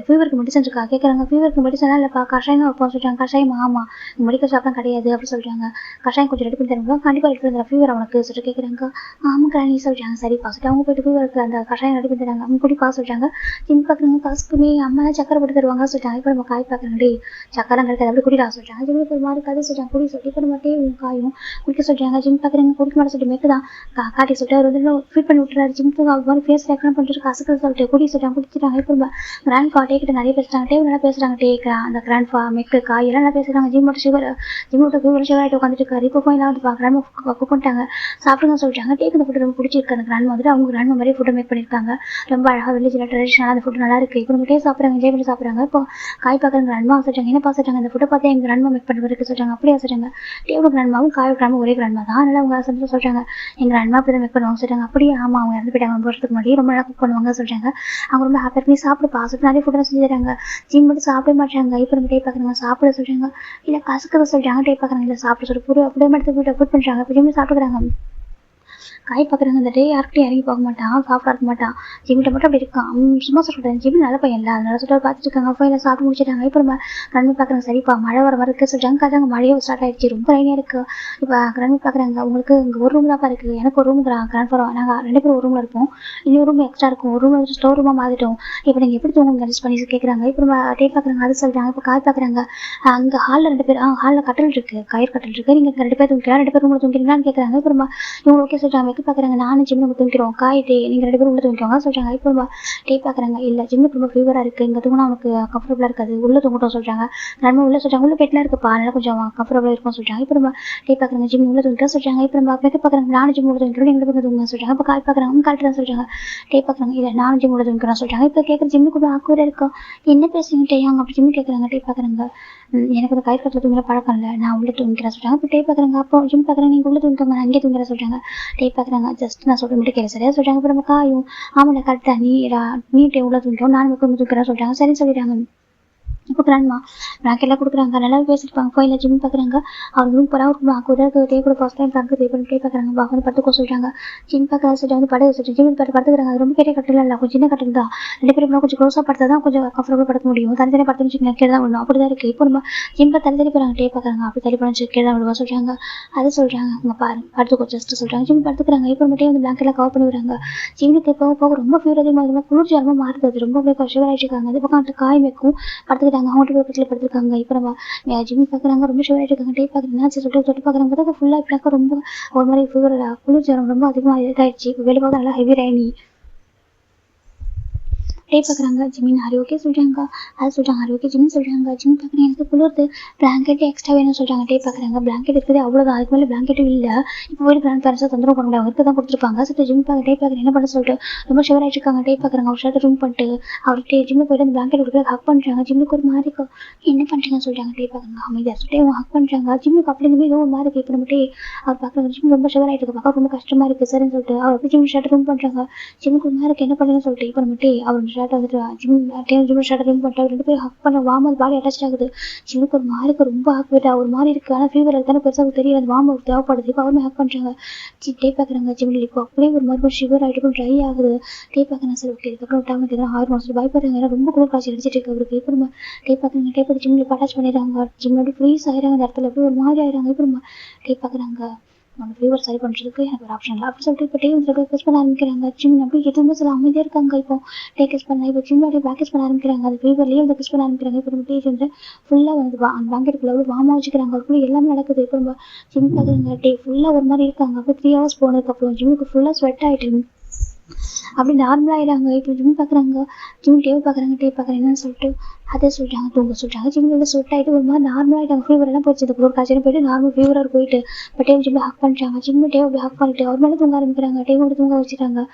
ஃபீவருக்கு மெடிசன் இருக்கா கேட்குறாங்க ஃபீவருக்கு மெடிசனாக இல்லைப்பா கஷாயம் வைப்போம் சொல்கிறாங்க கஷாயம் ஆமாம் மெடிக்கல் ஷாப்லாம் கிடையாது அப்படி சொல்கிறாங்க கஷாயம் கொஞ்சம் ரெடி பண்ணி தருவாங்க கண்டிப்பாக ரெடி பண்ணி தரேன் ஃபீவர் அவனுக்கு சொல்லிட்டு கேட்குறாங்க ஆமாம் கிராணி சொல்கிறாங்க சரிப்பா சொல்லிட்டு அவங்க போயிட்டு ஃபீவருக்கு அந்த கஷாயம் ரெடி பண்ணி தராங்க அவங்க குடிப்பா சொல்கிறாங்க சின்ன பார்க்குறாங்க காசுக்குமே அம்மா தான் சக்கரை போட்டு தருவாங்க சொல்லிட்டாங்க இப்போ நம்ம காய் பார்க்குறாங்க டே சக்கரம் கிடைக்காது அப்படி குடிடா சொல்கிறாங்க ஜிம்முக்கு ஒரு மாதிரி கதை சொல்கிறாங்க குடி சொல்லி இப்போ நம்ம டே காயும் குடிக்க சொல்கிறாங்க ஜிம் பார்க்குறாங்க குடிக்க மாட்டேன் சொல்லிட்டு மேற்கு தான் காட்டி சொல்லிட்டு அவர் வந்து ஃபீட் பண்ணி விட்டுறாரு ஜிம்க்கு அவர் மாதிரி ஃபேஸ் ரெக்கமெண்ட் பண்ணிட்டு கசக்குது சொல்லிட்டு குடி சொல்கிறாங்க குடிச்சிட்டாங்க இப்போ நம்ம கிராண்ட் ஃபா டே கிட்ட நிறைய பேசுகிறாங்க டே நல்லா பேசுகிறாங்க டே அந்த கிராண்ட் ஃபா மெக்கு காய் எல்லாம் நல்லா பேசுகிறாங்க ஜிம்மோட ஃபீவர் ஷுகர் ஆகிட்டு உட்காந்துட்டு இருக்காரு இப்போ போய் எல்லாம் வந்து கிராண்ட் குக் பண்ணிட்டாங்க சாப்பிடுங்க சொல்லிட்டாங்க டேக்கு இந்த ஃபுட்டு ரொம்ப பிடிச்சிருக்கு அந்த கிராண்ட் வந்துட்டு அவங்க கிராண்ட் மாதிரி ஃபுட்டை மேக் பண்ணியிருக்காங்க ரொம்ப அழகாக வில்லேஜில் ட்ரெடிஷனலாக அந்த ஃபுட்டு நல்லா இருக்குது இப்போ நம்ம டே சாப்பிட்றாங்க என்ஜாய் பண்ணி சாப்பிட்றாங்க இப்போ காய் பார்க்குற கிராண்ட்மா சொல்கிறாங்க என்ன பார்த்துட்டாங்க இந்த ஃபுட்டை பார்த்து எங்கள் கிராண்ட்மா மேக் பண்ண இருக்கு சொல்கிறாங்க அப்படியே சொல்கிறாங்க டேவோட கிராண்ட்மாவும் காயோட கிராண்ட்மா ஒரே கிராண்ட்மா தான் அதனால் அவங்க சந்தோஷம் சொல்கிறாங்க எங்கள் கிராண்ட்மா அப்படி தான் மேக் பண்ணுவாங்க சொல்கிறாங்க அப்படியே ஆமாம் அவங்க இறந்து போயிட்டாங்க 2 வருஷத்துக்கு முன்னாடி ரொம்ப நல்லா குக் பண்ணுவாங்க சொல்கிறாங்க அவங்க ரொம்ப ஹாப்பியாக பண்ணி சாப்பிட்டு பாசிட்டு நிறைய ஃபுட்டெல்லாம் செஞ்சு தராங்க ஜிம் மட்டும் சாப்பிட மாட்டாங்க இப்போ நம்ம டே பார்க்குறாங்க சாப்பிட சொல்கிறாங்க இல்லை கசக்குதை சொல்கிறாங்க டே பார்க்குறாங்க இல்லை சாப்பிட சொல்லி பூரா அப்படியே மட்டும் வீட்டை ஃபுட் பண்ணுறாங்க இப்போ ஜிம் சாப்பிட்டுக்கிறாங்க காய் பார்க்குறாங்க இந்த டே யார்கிட்டையும் இறங்கி போக மாட்டான் சாப்பிட இருக்க மாட்டான் ஜிம்கிட்ட மட்டும் அப்படி இருக்கான் சும்மா சொல்லிட்டேன் ஜிம் நல்ல பையன் இல்லை அதனால சொல்லிட்டு பார்த்துட்டு இருக்காங்க ஃபைல சாப்பிட்டு முடிச்சிட்டாங்க இப்போ நம்ம கிளம்பி பார்க்குறாங்க சரிப்பா மழை வர மாதிரி இருக்குது சொல்லிட்டாங்க காதாங்க மழையோ ஸ்டார்ட் ஆகிடுச்சு ரொம்ப ரைனியாக இருக்குது இப்போ கிளம்பி பார்க்குறாங்க உங்களுக்கு இங்கே ஒரு ரூம் தான் இருக்குது எனக்கு ஒரு ரூம் கிராண்ட் ஃபோர் நாங்கள் 2 பேரும் ஒரு ரூமில் இருப்போம் இன்னொரு ரூம் எக்ஸ்ட்ரா இருக்கும் ஒரு ரூம் ஸ்டோர் ரூமாக மாற்றிட்டோம் இப்போ நீங்கள் எப்படி தூங்க அட்ஜஸ்ட் பண்ணி கேட்குறாங்க இப்போ நம்ம டே பார்க்குறாங்க அது சொல்கிறாங்க இப்போ காய் பார்க்குறாங்க அங்கே ஹாலில் 2 பேர் ஹாலில் கட்டல் இருக்குது கயிறு கட்டல் இருக்குது நீங்கள் 2 பேர் தூங்கிக்கலாம் 2 பேர் ரூமில் தூங்கிக்கலான்னு கேட்குறாங்க இப்போ நம்ம இவங்க ஓகே சொல்கிறாங்க வைக்க பார்க்குறாங்க நானும் ஜிம் நம்ம தூங்கிக்கிறோம் காய் டே நீங்கள் 2 பேரும் உள்ள தூங்கிக்கோங்க சொல்கிறாங்க இப்போ டே பார்க்குறாங்க இல்லை ஜிம்முக்கு ரொம்ப ஃபீவராக இருக்குது இங்கே தூங்கினா அவனுக்கு கம்ஃபர்டபுளாக இருக்காது உள்ளே தூங்கட்டும் சொல்கிறாங்க நம்ம உள்ள சொல்கிறாங்க உள்ள பெட்டில் இருக்குப்பா அதனால கொஞ்சம் கம்ஃபர்டபுளாக இருக்கும் சொல்கிறாங்க இப்போ நம்ம டே பார்க்குறாங்க ஜிம் உள்ள தூங்கிட்டு சொல்கிறாங்க இப்போ நம்ம வைக்க பார்க்குறாங்க நானும் ஜிம் உள்ள தூங்கிக்கிறோம் 2 பேரும் தூங்க சொல்கிறாங்க இப்போ காய் பார்க்குறாங்க கரெக்டாக தான் சொல்கிறாங்க டே பார்க்குறாங்க இல்லை நானும் ஜிம் உள்ள தூங்கிக்கிறோம் சொல்கிறாங்க இப்போ கேட்குற ஜிம்மு கூட ஆக்குவராக இருக்கும் என்ன பேசுங்க டே அவங்க அப்படி ஜிம்மு கேட்குறாங்க டே பார்க்குறாங்க எனக்கு அந்த கயிறு கட்டில் தூங்கிற பழக்கம் இல்லை நான் உள்ளே தூங்கிக்கிறேன் சொல்கிறாங்க இப்போ டே பார்க்குறாங்க அப்போ ஜிம் பார்க்குறாங்க நீங்கள் உள்ளே தூங்கிக்கோங்க நான் அங்கேயே தூங்கிற சொல்கிறாங்க டே பார்க்குறாங்க ஜஸ்ட் நான் சொல்கிற மட்டும் கேட்க சரியா சொல்கிறாங்க இப்போ நம்ம காயும் ஆமாம் கரெக்டாக நீ டே உள்ளே தூங்கிக்கோ நான் தூங்கிக்கிறேன் சொல்கிறாங்க சரி சொல்லிடுறாங்க இப்போ கிராண்ட்மா பிளாங்கெல்லாம் கொடுக்குறாங்க நல்லா பேசியிருப்பாங்க ஃபோனில் ஜிம் பார்க்குறாங்க அவங்க ரூம் போகிறா ஒரு டே கூட ஃபர்ஸ்ட் டைம் பார்க்க டே பண்ணி பார்க்குறாங்க வந்து படுத்துக்கோ சொல்கிறாங்க ஜிம் பார்க்குற சொல்லிட்டு வந்து படுக்க சொல்லிட்டு ஜிம் படுத்துக்கிறாங்க அது ரொம்ப பெரிய கட்டில் இல்லை கொஞ்சம் சின்ன கட்டில் தான் 2 பேரும் கொஞ்சம் க்ளோஸாக படுத்தா தான் கொஞ்சம் கம்ஃபர்டபுள் படுக்க முடியும் தனித்தனி படுத்து வச்சுக்கலாம் கீழே தான் விடணும் அப்படி தான் இருக்குது இப்போ நம்ம ஜிம் தள்ளி போகிறாங்க டே பார்க்குறாங்க அப்படி தள்ளி பண்ணி கீழே தான் விடுவோம் சொல்கிறாங்க அது சொல்கிறாங்க அவங்க பாருங்க படுத்துக்கோ ஜஸ்ட்டு சொல்கிறாங்க ஜிம் படுத்துக்கிறாங்க இப்போ மட்டும் வந்து பிளாங்கெல்லாம் கவர் பண்ணி விடுறாங்க ஜிம்முக்கு போக ரொம்ப ஃபீவர் அதிகமாக குளிர்ச்சி ரொம்ப மாறுது அது ரொம்ப ஷிவர் ஆகிட்டுருக்காங்க அது பக்கம் காய் வைக்கும் படுத்துக்கிட்டாங்க அவங்க பக்கத்தில் படுத்துருக்காங்க இப்போ நம்ம ஜிம் பார்க்குறாங்க ரொம்ப ஷிவர் ஆகிட்டுருக்காங்க டே பார்க்குறாங்க சொல்லிட்டு பார்க்குறாங்க பார்த்தா ஃபுல்லாக இப்படினாக்கா ரொம்ப ஒரு மாதிரி ஃபீவர் குளிர்ச்சி ரொம்ப அதிகமாக இதாகிடுச்சு இப்போ வெளியே போக நல்லா ஹெவி ரைனி டே பார்க்குறாங்க ஜிமின் ஹரி ஓகே சொல்கிறாங்க. அதை சொல்கிறாங்க ஹரி ஓகே ஜிமின் சொல்கிறாங்க. ஜிமின் பார்க்குறேன் எனக்கு குளிர்து பிளாங்கெட்டு எக்ஸ்ட்ரா வேணும்னு சொல்கிறாங்க. டே பார்க்குறாங்க பிளாங்கெட் இருக்குது அவ்வளோதான், அதுக்கு மேலே பிளாங்கெட்டும் இல்லை. இப்போ போய் கிராண்ட் பேரண்ட்ஸாக தொந்தரவு பண்ண முடியாது, அவருக்கு தான் கொடுத்துருப்பாங்க. சொல்லிட்டு ஜிம் பார்க்க டே பார்க்குறேன் என்ன பண்ண சொல்லிட்டு ரொம்ப ஷிவர் ஆகிட்டு இருக்காங்க. டே பார்க்குறாங்க அவர் ஷர்ட் ரூம் பண்ணிட்டு அவர்கிட்ட ஜிம்மில் போய்ட்டு அந்த பிளாங்கெட் கொடுக்குறது ஹக் பண்ணுறாங்க. ஜிம்முக்கு ஒரு மாதிரி இருக்கும், என்ன பண்ணுறீங்கன்னு சொல்லிட்டாங்க. டே பார்க்குறாங்க அமைதியாக சொல்லிட்டு அவங்க ஹக் பண்ணுறாங்க. ஜிம்முக்கு அப்படி இந்த ஏதோ ஒரு மாதிரி இருக்குது. இப்போ நம்ம டே அவர் பார்க்குறாங்க ஜிம் ரொம்ப ஷிவர் ஆகிட்டு இருக்கு, பார்க்க ரொம்ப கஷ்டமாக இருக்குது சரின்னு சொல்லிட்டு அவர் வந்து ஜிம் ஷர்ட் ரூம் பண்ணுறாங்க. ஜிம்முக்கு ஒரு மாதிரி என்ன பண்ணுறேன்னு சொல்லிட்டு இப்போ நம்ம டே அவர் ஷர்ட் வந்துட்டு ஜிம் ஷர்ட் ரூம் பண்ணிட்டு ரெண்டு பேரும் ஹக் பண்ண வார்ம் பாடி அட்டாச் ஆகுது. ஜிம்முக்கு ஒரு மாதிரி ரொம்ப ஹக் விட்டா ஒரு மாதிரி இருக்குது. ஆனால் ஃபீவர் தானே பெருசாக தெரியல, அந்த வார்ம் அவருக்கு தேவைப்படுது. இப்போ அவருமே ஹக் பண்ணுறாங்க. டே பார்க்குறாங்க ஜிம்மில் இப்போ அப்படியே ஒரு மாதிரி ஷிவர் ஆகிட்டு ட்ரை ஆகுது. டே பார்க்குறேன் சரி ஓகே இதுக்கப்புறம் டேப்லெட் எதாவது ஆயிரம் சொல்லி பயப்படுறாங்க. ஏன்னா ரொம்ப குளிர் காய்ச்சி அடிச்சிட்டு இருக்கு அவருக்கு. இப்போ நம்ம டே பார்க்குறாங்க டே பார்த்து ஜிம்மில் அட்டாச் பண்ணிடுறாங்க. ஜிம்மில் ஃப்ரீஸ் ஆகிறாங்க, அந்த இடத்துல எப்படி ஒரு மாதிரி ஆகிறாங்க. இப்போ நம்ம டே பார்க்குறாங்க அவங்க ஃபீவர் சரி பண்ணுறதுக்கு எனக்கு ஒரு ஆப்ஷன் இல்லை அப்படின்னு சொல்லிட்டு இப்போ டே வந்து கிஸ் பண்ண ஆரம்பிக்கிறாங்க. ஜிம் அப்படி எதுவுமே சொல்ல அமைதியாக இருக்காங்க. இப்போ டே கிஸ் பண்ண இப்போ ஜிம் அப்படியே பேக் கிஸ் பண்ண ஆரம்பிக்கிறாங்க. அது ஃபீவர்லேயே வந்து கிஸ் பண்ண ஆரம்பிக்கிறாங்க. இப்போ நம்ம டே வந்து ஃபுல்லாக வந்து அந்த பிளாங்கெட்டுக்குள்ள அவ்வளோ வார்மாக வச்சுக்கிறாங்க. அதுக்குள்ளே எல்லாமே நடக்குது. இப்போ நம்ம ஜிம் பார்க்குறாங்க டே ஃபுல்லாக ஒரு மாதிரி இருக்காங்க. அப்போ 3 hours போனதுக்கப்புறம் ஜிம்முக்கு ஃபுல்லாக ஸ்வெட் ஆகிட்டு அப்படி நார்மல் ஆகிடாங்க. இப்போ ஜிம் பார்க்குறாங்க ஜிம் டேவ் பார்க்குறாங்க டே பார்க்குறேன் என்னன்னு சொல்லிட்டு அதே சொல்லிட்டாங்க தூங்க சொல்லிட்டாங்க. ஜிம்மில் ஸ்வெட் ஆகிட்டு ஒரு மாதிரி நார்மல் ஆகிட்டாங்க. ஃபீவர் எல்லாம் போயிடுச்சு, இந்த குளிர் காய்ச்சல் போயிட்டு நார்மல் ஃபீவராக போயிட்டு இப்போ டேவ் ஜிம்மில் ஹக் பண்ணுறாங்க. ஜிம்மு டேவ் அப்படி ஹக் பண்ணிட்டு அவர் மேலே தூங்க ஆரம்பிக்கிறாங்க. டேவ் தூங்க வச்சுட்டாங்க.